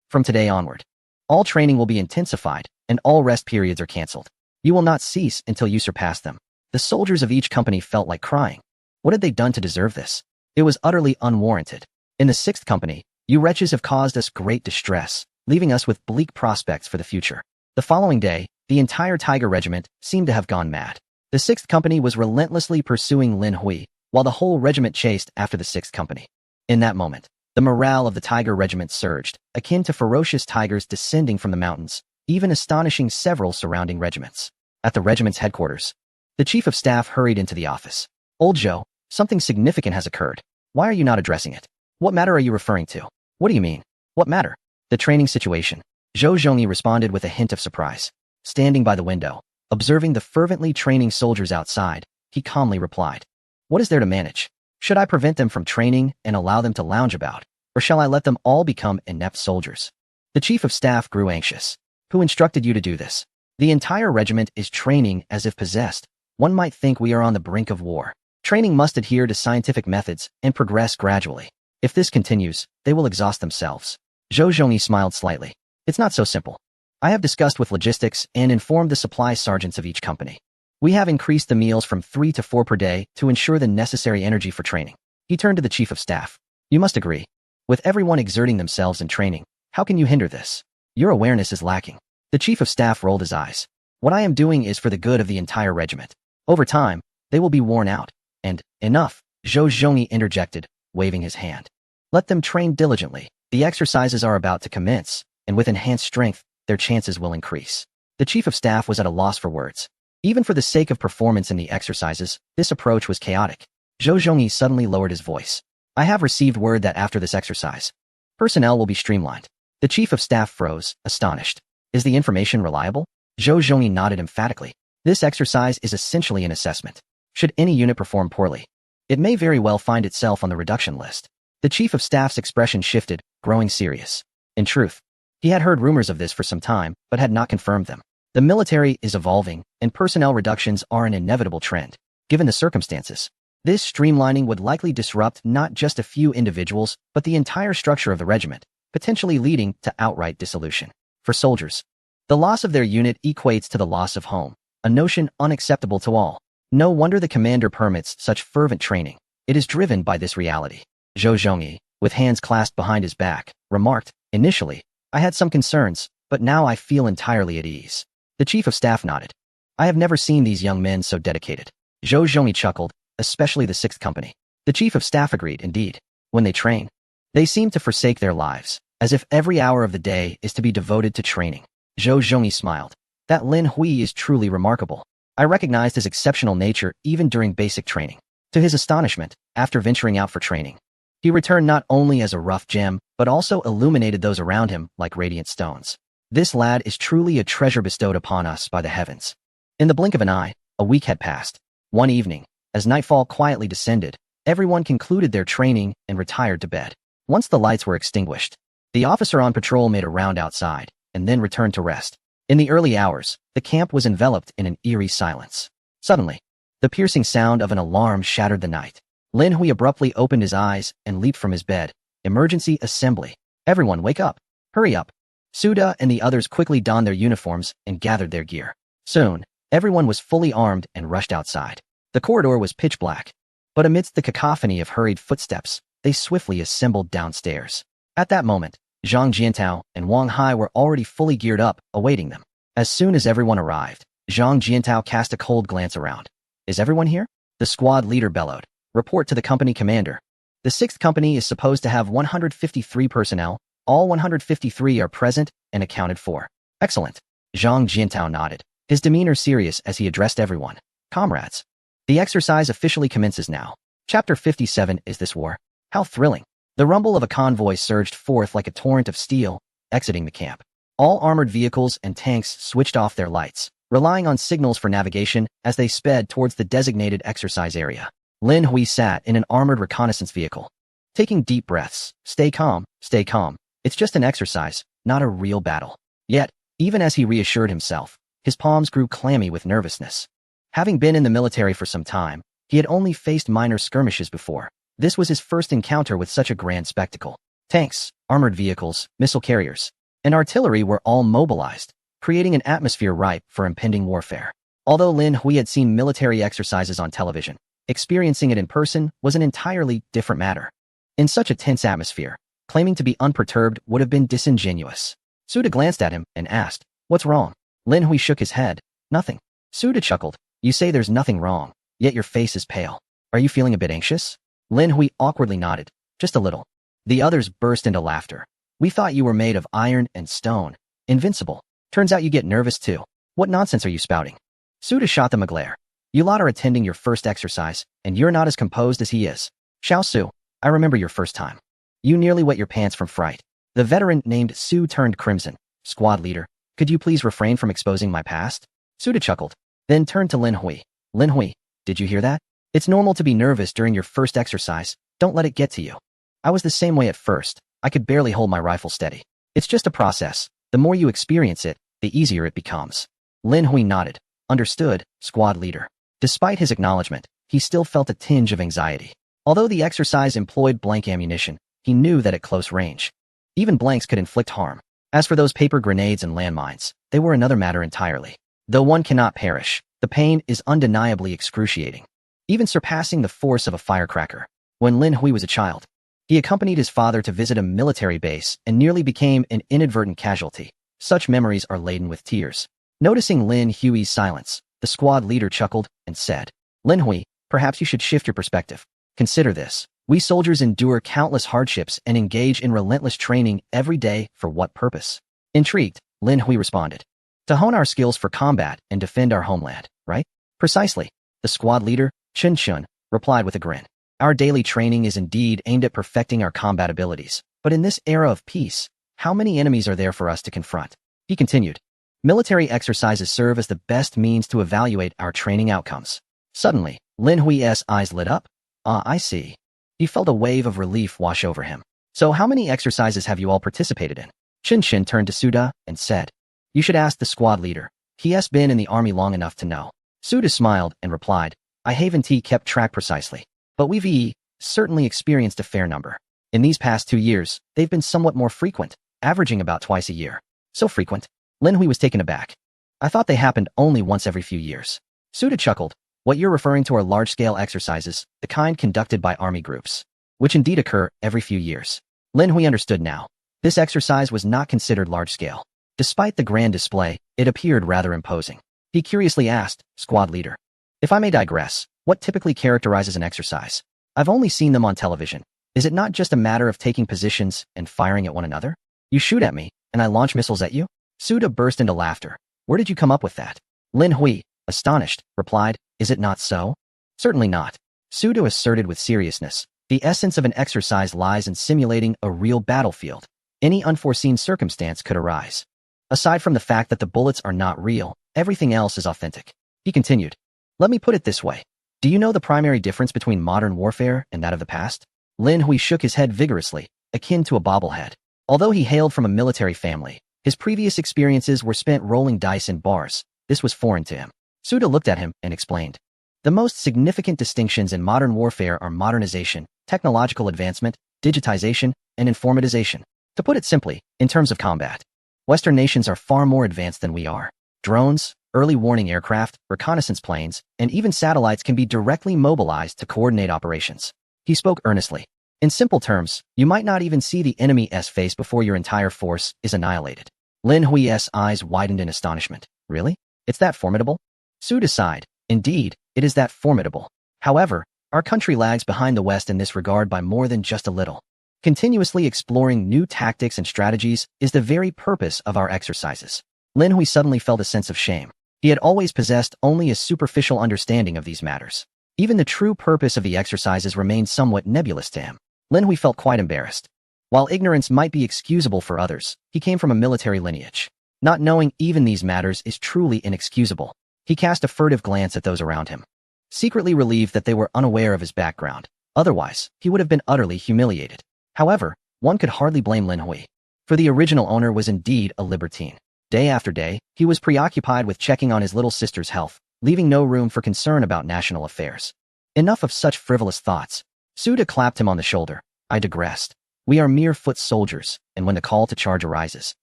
From today onward, all training will be intensified, and all rest periods are cancelled. You will not cease until you surpass them. The soldiers of each company felt like crying. What had they done to deserve this? It was utterly unwarranted. In the 6th company, You wretches have caused us great distress, leaving us with bleak prospects for the future. The following day, the entire Tiger Regiment seemed to have gone mad. The 6th Company was relentlessly pursuing Lin Hui, while the whole regiment chased after the 6th Company. In that moment, the morale of the Tiger Regiment surged, akin to ferocious tigers descending from the mountains, even astonishing several surrounding regiments. At the regiment's headquarters, the Chief of Staff hurried into the office. Old Zhou, something significant has occurred. Why are you not addressing it? What matter are you referring to? What do you mean? What matter? The training situation. Zhou Zhongyi responded with a hint of surprise. Standing by the window, observing the fervently training soldiers outside, he calmly replied, "What is there to manage? Should I prevent them from training and allow them to lounge about, or shall I let them all become inept soldiers?" The Chief of Staff grew anxious. Who instructed you to do this? The entire regiment is training as if possessed. One might think we are on the brink of war. Training must adhere to scientific methods and progress gradually. If this continues, they will exhaust themselves. Zhou Zhongyi smiled slightly. It's not so simple. I have discussed with logistics and informed the supply sergeants of each company. We have increased the meals from 3 to 4 per day to ensure the necessary energy for training. He turned to the Chief of Staff. You must agree. With everyone exerting themselves in training, how can you hinder this? Your awareness is lacking. The Chief of Staff rolled his eyes. What I am doing is for the good of the entire regiment. Over time, they will be worn out. And, enough, Zhou Zhongyi interjected, waving his hand. Let them train diligently. The exercises are about to commence, and with enhanced strength, their chances will increase. The Chief of Staff was at a loss for words. Even for the sake of performance in the exercises, this approach was chaotic. Zhou Zhongyi suddenly lowered his voice. I have received word that after this exercise, personnel will be streamlined. The Chief of Staff froze, astonished. Is the information reliable? Zhou Zhongyi nodded emphatically. This exercise is essentially an assessment. Should any unit perform poorly, it may very well find itself on the reduction list. The Chief of Staff's expression shifted, growing serious. In truth, he had heard rumors of this for some time, but had not confirmed them. The military is evolving, and personnel reductions are an inevitable trend. Given the circumstances, this streamlining would likely disrupt not just a few individuals, but the entire structure of the regiment, potentially leading to outright dissolution. For soldiers, the loss of their unit equates to the loss of home, a notion unacceptable to all. No wonder the commander permits such fervent training. It is driven by this reality. Zhou Zhongyi, with hands clasped behind his back, remarked, Initially, I had some concerns, but now I feel entirely at ease. The Chief of Staff nodded. I have never seen these young men so dedicated. Zhou Zhongyi chuckled, especially the 6th Company. The Chief of Staff agreed, indeed. When they train, they seem to forsake their lives, as if every hour of the day is to be devoted to training. Zhou Zhongyi smiled. That Lin Hui is truly remarkable. I recognized his exceptional nature even during basic training. To his astonishment, after venturing out for training, he returned not only as a rough gem, but also illuminated those around him like radiant stones. This lad is truly a treasure bestowed upon us by the heavens. In the blink of an eye, a week had passed. One evening, as nightfall quietly descended, everyone concluded their training and retired to bed. Once the lights were extinguished, the officer on patrol made a round outside, and then returned to rest. In the early hours, the camp was enveloped in an eerie silence. Suddenly, the piercing sound of an alarm shattered the night. Lin Hui abruptly opened his eyes and leaped from his bed. Emergency assembly. Everyone wake up. Hurry up. Suda and the others quickly donned their uniforms and gathered their gear. Soon, everyone was fully armed and rushed outside. The corridor was pitch black, but amidst the cacophony of hurried footsteps, they swiftly assembled downstairs. At that moment, Zhang Jiantao and Wang Hai were already fully geared up, awaiting them. As soon as everyone arrived, Zhang Jiantao cast a cold glance around. Is everyone here? The squad leader bellowed. Report to the company commander. The 6th Company is supposed to have 153 personnel. All 153 are present and accounted for. Excellent. Zhang Jiantao nodded, his demeanor serious as he addressed everyone. Comrades, the exercise officially commences now. Chapter 57 Is This War? How thrilling. The rumble of a convoy surged forth like a torrent of steel, exiting the camp. All armored vehicles and tanks switched off their lights, relying on signals for navigation as they sped towards the designated exercise area. Lin Hui sat in an armored reconnaissance vehicle, taking deep breaths. Stay calm, stay calm. It's just an exercise, not a real battle. Yet, even as he reassured himself, his palms grew clammy with nervousness. Having been in the military for some time, he had only faced minor skirmishes before. This was his first encounter with such a grand spectacle. Tanks, armored vehicles, missile carriers, and artillery were all mobilized, creating an atmosphere ripe for impending warfare. Although Lin Hui had seen military exercises on television, experiencing it in person was an entirely different matter. In such a tense atmosphere, Claiming to be unperturbed would have been disingenuous. Suda glanced at him and asked, "What's wrong?" Lin Hui shook his head. "Nothing." Suda chuckled. "You say there's nothing wrong, yet your face is pale. Are you feeling a bit anxious?" Lin Hui awkwardly nodded. "Just a little." The others burst into laughter. "We thought you were made of iron and stone. Invincible. Turns out you get nervous too. What nonsense are you spouting?" Suda shot them a glare. "You lot are attending your first exercise, and you're not as composed as he is. Xiao Su, I remember your first time. You nearly wet your pants from fright." The veteran named Su turned crimson. "Squad leader, could you please refrain from exposing my past?" Suda chuckled, then turned to Lin Hui. "Lin Hui, did you hear that? It's normal to be nervous during your first exercise. Don't let it get to you. I was the same way at first. I could barely hold my rifle steady. It's just a process. The more you experience it, the easier it becomes." Lin Hui nodded. "Understood, squad leader." Despite his acknowledgement, he still felt a tinge of anxiety. Although the exercise employed blank ammunition, he knew that at close range, even blanks could inflict harm. As for those paper grenades and landmines, they were another matter entirely. Though one cannot perish, the pain is undeniably excruciating, even surpassing the force of a firecracker. When Lin Hui was a child, he accompanied his father to visit a military base and nearly became an inadvertent casualty. Such memories are laden with tears. Noticing Lin Hui's silence, the squad leader chuckled and said, "Lin Hui, perhaps you should shift your perspective. Consider this. We soldiers endure countless hardships and engage in relentless training every day. For what purpose?" Intrigued, Lin Hui responded, "To hone our skills for combat and defend our homeland, right?" "Precisely." The squad leader, Chun Chun, replied with a grin. "Our daily training is indeed aimed at perfecting our combat abilities. But in this era of peace, how many enemies are there for us to confront?" He continued, "Military exercises serve as the best means to evaluate our training outcomes." Suddenly, Lin Hui's eyes lit up. "Ah, I see." He felt a wave of relief wash over him. "So how many exercises have you all participated in?" Chin Chin turned to Suda and said, "You should ask the squad leader. He has been in the army long enough to know." Suda smiled and replied, "I haven't kept track precisely, but we've certainly experienced a fair number. In these past 2 years, they've been somewhat more frequent, averaging about twice a year." "So frequent?" Lin Hui was taken aback. "I thought they happened only once every few years." Suda chuckled. "What you're referring to are large-scale exercises, the kind conducted by army groups, which indeed occur every few years." Lin Hui understood now. This exercise was not considered large-scale. Despite the grand display, it appeared rather imposing. He curiously asked, "Squad leader, if I may digress, what typically characterizes an exercise? I've only seen them on television. Is it not just a matter of taking positions and firing at one another? You shoot at me, and I launch missiles at you?" Suda burst into laughter. "Where did you come up with that?" Lin Hui, astonished, replied, "Is it not so?" "Certainly not." Suda asserted with seriousness. "The essence of an exercise lies in simulating a real battlefield. Any unforeseen circumstance could arise. Aside from the fact that the bullets are not real, everything else is authentic." He continued, "Let me put it this way. Do you know the primary difference between modern warfare and that of the past?" Lin Hui shook his head vigorously, akin to a bobblehead. Although he hailed from a military family, his previous experiences were spent rolling dice in bars. This was foreign to him. Suda looked at him and explained, "The most significant distinctions in modern warfare are modernization, technological advancement, digitization, and informatization. To put it simply, in terms of combat, Western nations are far more advanced than we are. Drones, early warning aircraft, reconnaissance planes, and even satellites can be directly mobilized to coordinate operations." He spoke earnestly. "In simple terms, you might not even see the enemy's face before your entire force is annihilated." Lin Hui's eyes widened in astonishment. "Really? It's that formidable?" Suda sighed. "Indeed, it is that formidable. However, our country lags behind the West in this regard by more than just a little. Continuously exploring new tactics and strategies is the very purpose of our exercises." Lin Hui suddenly felt a sense of shame. He had always possessed only a superficial understanding of these matters. Even the true purpose of the exercises remained somewhat nebulous to him. Lin Hui felt quite embarrassed. While ignorance might be excusable for others, he came from a military lineage. Not knowing even these matters is truly inexcusable. He cast a furtive glance at those around him, secretly relieved that they were unaware of his background. Otherwise, he would have been utterly humiliated. However, one could hardly blame Lin Hui, for the original owner was indeed a libertine. Day after day, he was preoccupied with checking on his little sister's health, leaving no room for concern about national affairs. Enough of such frivolous thoughts. Suda clapped him on the shoulder. "I digressed. We are mere foot soldiers, and when the call to charge arises,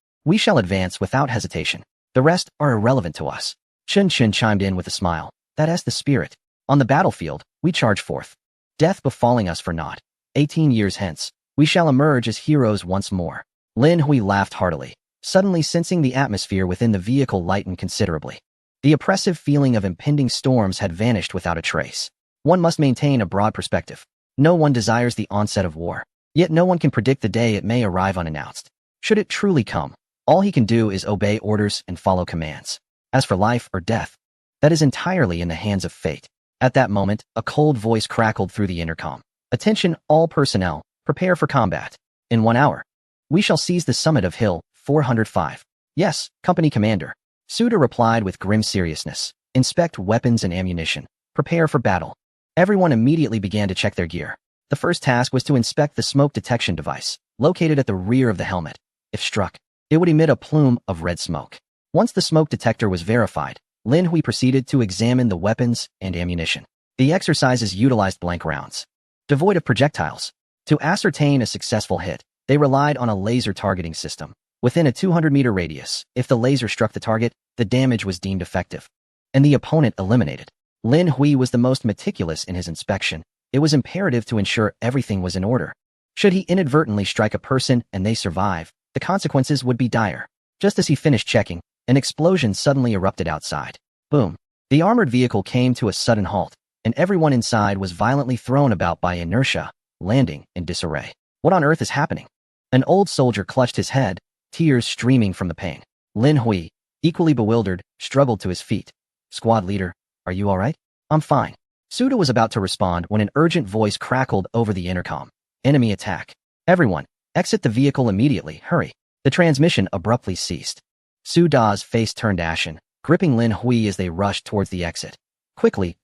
we shall advance without hesitation. The rest are irrelevant to us." Chun Chun chimed in with a smile. "That's the spirit. On the battlefield, we charge forth, death befalling us for naught. 18 years hence, We shall emerge as heroes once more. Lin Hui laughed heartily, suddenly sensing the atmosphere within the vehicle lighten considerably. The oppressive feeling of impending storms had vanished without a trace. One must maintain a broad perspective. No one desires the onset of war. Yet no one can predict the day it may arrive unannounced. Should it truly come, all he can do is obey orders and follow commands. As for life or death, that is entirely in the hands of fate. At that moment, a cold voice crackled through the intercom. Attention, all personnel, prepare for combat. In 1 hour, we shall seize the summit of Hill 405. Yes, Company Commander. Suda replied with grim seriousness. Inspect weapons and ammunition. Prepare for battle. Everyone immediately began to check their gear. The first task was to inspect the smoke detection device, located at the rear of the helmet. If struck, it would emit a plume of red smoke. Once the smoke detector was verified, Lin Hui proceeded to examine the weapons and ammunition. The exercises utilized blank rounds, devoid of projectiles. To ascertain a successful hit, they relied on a laser targeting system. Within a 200-meter radius, if the laser struck the target, the damage was deemed effective, and the opponent eliminated. Lin Hui was the most meticulous in his inspection. It was imperative to ensure everything was in order. Should he inadvertently strike a person and they survive, the consequences would be dire. Just as he finished checking, an explosion suddenly erupted outside. Boom. The armored vehicle came to a sudden halt, and everyone inside was violently thrown about by inertia, landing in disarray. What on earth is happening? An old soldier clutched his head, tears streaming from the pain. Lin Hui, equally bewildered, struggled to his feet. Squad leader, are you all right? I'm fine. Suda was about to respond when an urgent voice crackled over the intercom. Enemy attack. Everyone, exit the vehicle immediately, hurry. The transmission abruptly ceased. Suda's face turned ashen, gripping Lin Hui as they rushed towards the exit. Quickly,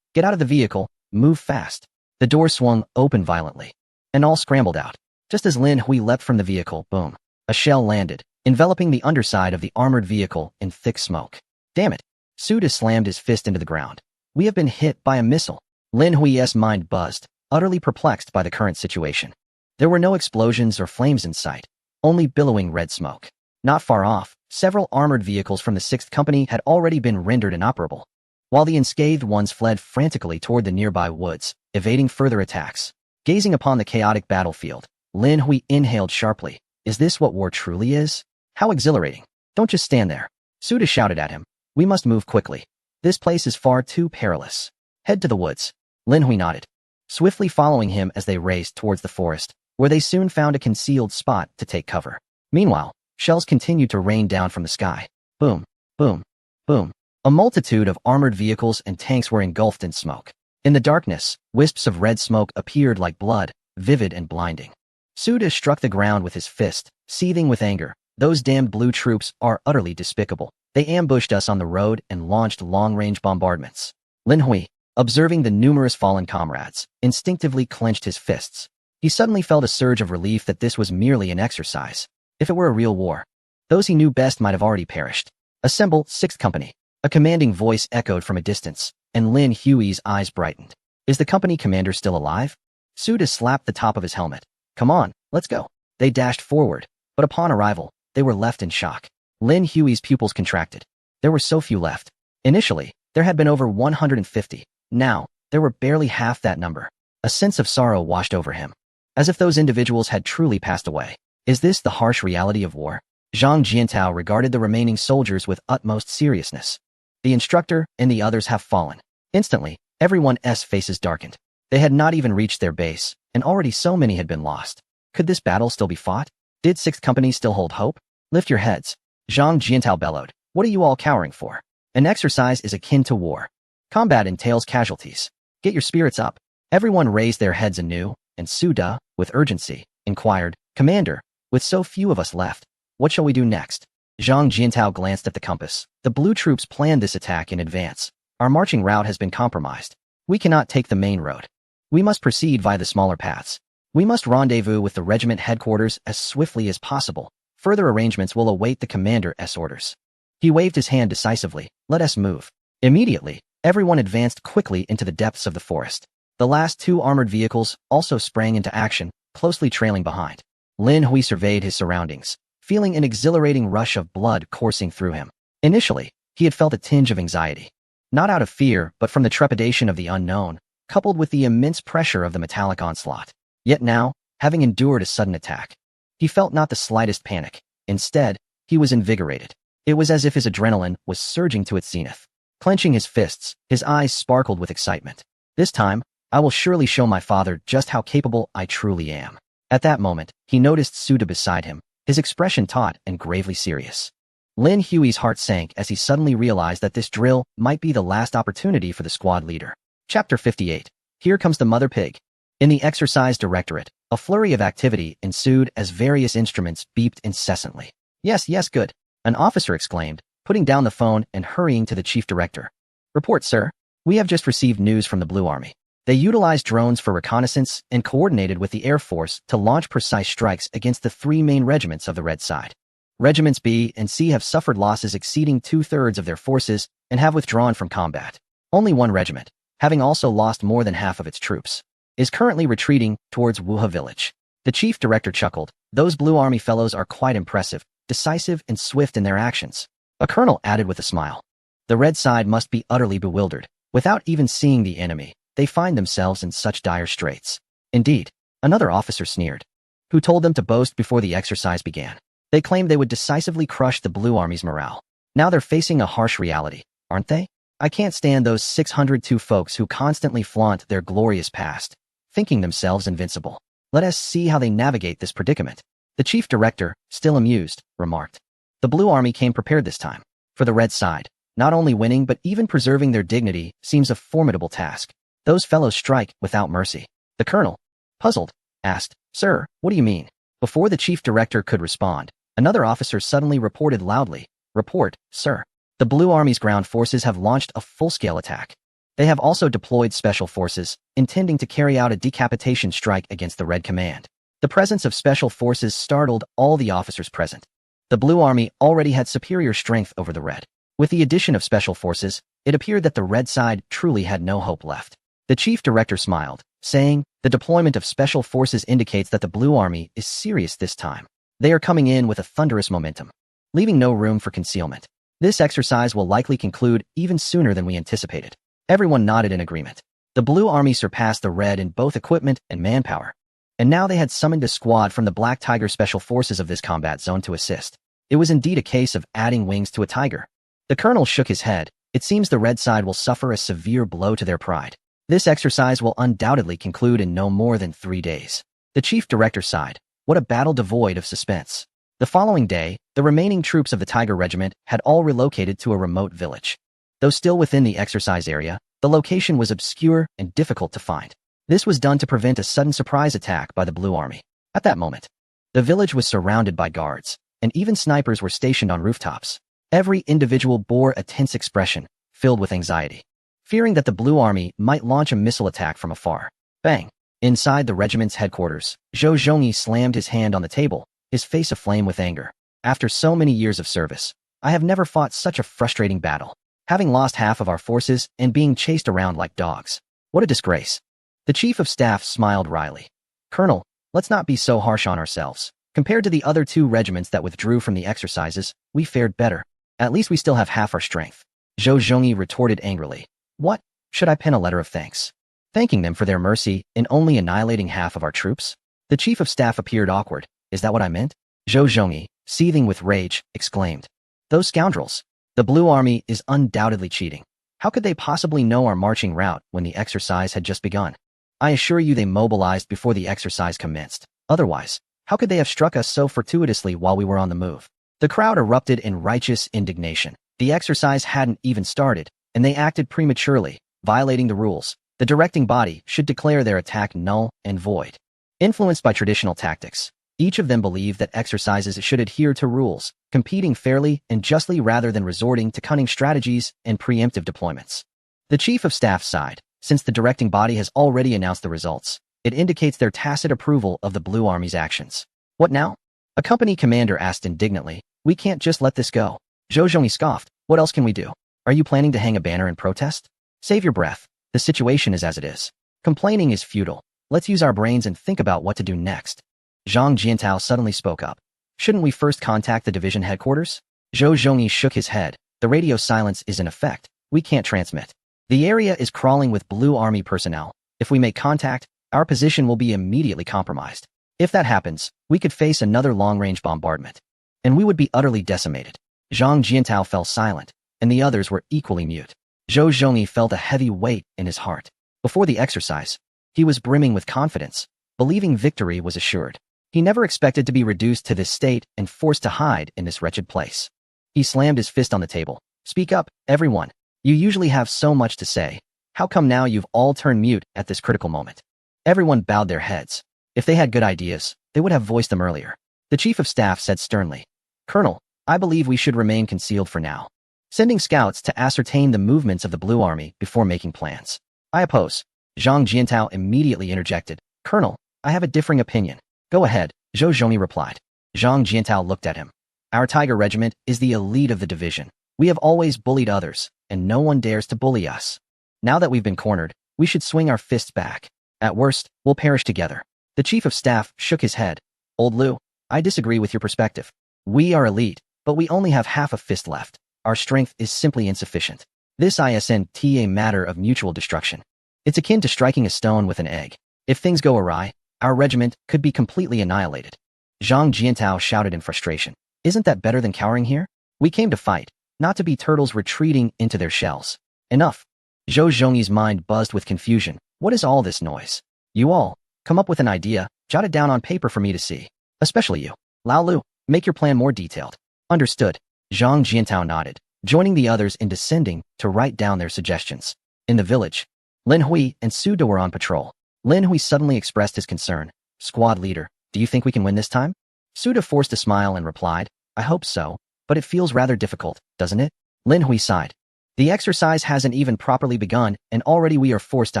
get out of the vehicle, move fast. The door swung open violently, and all scrambled out. Just as Lin Hui leapt from the vehicle, boom, a shell landed, enveloping the underside of the armored vehicle in thick smoke. Damn it. Suda slammed his fist into the ground. We have been hit by a missile. Lin Hui's mind buzzed, utterly perplexed by the current situation. There were no explosions or flames in sight, only billowing red smoke. Not far off, several armored vehicles from the 6th Company had already been rendered inoperable, while the unscathed ones fled frantically toward the nearby woods, evading further attacks. Gazing upon the chaotic battlefield, Lin Hui inhaled sharply. Is this what war truly is? How exhilarating. Don't just stand there. Suda shouted at him. We must move quickly. This place is far too perilous. Head to the woods. Lin Hui nodded, swiftly following him as they raced towards the forest, where they soon found a concealed spot to take cover. Meanwhile, shells continued to rain down from the sky. Boom, boom, boom. A multitude of armored vehicles and tanks were engulfed in smoke. In the darkness, wisps of red smoke appeared like blood, vivid and blinding. Suda struck the ground with his fist, seething with anger. Those damned blue troops are utterly despicable. They ambushed us on the road and launched long-range bombardments. Lin Hui, observing the numerous fallen comrades, instinctively clenched his fists. He suddenly felt a surge of relief that this was merely an exercise. If it were a real war, those he knew best might have already perished. Assemble, 6th Company. A commanding voice echoed from a distance, and Lin Hui's eyes brightened. Is the company commander still alive? Suda slapped the top of his helmet. Come on, let's go. They dashed forward, but upon arrival, they were left in shock. Lin Hui's pupils contracted. There were so few left. Initially, there had been over 150. Now, there were barely half that number. A sense of sorrow washed over him, as if those individuals had truly passed away. Is this the harsh reality of war? Zhang Jiantao regarded the remaining soldiers with utmost seriousness. The instructor and the others have fallen. Instantly, everyone's faces darkened. They had not even reached their base, and already so many had been lost. Could this battle still be fought? Did 6th Company still hold hope? Lift your heads. Zhang Jiantao bellowed. What are you all cowering for? An exercise is akin to war. Combat entails casualties. Get your spirits up. Everyone raised their heads anew, and Suda, with urgency, inquired, Commander, with so few of us left, what shall we do next? Zhang Jiantao glanced at the compass. The blue troops planned this attack in advance. Our marching route has been compromised. We cannot take the main road. We must proceed via the smaller paths. We must rendezvous with the regiment headquarters as swiftly as possible. Further arrangements will await the commander's orders. He waved his hand decisively. Let us move. Immediately, everyone advanced quickly into the depths of the forest. The last 2 armored vehicles also sprang into action, closely trailing behind. Lin Hui surveyed his surroundings, feeling an exhilarating rush of blood coursing through him. Initially, he had felt a tinge of anxiety. Not out of fear, but from the trepidation of the unknown, coupled with the immense pressure of the metallic onslaught. Yet now, having endured a sudden attack. He felt not the slightest panic. Instead, he was invigorated. It was as if his adrenaline was surging to its zenith. Clenching his fists, his eyes sparkled with excitement. This time, I will surely show my father just how capable I truly am. At that moment, he noticed Suda beside him, his expression taut and gravely serious. Lin Huey's heart sank as he suddenly realized that this drill might be the last opportunity for the squad leader. Chapter 58. Here comes the mother pig. In the exercise directorate, a flurry of activity ensued as various instruments beeped incessantly. Yes, yes, good, an officer exclaimed, putting down the phone and hurrying to the chief director. Report, sir. We have just received news from the Blue Army. They utilized drones for reconnaissance and coordinated with the Air Force to launch precise strikes against the three main regiments of the Red side. Regiments B and C have suffered losses exceeding 2/3 of their forces and have withdrawn from combat. Only one regiment, having also lost more than half of its troops, is currently retreating towards Wuha village. The chief director chuckled. Those Blue Army fellows are quite impressive, decisive and swift in their actions. A colonel added with a smile. The Red side must be utterly bewildered. Without even seeing the enemy, they find themselves in such dire straits. Indeed, another officer sneered. Who told them to boast before the exercise began? They claimed they would decisively crush the Blue Army's morale. Now they're facing a harsh reality, aren't they? I can't stand those 602 folks who constantly flaunt their glorious past, thinking themselves invincible. Let us see how they navigate this predicament. The chief director, still amused, remarked. The Blue Army came prepared this time. For the Red side, not only winning but even preserving their dignity seems a formidable task. Those fellows strike without mercy. The colonel, puzzled, asked, Sir, what do you mean? Before the chief director could respond, another officer suddenly reported loudly, Report, sir. The Blue Army's ground forces have launched a full-scale attack. They have also deployed special forces, intending to carry out a decapitation strike against the Red Command. The presence of special forces startled all the officers present. The Blue Army already had superior strength over the Red. With the addition of special forces, it appeared that the Red side truly had no hope left. The chief director smiled, saying, The deployment of special forces indicates that the Blue Army is serious this time. They are coming in with a thunderous momentum, leaving no room for concealment. This exercise will likely conclude even sooner than we anticipated. Everyone nodded in agreement. The Blue Army surpassed the Red in both equipment and manpower. And now they had summoned a squad from the Black Tiger Special Forces of this combat zone to assist. It was indeed a case of adding wings to a tiger. The colonel shook his head. It seems the Red side will suffer a severe blow to their pride. This exercise will undoubtedly conclude in no more than 3 days. The chief director sighed. What a battle devoid of suspense. The following day, the remaining troops of the Tiger Regiment had all relocated to a remote village. Though still within the exercise area, the location was obscure and difficult to find. This was done to prevent a sudden surprise attack by the Blue Army. At that moment, the village was surrounded by guards, and even snipers were stationed on rooftops. Every individual bore a tense expression, filled with anxiety, fearing that the Blue Army might launch a missile attack from afar. Bang! Inside the regiment's headquarters, Zhou Zhongyi slammed his hand on the table, his face aflame with anger. After so many years of service, I have never fought such a frustrating battle. Having lost half of our forces and being chased around like dogs. What a disgrace. The chief of staff smiled wryly. Colonel, let's not be so harsh on ourselves. Compared to the other 2 regiments that withdrew from the exercises, we fared better. At least we still have half our strength. Zhou Zhongyi retorted angrily. What? Should I pen a letter of thanks? Thanking them for their mercy in only annihilating half of our troops? The chief of staff appeared awkward. Is that what I meant? Zhou Zhongyi, seething with rage, exclaimed. Those scoundrels! The Blue Army is undoubtedly cheating. How could they possibly know our marching route when the exercise had just begun? I assure you they mobilized before the exercise commenced. Otherwise, how could they have struck us so fortuitously while we were on the move? The crowd erupted in righteous indignation. The exercise hadn't even started, and they acted prematurely, violating the rules. The directing body should declare their attack null and void. Influenced by traditional tactics, each of them believed that exercises should adhere to rules, competing fairly and justly rather than resorting to cunning strategies and preemptive deployments. The chief of staff sighed. Since the directing body has already announced the results, it indicates their tacit approval of the Blue Army's actions. What now? A company commander asked indignantly. We can't just let this go. Zhou Zhongyi scoffed. What else can we do? Are you planning to hang a banner in protest? Save your breath. The situation is as it is. Complaining is futile. Let's use our brains and think about what to do next. Zhang Jiantao suddenly spoke up. Shouldn't we first contact the division headquarters? Zhou Zhongyi shook his head. The radio silence is in effect. We can't transmit. The area is crawling with Blue Army personnel. If we make contact, our position will be immediately compromised. If that happens, we could face another long-range bombardment, and we would be utterly decimated. Zhang Jiantao fell silent, and the others were equally mute. Zhou Zhongyi felt a heavy weight in his heart. Before the exercise, he was brimming with confidence, believing victory was assured. He never expected to be reduced to this state and forced to hide in this wretched place. He slammed his fist on the table. Speak up, everyone. You usually have so much to say. How come now you've all turned mute at this critical moment? Everyone bowed their heads. If they had good ideas, they would have voiced them earlier. The chief of staff said sternly, Colonel, I believe we should remain concealed for now, sending scouts to ascertain the movements of the Blue Army before making plans. I oppose. Zhang Jiantao immediately interjected. Colonel, I have a differing opinion. Go ahead, Zhou Zhongyi replied. Zhang Jiantao looked at him. Our Tiger Regiment is the elite of the division. We have always bullied others, and no one dares to bully us. Now that we've been cornered, we should swing our fists back. At worst, we'll perish together. The chief of staff shook his head. Old Liu, I disagree with your perspective. We are elite, but we only have half a fist left. Our strength is simply insufficient. This isn't a matter of mutual destruction. It's akin to striking a stone with an egg. If things go awry, our regiment could be completely annihilated. Zhang Jiantao shouted in frustration. Isn't that better than cowering here? We came to fight, not to be turtles retreating into their shells. Enough. Zhou Zhongyi's mind buzzed with confusion. What is all this noise? You all, come up with an idea, jot it down on paper for me to see. Especially you. Lao Lu, make your plan more detailed. Understood. Zhang Jiantao nodded, joining the others in descending to write down their suggestions. In the village, Lin Hui and Su De were on patrol. Lin Hui suddenly expressed his concern. Squad leader, do you think we can win this time? Su De forced a smile and replied, I hope so, but it feels rather difficult, doesn't it? Lin Hui sighed. The exercise hasn't even properly begun, and already we are forced to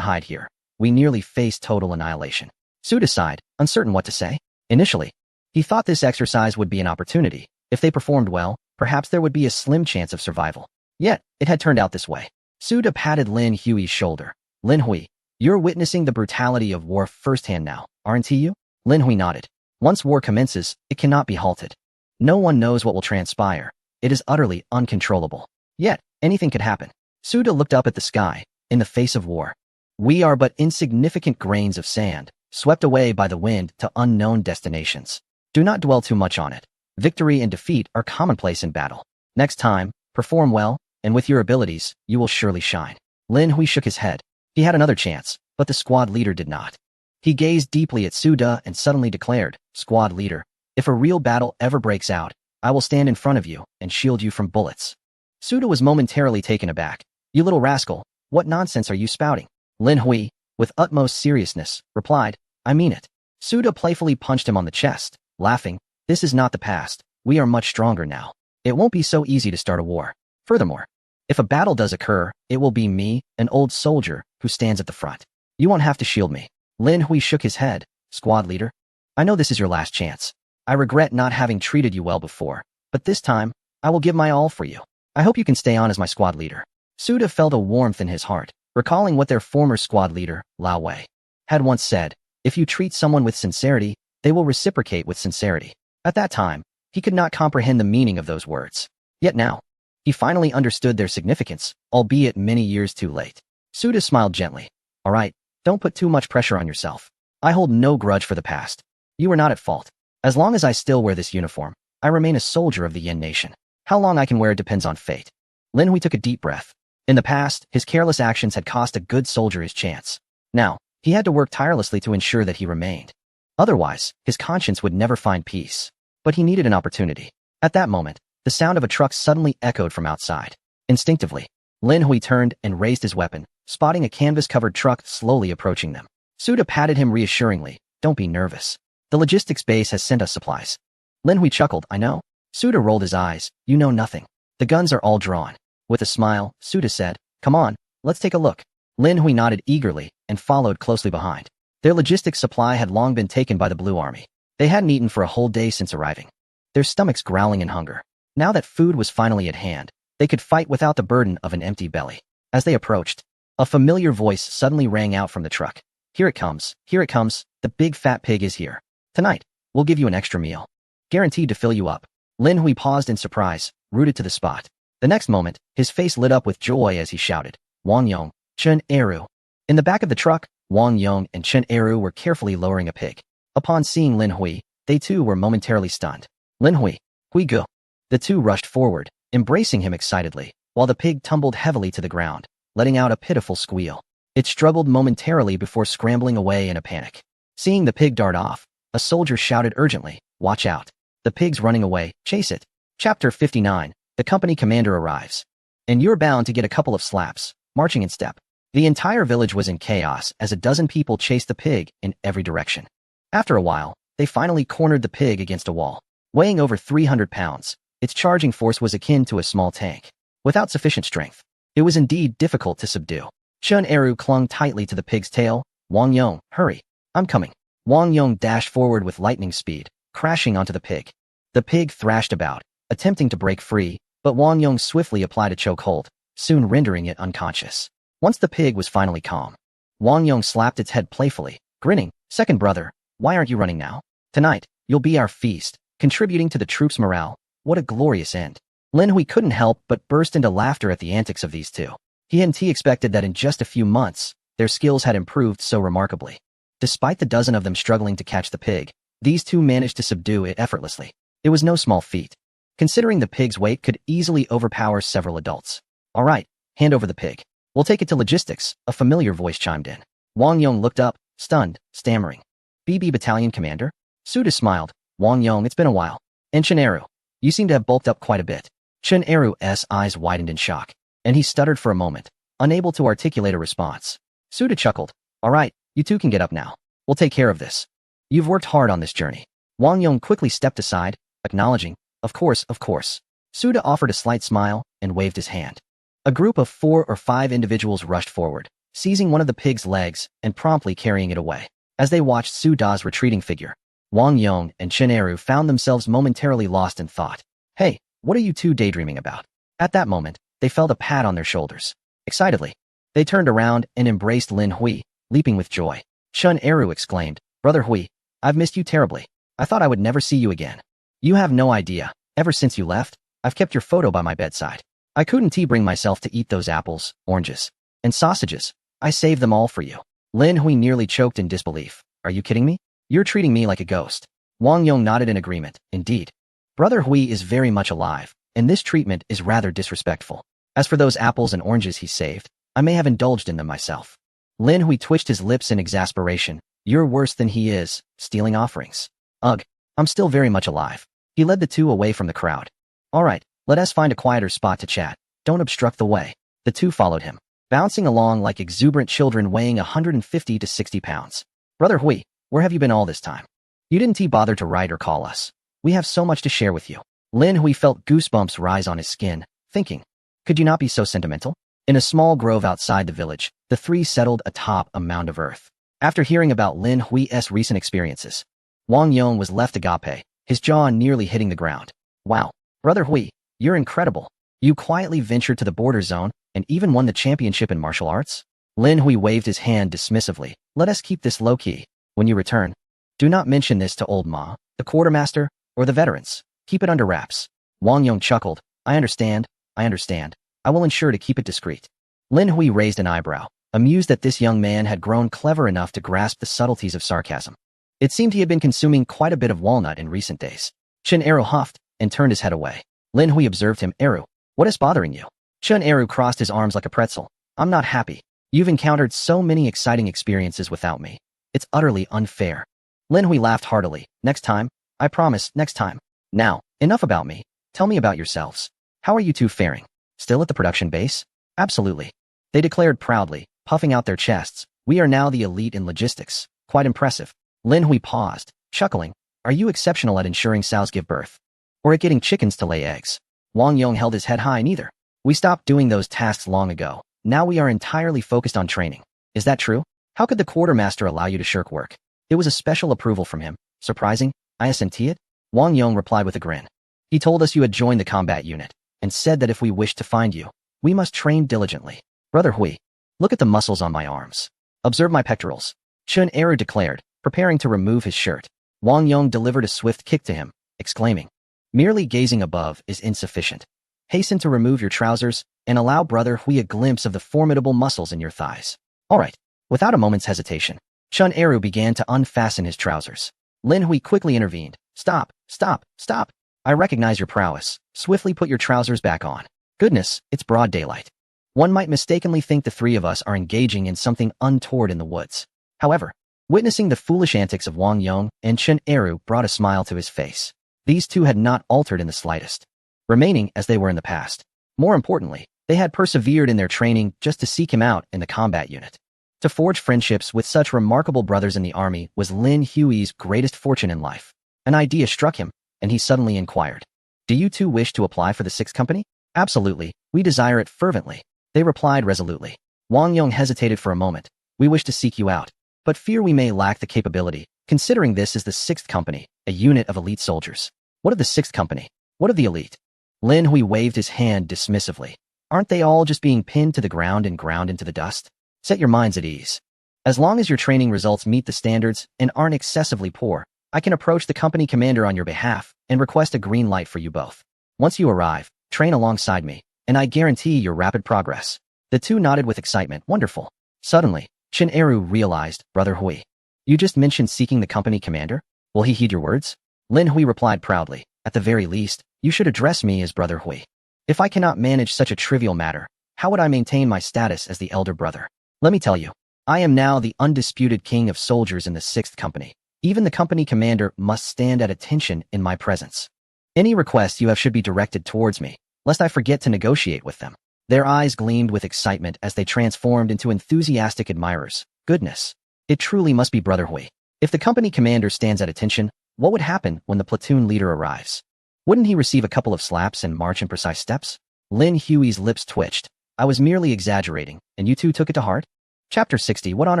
hide here. We nearly face total annihilation. Su De sighed, uncertain what to say. Initially, he thought this exercise would be an opportunity. If they performed well, perhaps there would be a slim chance of survival. Yet, it had turned out this way. Su De patted Lin Hui's shoulder. Lin Hui, you're witnessing the brutality of war firsthand now, aren't you? Lin Hui nodded. Once war commences, it cannot be halted. No one knows what will transpire. It is utterly uncontrollable. Yet, anything could happen. Su De looked up at the sky. In the face of war, we are but insignificant grains of sand, swept away by the wind to unknown destinations. Do not dwell too much on it. Victory and defeat are commonplace in battle. Next time, perform well, and with your abilities, you will surely shine. Lin Hui shook his head. He had another chance, but the squad leader did not. He gazed deeply at Su De and suddenly declared, Squad leader, if a real battle ever breaks out, I will stand in front of you and shield you from bullets. Su De was momentarily taken aback. You little rascal, what nonsense are you spouting? Lin Hui, with utmost seriousness, replied, I mean it. Su De playfully punched him on the chest, laughing, this is not the past. We are much stronger now. It won't be so easy to start a war. Furthermore, if a battle does occur, it will be me, an old soldier, who stands at the front. You won't have to shield me. Lin Hui shook his head. Squad leader, I know this is your last chance. I regret not having treated you well before, but this time, I will give my all for you. I hope you can stay on as my squad leader. Su De felt a warmth in his heart, recalling what their former squad leader, Lao Wei, had once said. If you treat someone with sincerity, they will reciprocate with sincerity. At that time, he could not comprehend the meaning of those words. Yet now, he finally understood their significance, albeit many years too late. Su De smiled gently. All right, don't put too much pressure on yourself. I hold no grudge for the past. You were not at fault. As long as I still wear this uniform, I remain a soldier of the Yin nation. How long I can wear it depends on fate. Lin Hui took a deep breath. In the past, his careless actions had cost a good soldier his chance. Now, he had to work tirelessly to ensure that he remained. Otherwise, his conscience would never find peace. But he needed an opportunity. At that moment, the sound of a truck suddenly echoed from outside. Instinctively, Lin Hui turned and raised his weapon, spotting a canvas-covered truck slowly approaching them. Su De patted him reassuringly. Don't be nervous. The logistics base has sent us supplies. Lin Hui chuckled. I know. Su De rolled his eyes. You know nothing. The guns are all drawn. With a smile, Su De said, Come on, let's take a look. Lin Hui nodded eagerly and followed closely behind. Their logistics supply had long been taken by the Blue Army. They hadn't eaten for a whole day since arriving, their stomachs growling in hunger. Now that food was finally at hand, they could fight without the burden of an empty belly. As they approached, a familiar voice suddenly rang out from the truck. Here it comes, the big fat pig is here. Tonight, we'll give you an extra meal. Guaranteed to fill you up. Lin Hui paused in surprise, rooted to the spot. The next moment, his face lit up with joy as he shouted, Wang Yong, Chen Eru. In the back of the truck, Wang Yong and Chen Eru were carefully lowering a pig. Upon seeing Lin Hui, they too were momentarily stunned. Lin Hui, Hui Gu. The two rushed forward, embracing him excitedly, while the pig tumbled heavily to the ground, letting out a pitiful squeal. It struggled momentarily before scrambling away in a panic. Seeing the pig dart off, a soldier shouted urgently, "Watch out. The pig's running away, chase it." Chapter 59, the company commander arrives. And you're bound to get a couple of slaps, marching in step. The entire village was in chaos as a dozen people chased the pig in every direction. After a while, they finally cornered the pig against a wall. Weighing over 300 pounds, its charging force was akin to a small tank. Without sufficient strength, it was indeed difficult to subdue. Chun Eru clung tightly to the pig's tail. "Wang Yong, hurry. I'm coming." Wang Yong dashed forward with lightning speed, crashing onto the pig. The pig thrashed about, attempting to break free, but Wang Yong swiftly applied a chokehold, soon rendering it unconscious. Once the pig was finally calm, Wang Yong slapped its head playfully, grinning. "Second brother, why aren't you running now? Tonight, you'll be our feast, contributing to the troops' morale. What a glorious end." Lin Hui couldn't help but burst into laughter at the antics of these two. He hadn't expected that in just a few months, their skills had improved so remarkably. Despite the dozen of them struggling to catch the pig, these two managed to subdue it effortlessly. It was no small feat, considering the pig's weight could easily overpower several adults. "All right, hand over the pig. We'll take it to logistics," a familiar voice chimed in. Wang Yong looked up, stunned, stammering. "BB Battalion Commander?" Suda smiled. "Wang Yong, it's been a while. And Chun Eru, you seem to have bulked up quite a bit." Chun Eru's eyes widened in shock, and he stuttered for a moment, unable to articulate a response. Suda chuckled. "All right, you two can get up now. We'll take care of this. You've worked hard on this journey." Wang Yong quickly stepped aside, acknowledging, Of course. Suda offered a slight smile and waved his hand. A group of 4 or 5 individuals rushed forward, seizing one of the pig's legs and promptly carrying it away. As they watched Suda's retreating figure, Wang Yong and Chun Eru found themselves momentarily lost in thought. "Hey, what are you two daydreaming about?" At that moment, they felt a pat on their shoulders. Excitedly, they turned around and embraced Lin Hui, leaping with joy. Chun Eru exclaimed, "Brother Hui, I've missed you terribly. I thought I would never see you again. You have no idea. Ever since you left, I've kept your photo by my bedside. I couldn't bring myself to eat those apples, oranges, and sausages. I saved them all for you." Lin Hui nearly choked in disbelief. "Are you kidding me? You're treating me like a ghost." Wang Yong nodded in agreement. "Indeed. Brother Hui is very much alive, and this treatment is rather disrespectful. As for those apples and oranges he saved, I may have indulged in them myself." Lin Hui twitched his lips in exasperation. "You're worse than he is, stealing offerings." "Ugh, I'm still very much alive." He led the two away from the crowd. "All right, let us find a quieter spot to chat. Don't obstruct the way." The two followed him, bouncing along like exuberant children weighing 150 to 60 pounds. "Brother Hui, where have you been all this time? You didn't bother to write or call us. We have so much to share with you." Lin Hui felt goosebumps rise on his skin, thinking, could you not be so sentimental? In a small grove outside the village, the three settled atop a mound of earth. After hearing about Lin Hui's recent experiences, Wang Yong was left agape, his jaw nearly hitting the ground. "Wow, Brother Hui, you're incredible. You quietly ventured to the border zone and even won the championship in martial arts?" Lin Hui waved his hand dismissively. "Let us keep this low-key. When you return, do not mention this to old Ma, the quartermaster, or the veterans. Keep it under wraps." Wang Yong chuckled. I understand. I will ensure to keep it discreet." Lin Hui raised an eyebrow, amused that this young man had grown clever enough to grasp the subtleties of sarcasm. It seemed he had been consuming quite a bit of walnut in recent days. Chun Eru huffed and turned his head away. Lin Hui observed him. "Eru, what is bothering you?" Chun Eru crossed his arms like a pretzel. "I'm not happy. You've encountered so many exciting experiences without me. It's utterly unfair." Lin Hui laughed heartily. "Next time. I promise, next time. Now, enough about me. Tell me about yourselves. How are you two faring? Still at the production base?" "Absolutely," they declared proudly, puffing out their chests. "We are now the elite in logistics. Quite impressive." Lin Hui paused, chuckling. "Are you exceptional at ensuring sows give birth? Or at getting chickens to lay eggs?" Wang Yong held his head high. "Neither. We stopped doing those tasks long ago. Now we are entirely focused on training." "Is that true? How could the quartermaster allow you to shirk work?" "It was a special approval from him. Surprising, I assented." Wang Yong replied with a grin. "He told us you had joined the combat unit, and said that if we wished to find you, we must train diligently. Brother Hui, look at the muscles on my arms. Observe my pectorals." Chun Eru declared, preparing to remove his shirt. Wang Yong delivered a swift kick to him, exclaiming, "Merely gazing above is insufficient. Hasten to remove your trousers and allow Brother Hui a glimpse of the formidable muscles in your thighs." "All right." Without a moment's hesitation, Chun Eru began to unfasten his trousers. Lin Hui quickly intervened. Stop, stop, stop. I recognize your prowess. Swiftly put your trousers back on. Goodness, it's broad daylight. One might mistakenly think the three of us are engaging in something untoward in the woods. However, witnessing the foolish antics of Wang Yong and Chen Eru brought a smile to his face. These two had not altered in the slightest, remaining as they were in the past. More importantly, they had persevered in their training just to seek him out in the combat unit. To forge friendships with such remarkable brothers in the army was Lin Hui's greatest fortune in life. An idea struck him, and he suddenly inquired, "Do you two wish to apply for the 6th Company?" "Absolutely, we desire it fervently," they replied resolutely. Wang Yong hesitated for a moment. "We wish to seek you out, but fear we may lack the capability, considering this is the 6th Company, a unit of elite soldiers." "What of the 6th Company? What of the elite?" Lin Hui waved his hand dismissively. "Aren't they all just being pinned to the ground and ground into the dust? Set your minds at ease. As long as your training results meet the standards and aren't excessively poor, I can approach the company commander on your behalf and request a green light for you both. Once you arrive, train alongside me, and I guarantee your rapid progress." The two nodded with excitement. Wonderful. Suddenly, Chen Eru realized, "Brother Hui, you just mentioned seeking the company commander? Will he heed your words?" Lin Hui replied proudly, "At the very least, you should address me as Brother Hui. If I cannot manage such a trivial matter, how would I maintain my status as the elder brother? Let me tell you, I am now the undisputed king of soldiers in the 6th Company. Even the company commander must stand at attention in my presence. Any requests you have should be directed towards me, lest I forget to negotiate with them." Their eyes gleamed with excitement as they transformed into enthusiastic admirers. Goodness, it truly must be Brother Hui. If the company commander stands at attention, what would happen when the platoon leader arrives? Wouldn't he receive a couple of slaps and march in precise steps? Lin Hui's lips twitched. "I was merely exaggerating, and you two took it to heart?" Chapter 60. What on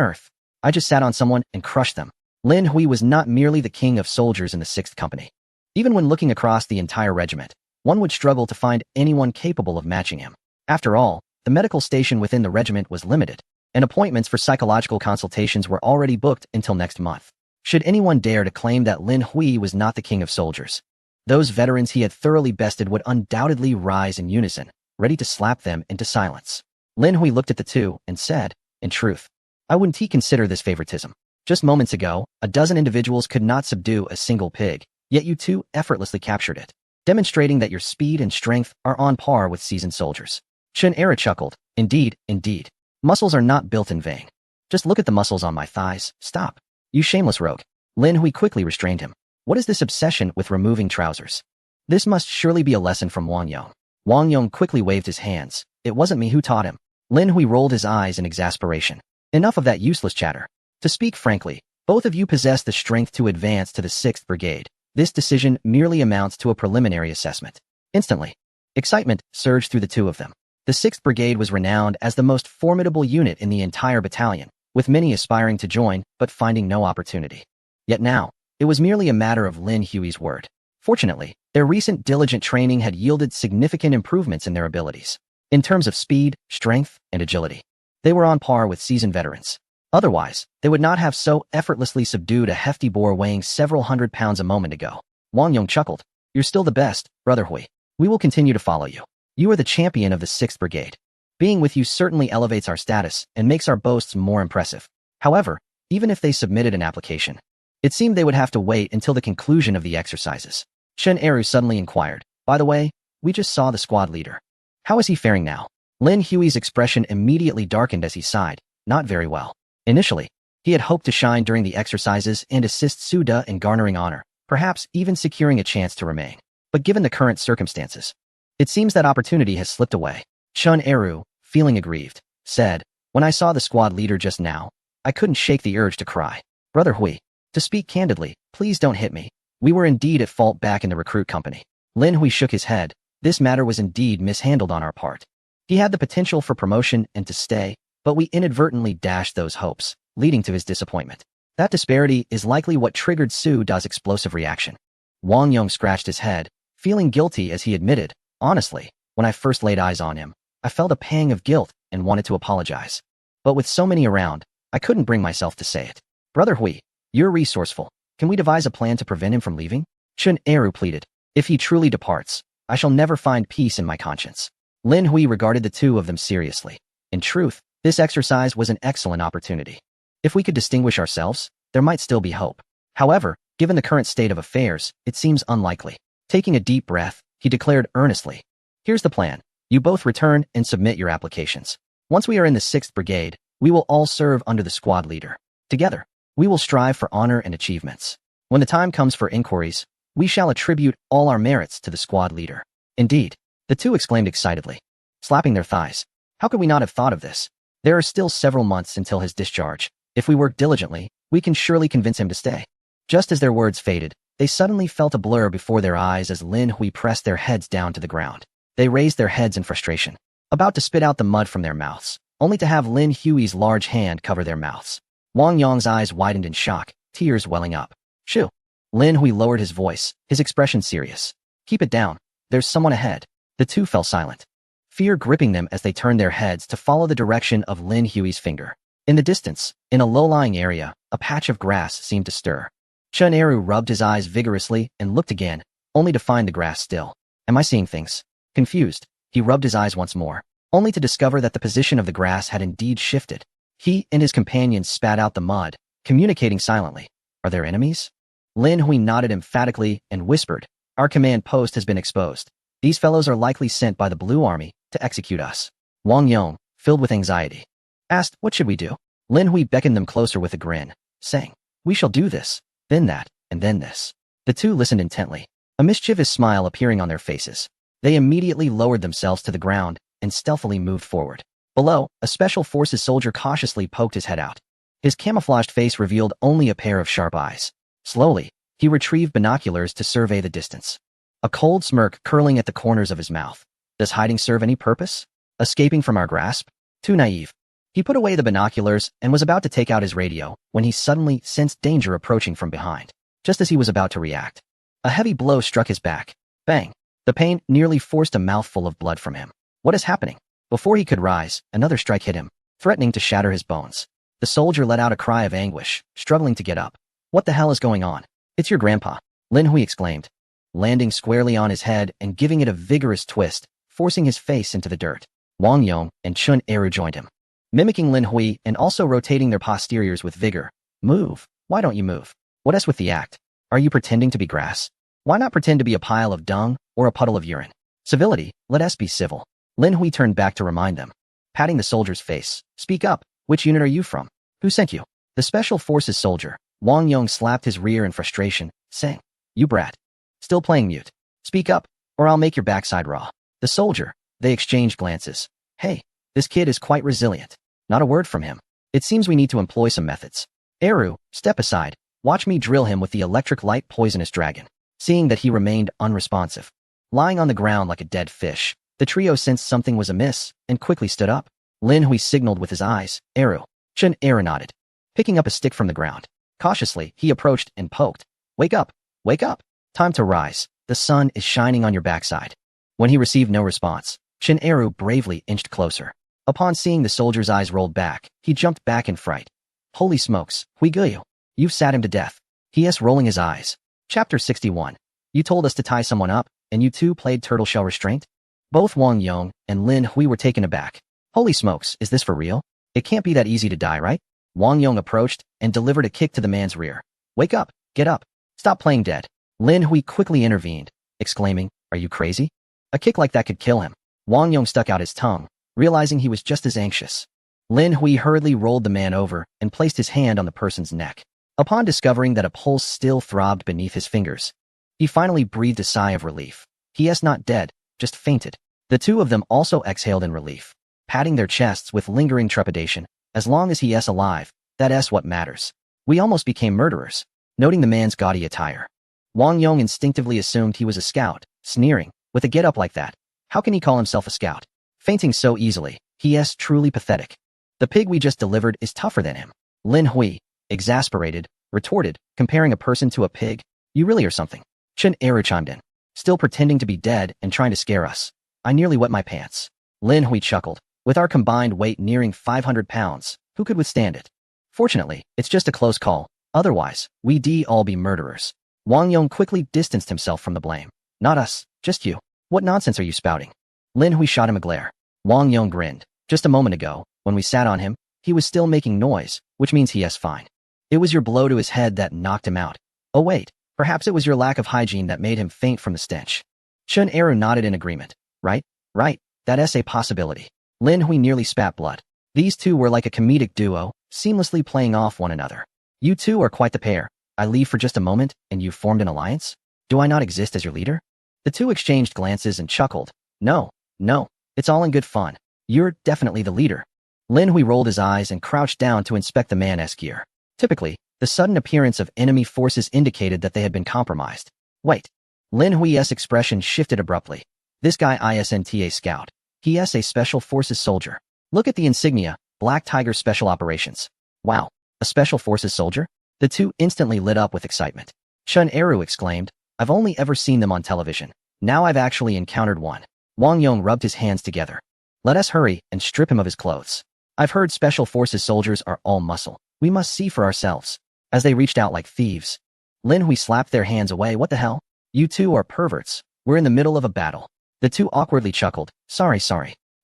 earth? I just sat on someone and crushed them. Lin Hui was not merely the king of soldiers in the 6th Company. Even when looking across the entire regiment, one would struggle to find anyone capable of matching him. After all, the medical station within the regiment was limited, and appointments for psychological consultations were already booked until next month. Should anyone dare to claim that Lin Hui was not the king of soldiers, those veterans he had thoroughly bested would undoubtedly rise in unison, ready to slap them into silence. Lin Hui looked at the two and said, "In truth, I wouldn't consider this favoritism. Just moments ago, a dozen individuals could not subdue a single pig, yet you two effortlessly captured it, demonstrating that your speed and strength are on par with seasoned soldiers." Chen Era chuckled. Indeed, indeed. Muscles are not built in vain. Just look at the muscles on my thighs. Stop. You shameless rogue. Lin Hui quickly restrained him. What is this obsession with removing trousers? This must surely be a lesson from Wang Yong. Wang Yong quickly waved his hands. It wasn't me who taught him. Lin Hui rolled his eyes in exasperation. Enough of that useless chatter. To speak frankly, both of you possess the strength to advance to the 6th Brigade. This decision merely amounts to a preliminary assessment. Instantly, excitement surged through the two of them. The 6th Brigade was renowned as the most formidable unit in the entire battalion, with many aspiring to join but finding no opportunity. Yet now, it was merely a matter of Lin Hui's word. Fortunately, their recent diligent training had yielded significant improvements in their abilities. In terms of speed, strength, and agility, they were on par with seasoned veterans. Otherwise, they would not have so effortlessly subdued a hefty boar weighing several hundred pounds a moment ago. Wang Yong chuckled. You're still the best, Brother Hui. We will continue to follow you. You are the champion of the 6th Brigade. Being with you certainly elevates our status and makes our boasts more impressive. However, even if they submitted an application, it seemed they would have to wait until the conclusion of the exercises. Chen Eru suddenly inquired, by the way, we just saw the squad leader. How is he faring now? Lin Hui's expression immediately darkened as he sighed. Not very well. Initially, he had hoped to shine during the exercises and assist Su De in garnering honor, perhaps even securing a chance to remain. But given the current circumstances, it seems that opportunity has slipped away. Chen Eru, feeling aggrieved, said, When I saw the squad leader just now, I couldn't shake the urge to cry. Brother Hui, to speak candidly, please don't hit me. We were indeed at fault back in the recruit company. Lin Hui shook his head. This matter was indeed mishandled on our part. He had the potential for promotion and to stay, but we inadvertently dashed those hopes, leading to his disappointment. That disparity is likely what triggered Su De's explosive reaction. Wang Yong scratched his head, feeling guilty as he admitted, honestly, when I first laid eyes on him, I felt a pang of guilt and wanted to apologize. But with so many around, I couldn't bring myself to say it. Brother Hui, you're resourceful. Can we devise a plan to prevent him from leaving? Chen Eru pleaded. If he truly departs, I shall never find peace in my conscience. Lin Hui regarded the two of them seriously. In truth, this exercise was an excellent opportunity. If we could distinguish ourselves, there might still be hope. However, Given the current state of affairs, it seems unlikely. Taking a deep breath, he declared earnestly, "Here's the plan. You both return and submit your applications. Once we are in the 6th Brigade, we will all serve under the squad leader. Together, we will strive for honor and achievements. When the time comes for inquiries, we shall attribute all our merits to the squad leader." "Indeed," the two exclaimed excitedly, slapping their thighs. "How could we not have thought of this? There are still several months until his discharge. If we work diligently, we can surely convince him to stay." Just as their words faded, they suddenly felt a blur before their eyes as Lin Hui pressed their heads down to the ground. They raised their heads in frustration, about to spit out the mud from their mouths, only to have Lin Hui's large hand cover their mouths. Wang Yong's eyes widened in shock, tears welling up. "Shoo!" Lin Hui lowered his voice, his expression serious. "Keep it down. There's someone ahead." The two fell silent, fear gripping them as they turned their heads to follow the direction of Lin Hui's finger. In the distance, in a low-lying area, a patch of grass seemed to stir. Chen Eru rubbed his eyes vigorously and looked again, only to find the grass still. "Am I seeing things?" Confused, he rubbed his eyes once more, only to discover that the position of the grass had indeed shifted. He and his companions spat out the mud, communicating silently. "Are there enemies?" Lin Hui nodded emphatically and whispered, "Our command post has been exposed. These fellows are likely sent by the Blue Army to execute us." Wang Yong, filled with anxiety, asked, "What should we do?" Lin Hui beckoned them closer with a grin, saying, "We shall do this, then that, and then this." The two listened intently, a mischievous smile appearing on their faces. They immediately lowered themselves to the ground and stealthily moved forward. Below, a Special Forces soldier cautiously poked his head out. His camouflaged face revealed only a pair of sharp eyes. Slowly, he retrieved binoculars to survey the distance, a cold smirk curling at the corners of his mouth. "Does hiding serve any purpose? Escaping from our grasp? Too naive." He put away the binoculars and was about to take out his radio when he suddenly sensed danger approaching from behind. Just as he was about to react, a heavy blow struck his back. Bang! The pain nearly forced a mouthful of blood from him. What is happening? Before he could rise, another strike hit him, threatening to shatter his bones. The soldier let out a cry of anguish, struggling to get up. "What the hell is going on?" "It's your grandpa," Lin Hui exclaimed, landing squarely on his head and giving it a vigorous twist, forcing his face into the dirt. Wang Yong and Chen Eru joined him, mimicking Lin Hui and also rotating their posteriors with vigor. "Move. Why don't you move? What is with the act? Are you pretending to be grass? Why not pretend to be a pile of dung or a puddle of urine? Civility, let us be civil." Lin Hui turned back to remind them, patting the soldier's face. "Speak up. Which unit are you from? Who sent you?" The Special Forces soldier, Wang Yong, slapped his rear in frustration, saying, "You brat. Still playing mute. Speak up, or I'll make your backside raw." The soldier, they exchanged glances. "Hey, this kid is quite resilient. Not a word from him. It seems we need to employ some methods. Eru, step aside. Watch me drill him with the electric light poisonous dragon." Seeing that he remained unresponsive, lying on the ground like a dead fish, the trio sensed something was amiss and quickly stood up. Lin Hui signaled with his eyes. "Eru." Chen Eru nodded, picking up a stick from the ground. Cautiously, he approached and poked. "Wake up! Wake up! Time to rise. The sun is shining on your backside." When he received no response, Chen Eru bravely inched closer. Upon seeing the soldier's eyes rolled back, he jumped back in fright. "Holy smokes, Hui Guyu! You've sat him to death." He rolling his eyes. Chapter 61. "You told us to tie someone up, and you two played turtle shell restraint?" Both Wang Yong and Lin Hui were taken aback. "Holy smokes, is this for real? It can't be that easy to die, right?" Wang Yong approached and delivered a kick to the man's rear. "Wake up! Get up! Stop playing dead." Lin Hui quickly intervened, exclaiming, "Are you crazy? A kick like that could kill him." Wang Yong stuck out his tongue, realizing he was just as anxious. Lin Hui hurriedly rolled the man over and placed his hand on the person's neck. Upon discovering that a pulse still throbbed beneath his fingers, he finally breathed a sigh of relief. He is not dead, just fainted. The two of them also exhaled in relief, patting their chests with lingering trepidation. As long as he is alive, that is what matters. "We almost became murderers." Noting the man's gaudy attire, Wang Yong instinctively assumed he was a scout, sneering, "With a get-up like that, how can he call himself a scout? Fainting so easily, he is truly pathetic. The pig we just delivered is tougher than him." Lin Hui, exasperated, retorted, "Comparing a person to a pig? You really are something." Chen Eru chimed in, "Still pretending to be dead and trying to scare us. I nearly wet my pants." Lin Hui chuckled. "With our combined weight nearing 500 pounds, who could withstand it? Fortunately, it's just a close call. Otherwise, we'd all be murderers." Wang Yong quickly distanced himself from the blame. "Not us, just you. What nonsense are you spouting?" Lin Hui shot him a glare. Wang Yong grinned. "Just a moment ago, when we sat on him, he was still making noise, which means he is fine. It was your blow to his head that knocked him out. Oh wait, perhaps it was your lack of hygiene that made him faint from the stench. Chun Eru nodded in agreement. Right, right, that's a possibility. Lin Hui nearly spat blood. These two were like a comedic duo, seamlessly playing off one another. You two are quite the pair. I leave for just a moment, and you've formed an alliance? Do I not exist as your leader? The two exchanged glances and chuckled. No, no, it's all in good fun. You're definitely the leader. Lin Hui rolled his eyes and crouched down to inspect the man's gear. Typically, the sudden appearance of enemy forces indicated that they had been compromised. Wait. Lin Hui's expression shifted abruptly. This guy isn't a scout. He is a special forces soldier. Look at the insignia, Black Tiger Special Operations. Wow, a special forces soldier? The two instantly lit up with excitement. Chun Eru exclaimed, I've only ever seen them on television. Now I've actually encountered one. Wang Yong rubbed his hands together. Let us hurry and strip him of his clothes. I've heard special forces soldiers are all muscle. We must see for ourselves. As they reached out like thieves, Lin Hui slapped their hands away. What the hell? You two are perverts. We're in the middle of a battle. The two awkwardly chuckled. Sorry.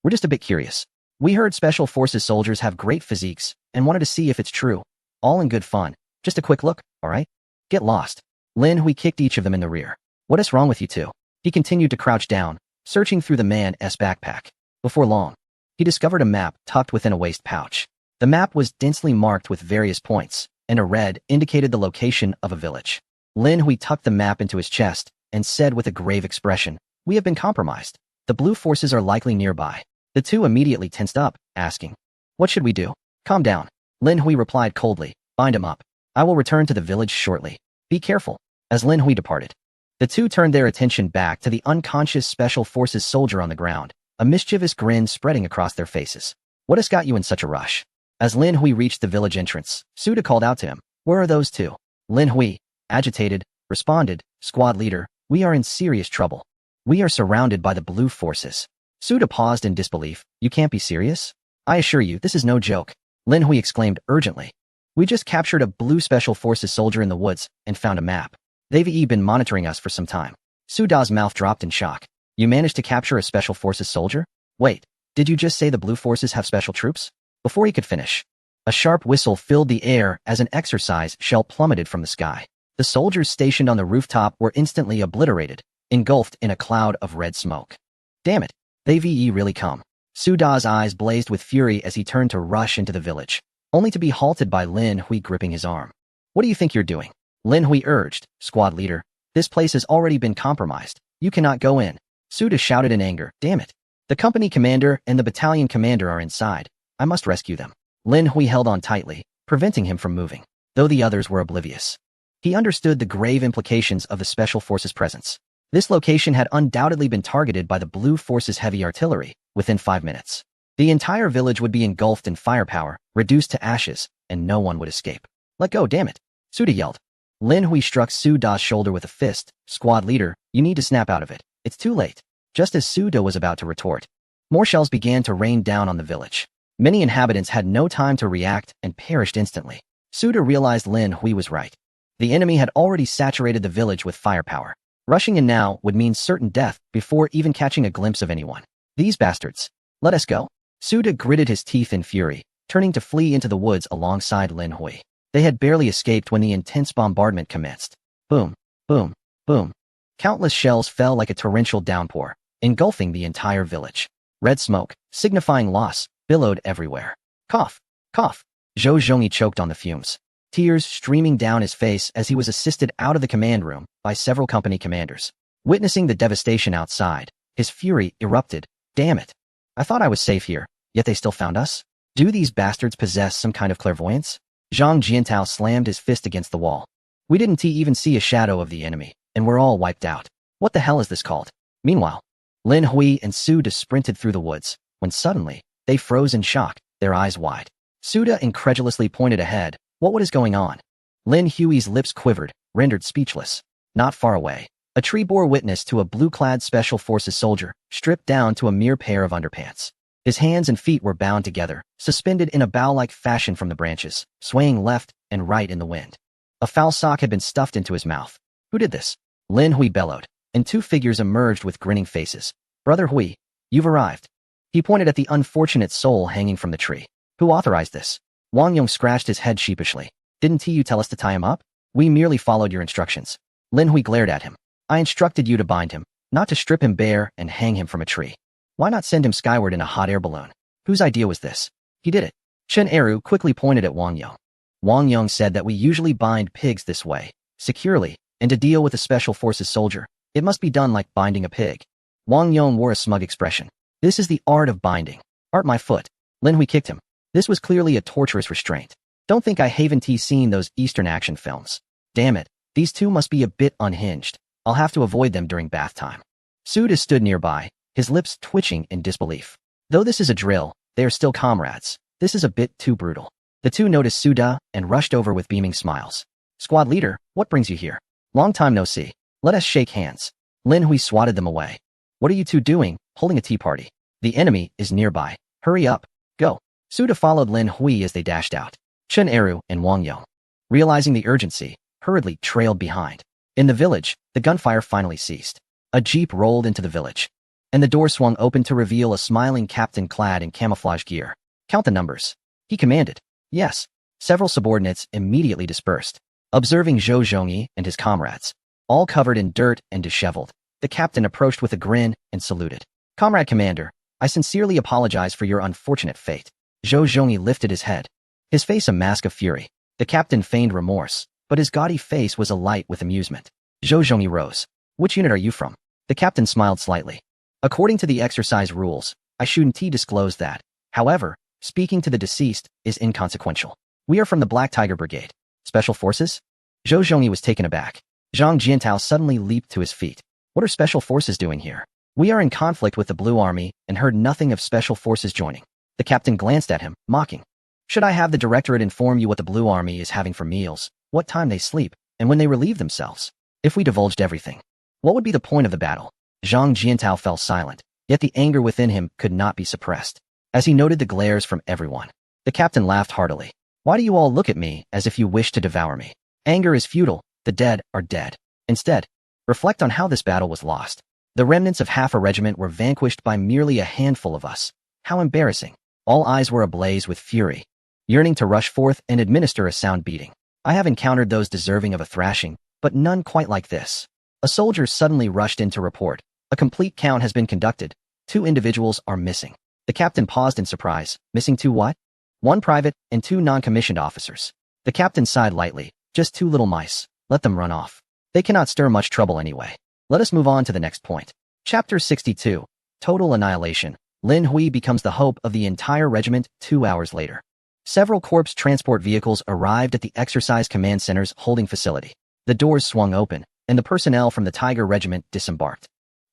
We're just a bit curious. We heard special forces soldiers have great physiques and wanted to see if it's true. All in good fun. Just a quick look, all right? Get lost. Lin Hui kicked each of them in the rear. What is wrong with you two? He continued to crouch down, searching through the man's backpack. Before long, he discovered a map tucked within a waist pouch. The map was densely marked with various points, and a red indicated the location of a village. Lin Hui tucked the map into his chest and said with a grave expression, We have been compromised. The blue forces are likely nearby. The two immediately tensed up, asking, What should we do? Calm down. Lin Hui replied coldly, Bind him up. I will return to the village shortly. Be careful. As Lin Hui departed, the two turned their attention back to the unconscious special forces soldier on the ground, a mischievous grin spreading across their faces. What has got you in such a rush? As Lin Hui reached the village entrance, Suda called out to him, Where are those two? Lin Hui, agitated, responded, Squad leader, we are in serious trouble. We are surrounded by the blue forces. Suda paused in disbelief. You can't be serious? I assure you, this is no joke. Lin Hui exclaimed urgently. We just captured a blue special forces soldier in the woods and found a map. They've been monitoring us for some time. Suda's mouth dropped in shock. You managed to capture a special forces soldier? Wait, did you just say the blue forces have special troops? Before he could finish, a sharp whistle filled the air as an exercise shell plummeted from the sky. The soldiers stationed on the rooftop were instantly obliterated, engulfed in a cloud of red smoke. Damn it, they've really come. Suda's eyes blazed with fury as he turned to rush into the village, only to be halted by Lin Hui gripping his arm. What do you think you're doing? Lin Hui urged, Squad leader. This place has already been compromised. You cannot go in. Suda shouted in anger. Damn it. The company commander and the battalion commander are inside. I must rescue them. Lin Hui held on tightly, preventing him from moving, though the others were oblivious. He understood the grave implications of the special forces' presence. This location had undoubtedly been targeted by the blue forces' heavy artillery within 5 minutes. The entire village would be engulfed in firepower, reduced to ashes, and no one would escape. Let go, damn it. Suda yelled. Lin Hui struck Suda's shoulder with a fist. Squad leader, you need to snap out of it. It's too late. Just as Suda was about to retort, more shells began to rain down on the village. Many inhabitants had no time to react and perished instantly. Suda realized Lin Hui was right. The enemy had already saturated the village with firepower. Rushing in now would mean certain death before even catching a glimpse of anyone. These bastards. Let us go. Suda gritted his teeth in fury, turning to flee into the woods alongside Lin Hui. They had barely escaped when the intense bombardment commenced. Boom, boom, boom. Countless shells fell like a torrential downpour, engulfing the entire village. Red smoke, signifying loss, billowed everywhere. Cough, cough. Zhou Zhongyi choked on the fumes, tears streaming down his face as he was assisted out of the command room by several company commanders. Witnessing the devastation outside, his fury erupted. Damn it. I thought I was safe here, yet they still found us? Do these bastards possess some kind of clairvoyance? Zhang Jiantao slammed his fist against the wall. We didn't even see a shadow of the enemy, and we're all wiped out. What the hell is this called? Meanwhile, Lin Hui and Suda sprinted through the woods, when suddenly, they froze in shock, their eyes wide. Suda incredulously pointed ahead. What is going on? Lin Hui's lips quivered, rendered speechless. Not far away, a tree bore witness to a blue-clad special forces soldier, stripped down to a mere pair of underpants. His hands and feet were bound together, suspended in a bow-like fashion from the branches, swaying left and right in the wind. A foul sock had been stuffed into his mouth. Who did this? Lin Hui bellowed, and two figures emerged with grinning faces. Brother Hui, you've arrived. He pointed at the unfortunate soul hanging from the tree. Who authorized this? Wang Yong scratched his head sheepishly. Didn't you tell us to tie him up? We merely followed your instructions. Lin Hui glared at him. I instructed you to bind him, not to strip him bare and hang him from a tree. Why not send him skyward in a hot air balloon? Whose idea was this? He did it. Chen Eru quickly pointed at Wang Yong. Wang Yong said that we usually bind pigs this way, securely, and to deal with a special forces soldier, it must be done like binding a pig. Wang Yong wore a smug expression. This is the art of binding. Art my foot. Lin Hui kicked him. This was clearly a torturous restraint. Don't think I haven't seen those Eastern action films. Damn it, these two must be a bit unhinged. I'll have to avoid them during bath time. Suda stood nearby, his lips twitching in disbelief. Though this is a drill, they are still comrades. This is a bit too brutal. The two noticed Suda and rushed over with beaming smiles. Squad leader, what brings you here? Long time no see. Let us shake hands. Lin Hui swatted them away. What are you two doing, holding a tea party? The enemy is nearby. Hurry up. Go. Suda followed Lin Hui as they dashed out. Chen Eru and Wang Yong, realizing the urgency, hurriedly trailed behind. In the village, the gunfire finally ceased. A jeep rolled into the village, and the door swung open to reveal a smiling captain clad in camouflage gear. Count the numbers. He commanded. Yes. Several subordinates immediately dispersed, observing Zhou Zhongyi and his comrades, all covered in dirt and disheveled. The captain approached with a grin and saluted. Comrade Commander, I sincerely apologize for your unfortunate fate. Zhou Zhongyi lifted his head, his face a mask of fury. The captain feigned remorse, but his gaudy face was alight with amusement. Zhou Zhongyi rose. Which unit are you from? The captain smiled slightly. According to the exercise rules, I shouldn't disclose that. However, speaking to the deceased is inconsequential. We are from the Black Tiger Brigade. Special Forces? Zhou Zhongyi was taken aback. Zhang Jiantao suddenly leaped to his feet. What are Special Forces doing here? We are in conflict with the Blue Army and heard nothing of Special Forces joining. The captain glanced at him, mocking. Should I have the Directorate inform you what the Blue Army is having for meals, what time they sleep, and when they relieve themselves? If we divulged everything, what would be the point of the battle? Zhang Jiantao fell silent, yet the anger within him could not be suppressed. As he noted the glares from everyone, the captain laughed heartily. Why do you all look at me as if you wish to devour me? Anger is futile. The dead are dead. Instead, reflect on how this battle was lost. The remnants of half a regiment were vanquished by merely a handful of us. How embarrassing. All eyes were ablaze with fury, yearning to rush forth and administer a sound beating. I have encountered those deserving of a thrashing, but none quite like this. A soldier suddenly rushed in to report. A complete count has been conducted. 2 individuals are missing. The captain paused in surprise. Missing 2 what? 1 private and 2 non-commissioned officers. The captain sighed lightly. Just 2 little mice. Let them run off. They cannot stir much trouble anyway. Let us move on to the next point. Chapter 62. Total Annihilation. Lin Hui becomes the hope of the entire regiment 2 hours later. Several corpse transport vehicles arrived at the Exercise Command Center's holding facility. The doors swung open, and the personnel from the Tiger Regiment disembarked.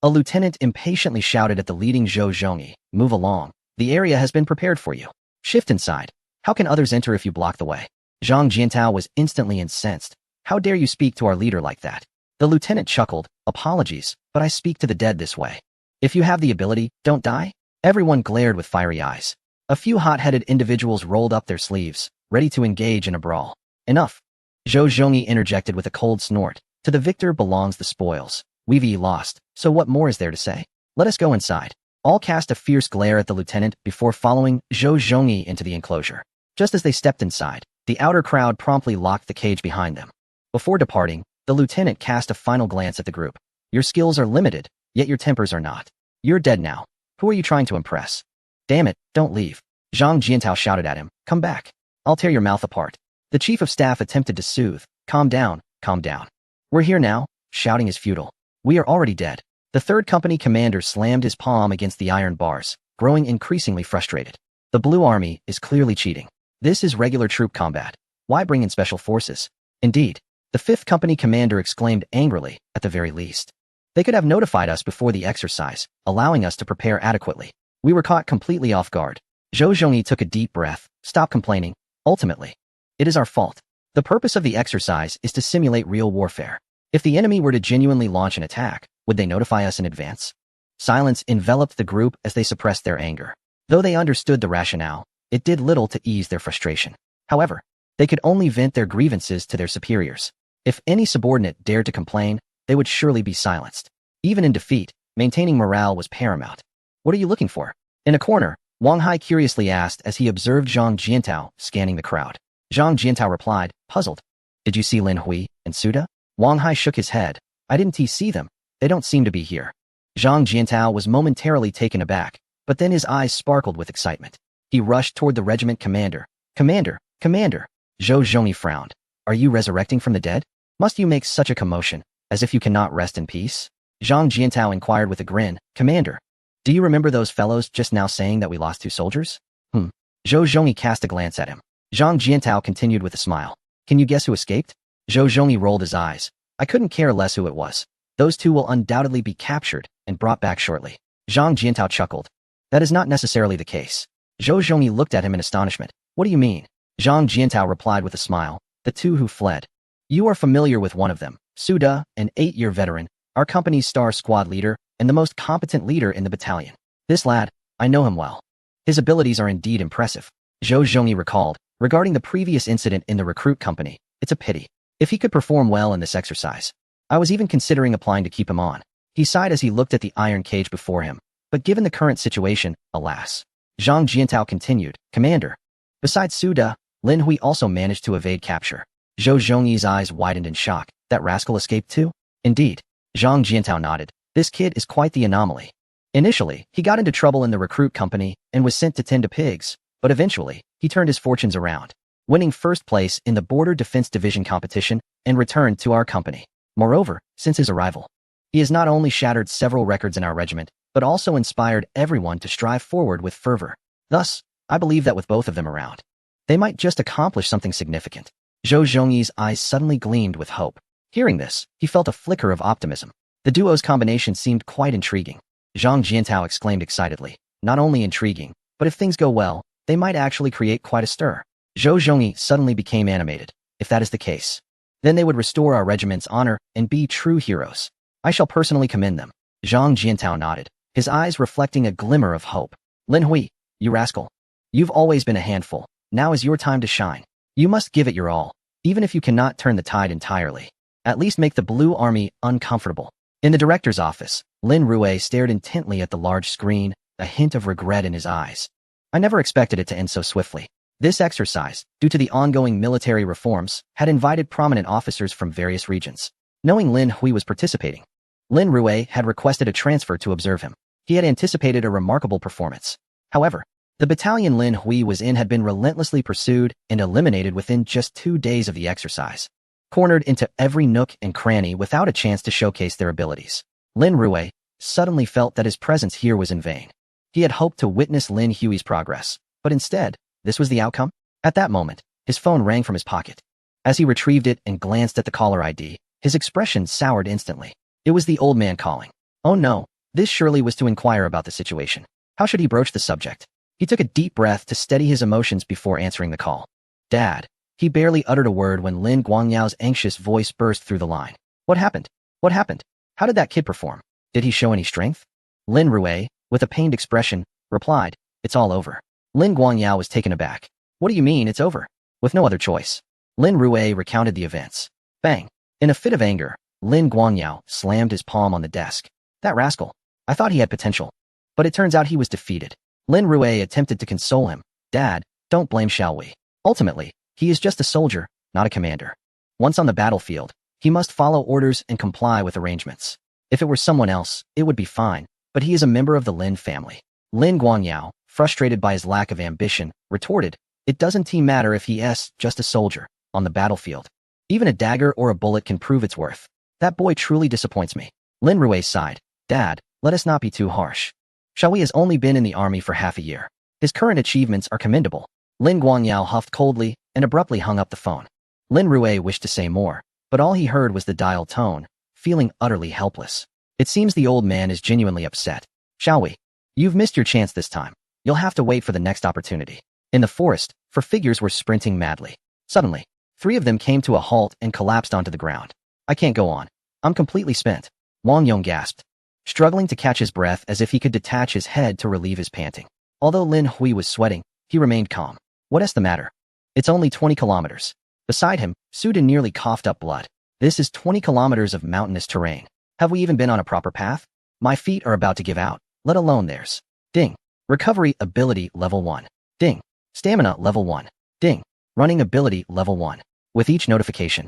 A lieutenant impatiently shouted at the leading Zhou Zhongyi, "Move along. The area has been prepared for you. Shift inside. How can others enter if you block the way?" Zhang Jiantao was instantly incensed. How dare you speak to our leader like that? The lieutenant chuckled. Apologies, but I speak to the dead this way. If you have the ability, don't die. Everyone glared with fiery eyes. A few hot-headed individuals rolled up their sleeves, ready to engage in a brawl. Enough. Zhou Zhongyi interjected with a cold snort. To the victor belongs the spoils. We've lost, so what more is there to say? Let us go inside. All cast a fierce glare at the lieutenant before following Zhou Zhongyi into the enclosure. Just as they stepped inside, the outer crowd promptly locked the cage behind them. Before departing, the lieutenant cast a final glance at the group. Your skills are limited, yet your tempers are not. You're dead now. Who are you trying to impress? Damn it, don't leave. Zhang Jiantao shouted at him. Come back. I'll tear your mouth apart. The chief of staff attempted to soothe. Calm down, calm down. We're here now. Shouting is futile. We are already dead. The 3rd Company commander slammed his palm against the iron bars, growing increasingly frustrated. The Blue Army is clearly cheating. This is regular troop combat. Why bring in special forces? Indeed, the 5th Company commander exclaimed angrily, at the very least. They could have notified us before the exercise, allowing us to prepare adequately. We were caught completely off guard. Zhou Zhongyi took a deep breath. Stop complaining. Ultimately, it is our fault. The purpose of the exercise is to simulate real warfare. If the enemy were to genuinely launch an attack, would they notify us in advance? Silence enveloped the group as they suppressed their anger. Though they understood the rationale, it did little to ease their frustration. However, they could only vent their grievances to their superiors. If any subordinate dared to complain, they would surely be silenced. Even in defeat, maintaining morale was paramount. What are you looking for? In a corner, Wang Hai curiously asked as he observed Zhang Jiantao scanning the crowd. Zhang Jiantao replied, puzzled. Did you see Lin Hui and Suda? Wang Hai shook his head. I didn't see them. They don't seem to be here. Zhang Jiantao was momentarily taken aback, but then his eyes sparkled with excitement. He rushed toward the regiment commander. Commander, commander. Zhou Zhongyi frowned. Are you resurrecting from the dead? Must you make such a commotion, as if you cannot rest in peace? Zhang Jiantao inquired with a grin. Commander, do you remember those fellows just now saying that we lost 2 soldiers? Zhou Zhongyi cast a glance at him. Zhang Jiantao continued with a smile. Can you guess who escaped? Zhou Zhongyi rolled his eyes. I couldn't care less who it was. Those 2 will undoubtedly be captured and brought back shortly. Zhang Jiantao chuckled. That is not necessarily the case. Zhou Zhongyi looked at him in astonishment. What do you mean? Zhang Jiantao replied with a smile. The 2 who fled. You are familiar with one of them, Suda, an 8-year veteran, our company's star squad leader, and the most competent leader in the battalion. This lad, I know him well. His abilities are indeed impressive. Zhou Zhongyi recalled. Regarding the previous incident in the recruit company, it's a pity. If he could perform well in this exercise. I was even considering applying to keep him on. He sighed as he looked at the iron cage before him. But given the current situation, alas. Zhang Jiantao continued. Commander. Besides Suda, Lin Hui also managed to evade capture. Zhou Zhongyi's eyes widened in shock. That rascal escaped too? Indeed. Zhang Jiantao nodded. This kid is quite the anomaly. Initially, he got into trouble in the recruit company and was sent to tend to pigs, but eventually, he turned his fortunes around, winning first place in the Border Defense Division competition and returned to our company. Moreover, since his arrival, he has not only shattered several records in our regiment, but also inspired everyone to strive forward with fervor. Thus, I believe that with both of them around, they might just accomplish something significant. Zhou Zhongyi's eyes suddenly gleamed with hope. Hearing this, he felt a flicker of optimism. The duo's combination seemed quite intriguing. Zhang Jiantao exclaimed excitedly. Not only intriguing, but if things go well, they might actually create quite a stir. Zhou Zhongyi suddenly became animated. If that is the case, then they would restore our regiment's honor and be true heroes. I shall personally commend them. Zhang Jiantao nodded, his eyes reflecting a glimmer of hope. Lin Hui, you rascal. You've always been a handful. Now is your time to shine. You must give it your all, even if you cannot turn the tide entirely. At least make the Blue Army uncomfortable. In the director's office, Lin Rue stared intently at the large screen, a hint of regret in his eyes. I never expected it to end so swiftly. This exercise, due to the ongoing military reforms, had invited prominent officers from various regions. Knowing Lin Hui was participating, Lin Rue had requested a transfer to observe him. He had anticipated a remarkable performance. However, the battalion Lin Hui was in had been relentlessly pursued and eliminated within just 2 days of the exercise. Cornered into every nook and cranny without a chance to showcase their abilities. Lin Rue suddenly felt that his presence here was in vain. He had hoped to witness Lin Hui's progress, but instead, this was the outcome? At that moment, his phone rang from his pocket. As he retrieved it and glanced at the caller ID, his expression soured instantly. It was the old man calling. Oh no, this surely was to inquire about the situation. How should he broach the subject? He took a deep breath to steady his emotions before answering the call. Dad. He barely uttered a word when Lin Guangyao's anxious voice burst through the line. What happened? What happened? How did that kid perform? Did he show any strength? Lin Rue, with a pained expression, replied, It's all over. Lin Guangyao was taken aback. What do you mean it's over? With no other choice. Lin Rue recounted the events. Bang. In a fit of anger, Lin Guangyao slammed his palm on the desk. That rascal. I thought he had potential. But it turns out he was defeated. Lin Rue attempted to console him. Dad, don't blame shall we? Ultimately, he is just a soldier, not a commander. Once on the battlefield, he must follow orders and comply with arrangements. If it were someone else, it would be fine, but he is a member of the Lin family. Lin Guangyao, frustrated by his lack of ambition, retorted, It doesn't matter if he is just a soldier, on the battlefield. Even a dagger or a bullet can prove its worth. That boy truly disappoints me. Lin Rue sighed. Dad, let us not be too harsh. Xiaohui has only been in the army for half a year. His current achievements are commendable. Lin Guangyao huffed coldly and abruptly hung up the phone. Lin Rue wished to say more, but all he heard was the dial tone, feeling utterly helpless. It seems the old man is genuinely upset. Xiaohui, you've missed your chance this time. You'll have to wait for the next opportunity. In the forest, 4 figures were sprinting madly. Suddenly, 3 of them came to a halt and collapsed onto the ground. I can't go on. I'm completely spent. Wang Yong gasped, struggling to catch his breath as if he could detach his head to relieve his panting. Although Lin Hui was sweating, he remained calm. What is the matter? It's only 20 kilometers. Beside him, Suda nearly coughed up blood. This is 20 kilometers of mountainous terrain. Have we even been on a proper path? My feet are about to give out, let alone theirs. Ding. Recovery ability level 1. Ding. Stamina level 1. Ding. Running ability level 1. With each notification,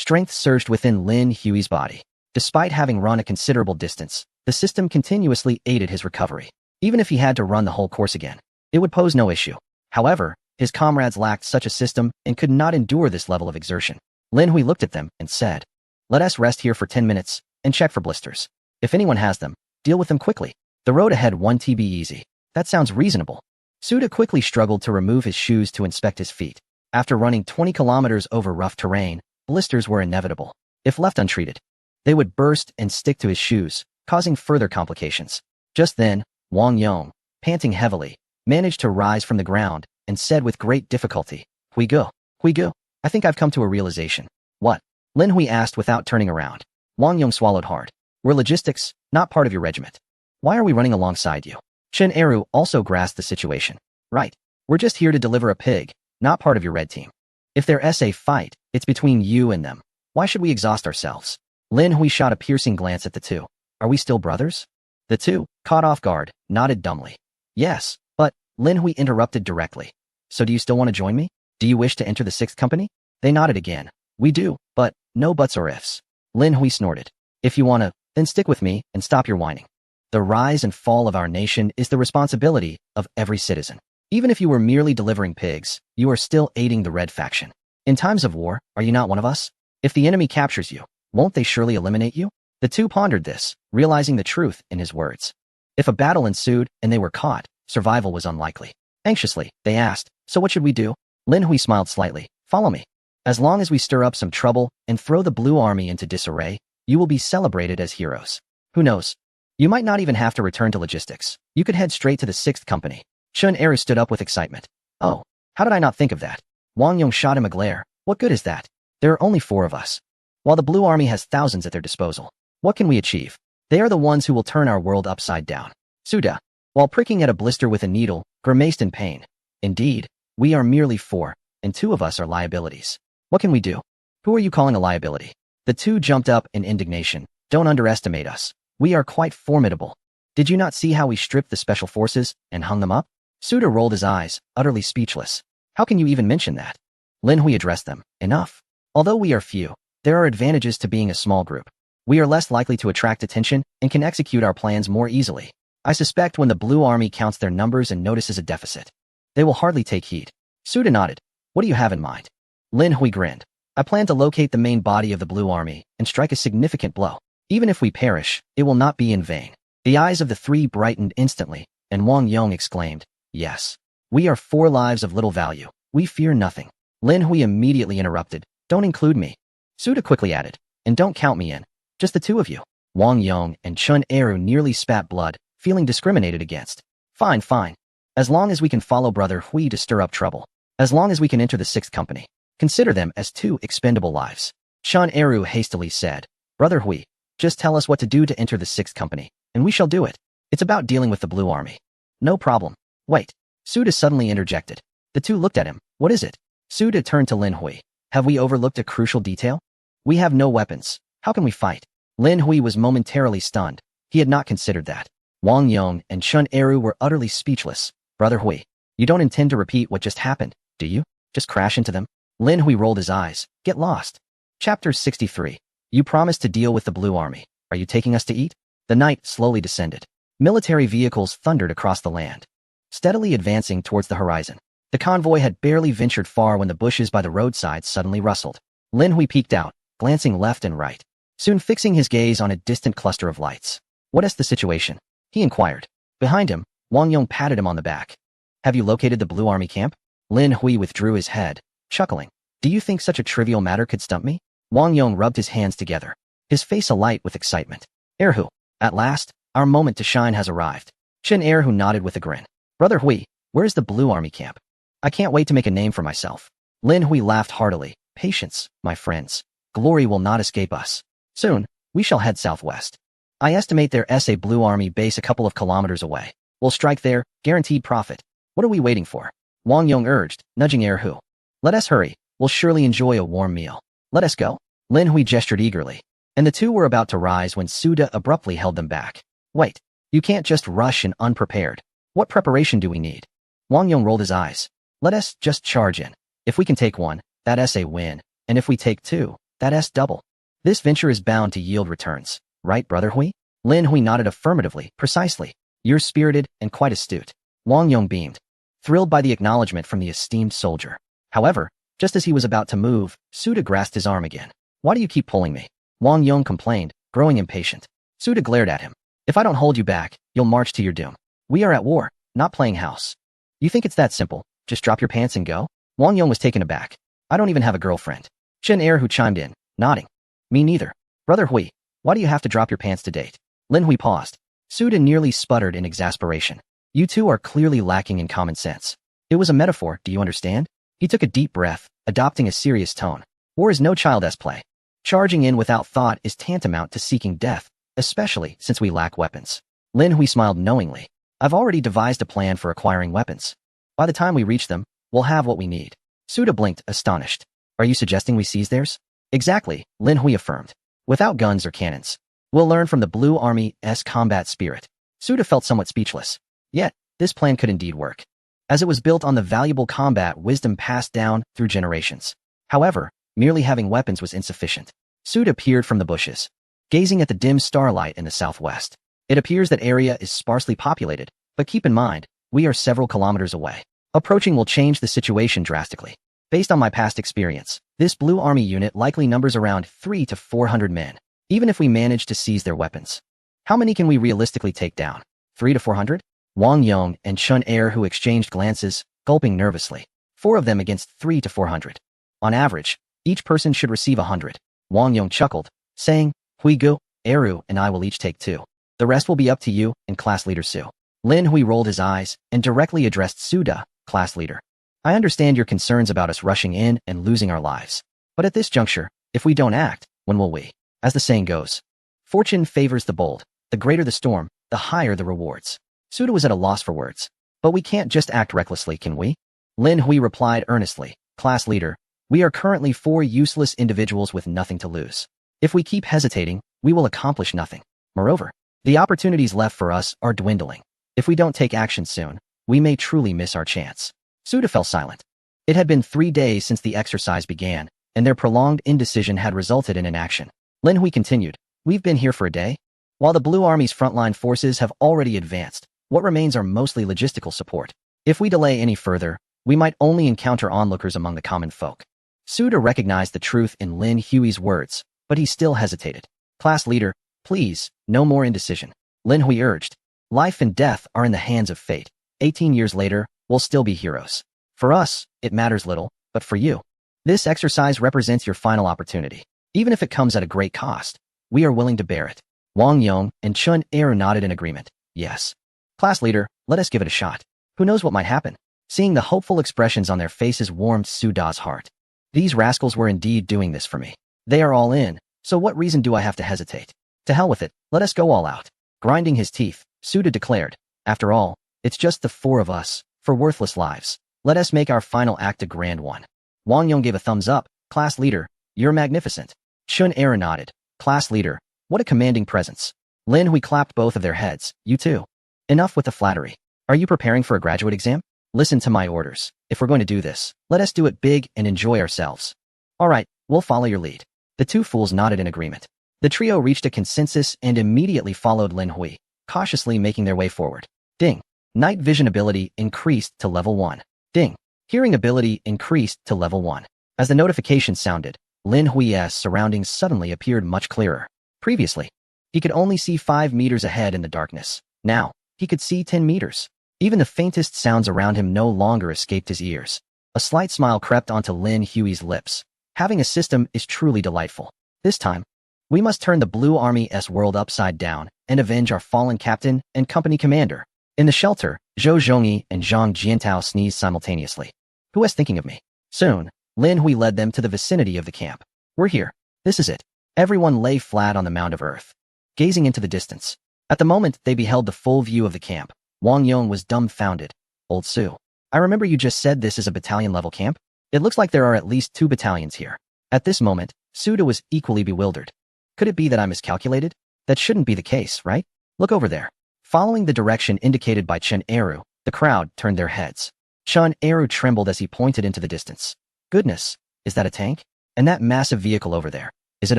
Strength surged within Lin Hui's body. Despite having run a considerable distance, the system continuously aided his recovery. Even if he had to run the whole course again, it would pose no issue. However, his comrades lacked such a system and could not endure this level of exertion. Lin Hui looked at them and said, "Let us rest here for 10 minutes and check for blisters. If anyone has them, deal with them quickly. The road ahead won't be easy." That sounds reasonable. Suda quickly struggled to remove his shoes to inspect his feet. After running 20 kilometers over rough terrain, blisters were inevitable. If left untreated, they would burst and stick to his shoes, causing further complications. Just then, Wang Yong, panting heavily, managed to rise from the ground and said with great difficulty, Hui Gu, I think I've come to a realization." "What?" Lin Hui asked without turning around. Wang Yong swallowed hard. "We're logistics, not part of your regiment. Why are we running alongside you?" Chen Eru also grasped the situation. "Right. We're just here to deliver a pig, not part of your red team. If there's a fight, it's between you and them. Why should we exhaust ourselves?" Lin Hui shot a piercing glance at the two. "Are we still brothers?" The two, caught off guard, nodded dumbly. "Yes, but," Lin Hui interrupted directly. "So do you still want to join me? Do you wish to enter the 6th company?" They nodded again. "We do, but no buts or ifs." Lin Hui snorted. "If you wanna, then stick with me and stop your whining. The rise and fall of our nation is the responsibility of every citizen. Even if you were merely delivering pigs, you are still aiding the Red faction. In times of war, are you not one of us? If the enemy captures you, won't they surely eliminate you?" The two pondered this, realizing the truth in his words. If a battle ensued and they were caught, survival was unlikely. Anxiously, they asked, "So what should we do?" Lin Hui smiled slightly. "Follow me. As long as we stir up some trouble and throw the Blue Army into disarray, you will be celebrated as heroes. Who knows? You might not even have to return to logistics. You could head straight to the 6th company." Chen Eru stood up with excitement. "Oh, how did I not think of that?" Wang Yong shot him a glare. "What good is that? There are only 4 of us, while the Blue Army has thousands at their disposal. What can we achieve? They are the ones who will turn our world upside down." Suda, while pricking at a blister with a needle, grimaced in pain. "Indeed, we are merely 4, and 2 of us are liabilities. What can we do?" "Who are you calling a liability?" The two jumped up in indignation. "Don't underestimate us. We are quite formidable. Did you not see how we stripped the special forces and hung them up?" Suda rolled his eyes, utterly speechless. "How can you even mention that?" Lin Hui addressed them. "Enough. Although we are few, there are advantages to being a small group. We are less likely to attract attention and can execute our plans more easily. I suspect when the Blue Army counts their numbers and notices a deficit, they will hardly take heed." Suda nodded. "What do you have in mind?" Lin Hui grinned. "I plan to locate the main body of the Blue Army and strike a significant blow. Even if we perish, it will not be in vain." The eyes of the 3 brightened instantly, and Wang Yong exclaimed, "Yes. We are 4 lives of little value. We fear nothing." Lin Hui immediately interrupted. "Don't include me." Suda quickly added, "And don't count me in. Just the 2 of you." Wang Yong and Chen Eru nearly spat blood, feeling discriminated against. Fine. As long as we can follow Brother Hui to stir up trouble. As long as we can enter the 6th company. Consider them as 2 expendable lives." Chen Eru hastily said, "Brother Hui, just tell us what to do to enter the 6th company, and we shall do it. It's about dealing with the Blue Army." "No problem." "Wait." Suda suddenly interjected. The two looked at him. "What is it?" Suda turned to Lin Hui. "Have we overlooked a crucial detail? We have no weapons. How can we fight?" Lin Hui was momentarily stunned. He had not considered that. Wang Yong and Chen Eru were utterly speechless. "Brother Hui, you don't intend to repeat what just happened, do you? Just crash into them?" Lin Hui rolled his eyes. "Get lost." Chapter 63. "You promised to deal with the Blue Army. Are you taking us to eat?" The night slowly descended. Military vehicles thundered across the land, steadily advancing towards the horizon. The convoy had barely ventured far when the bushes by the roadside suddenly rustled. Lin Hui peeked out, glancing left and right, soon fixing his gaze on a distant cluster of lights. "What is the situation?" he inquired. Behind him, Wang Yong patted him on the back. "Have you located the Blue Army camp?" Lin Hui withdrew his head, chuckling. "Do you think such a trivial matter could stump me?" Wang Yong rubbed his hands together, his face alight with excitement. "Erhu, at last, our moment to shine has arrived." Chen Erhu nodded with a grin. "Brother Hui, where's the Blue Army camp? I can't wait to make a name for myself." Lin Hui laughed heartily. "Patience, my friends. Glory will not escape us. Soon, we shall head southwest. I estimate there's a Blue Army base a couple of kilometers away. We'll strike there, guaranteed profit. What are we waiting for?" Wang Yong urged, nudging Erhu. "Let us hurry. We'll surely enjoy a warm meal. Let us go." Lin Hui gestured eagerly, and the two were about to rise when Suda abruptly held them back. "Wait. You can't just rush in unprepared. What preparation do we need?" Wang Yong rolled his eyes. "Let us just charge in. If we can take 1, that's a win, and if we take 2, That's double. This venture is bound to yield returns, right, Brother Hui? Lin Hui nodded affirmatively. Precisely. You're spirited and quite astute. Wang Yong beamed, thrilled by the acknowledgement from the esteemed soldier. However, just as he was about to move, Suda grasped his arm again. Why do you keep pulling me? Wang Yong complained, growing impatient. Suda glared at him. If I don't hold you back, you'll march to your doom. We are at war, not playing house. You think it's that simple? Just drop your pants and go? Wang Yong was taken aback. I don't even have a girlfriend. Chen Er who chimed in, nodding. Me neither. Brother Hui, why do you have to drop your pants to date? Lin Hui paused. Suda nearly sputtered in exasperation. You two are clearly lacking in common sense. It was a metaphor, do you understand? He took a deep breath, adopting a serious tone. War is no child's play. Charging in without thought is tantamount to seeking death, especially since we lack weapons. Lin Hui smiled knowingly. I've already devised a plan for acquiring weapons. By the time we reach them, we'll have what we need. Suda blinked, astonished. Are you suggesting we seize theirs? Exactly, Lin Hui affirmed. Without guns or cannons. We'll learn from the Blue Army's combat spirit. Suda felt somewhat speechless. Yet, this plan could indeed work, as it was built on the valuable combat wisdom passed down through generations. However, merely having weapons was insufficient. Suda peered from the bushes, gazing at the dim starlight in the southwest. It appears that area is sparsely populated, but keep in mind, we are several kilometers away. Approaching will change the situation drastically. Based on my past experience, this Blue Army unit likely numbers around 300 to 400 men, even if we manage to seize their weapons. How many can we realistically take down? 300 to 400? Wang Yong and Chen Er who exchanged glances, gulping nervously. 4 of them against 300 to 400. On average, each person should receive 100. Wang Yong chuckled, saying, Hui Gu, Eru, and I will each take 2. The rest will be up to you and class leader Su. Lin Hui rolled his eyes and directly addressed Suda, class leader. I understand your concerns about us rushing in and losing our lives. But at this juncture, if we don't act, when will we? As the saying goes, fortune favors the bold. The greater the storm, the higher the rewards. Suda was at a loss for words. But we can't just act recklessly, can we? Lin Hui replied earnestly, class leader, we are currently 4 useless individuals with nothing to lose. If we keep hesitating, we will accomplish nothing. Moreover, the opportunities left for us are dwindling. If we don't take action soon, we may truly miss our chance. Suda fell silent. It had been 3 days since the exercise began, and their prolonged indecision had resulted in inaction. Lin Hui continued, we've been here for a day. While the Blue Army's frontline forces have already advanced, what remains are mostly logistical support. If we delay any further, we might only encounter onlookers among the common folk. Suda recognized the truth in Lin Hui's words, but he still hesitated. Class leader, please, no more indecision. Lin Hui urged. Life and death are in the hands of fate. 18 years later, we'll still be heroes. For us, it matters little, but for you, this exercise represents your final opportunity. Even if it comes at a great cost, we are willing to bear it. Wang Yong and Chen Er nodded in agreement. Yes. Class leader, let us give it a shot. Who knows what might happen? Seeing the hopeful expressions on their faces warmed Suda's heart. These rascals were indeed doing this for me. They are all in, so what reason do I have to hesitate? To hell with it, let us go all out. Grinding his teeth, Suda declared, after all, it's just the 4 of us, for worthless lives. Let us make our final act a grand one. Wang Yong gave a thumbs up. Class leader, you're magnificent. Chen Er nodded. Class leader, what a commanding presence. Lin Hui clapped both of their heads. You too. Enough with the flattery. Are you preparing for a graduate exam? Listen to my orders. If we're going to do this, let us do it big and enjoy ourselves. All right, we'll follow your lead. The 2 fools nodded in agreement. The trio reached a consensus and immediately followed Lin Hui, cautiously making their way forward. Ding. Night vision ability increased to level 1. Ding. Hearing ability increased to level 1. As the notification sounded, Lin Hui's surroundings suddenly appeared much clearer. Previously, he could only see 5 meters ahead in the darkness. Now, he could see 10 meters. Even the faintest sounds around him no longer escaped his ears. A slight smile crept onto Lin Hui's lips. Having a system is truly delightful. This time, we must turn the Blue Army's world upside down and avenge our fallen captain and company commander. In the shelter, Zhou Zhongyi and Zhang Jiantao sneezed simultaneously. Who was thinking of me? Soon, Lin Hui led them to the vicinity of the camp. We're here. This is it. Everyone lay flat on the mound of earth, gazing into the distance. At the moment they beheld the full view of the camp, Wang Yong was dumbfounded. Old Su, I remember you just said this is a battalion-level camp? It looks like there are at least 2 battalions here. At this moment, Suda was equally bewildered. Could it be that I miscalculated? That shouldn't be the case, right? Look over there. Following the direction indicated by Chen Eru, the crowd turned their heads. Chen Eru trembled as he pointed into the distance. Goodness, is that a tank? And that massive vehicle over there, is it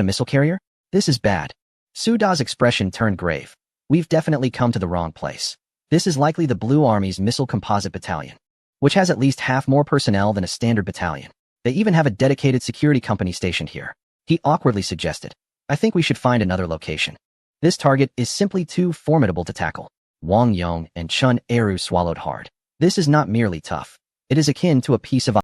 a missile carrier? This is bad. Su Da's expression turned grave. We've definitely come to the wrong place. This is likely the Blue Army's Missile Composite Battalion, which has at least half more personnel than a standard battalion. They even have a dedicated security company stationed here. He awkwardly suggested, I think we should find another location. This target is simply too formidable to tackle. Wang Yong and Chun Eru swallowed hard. This is not merely tough. It is akin to a piece of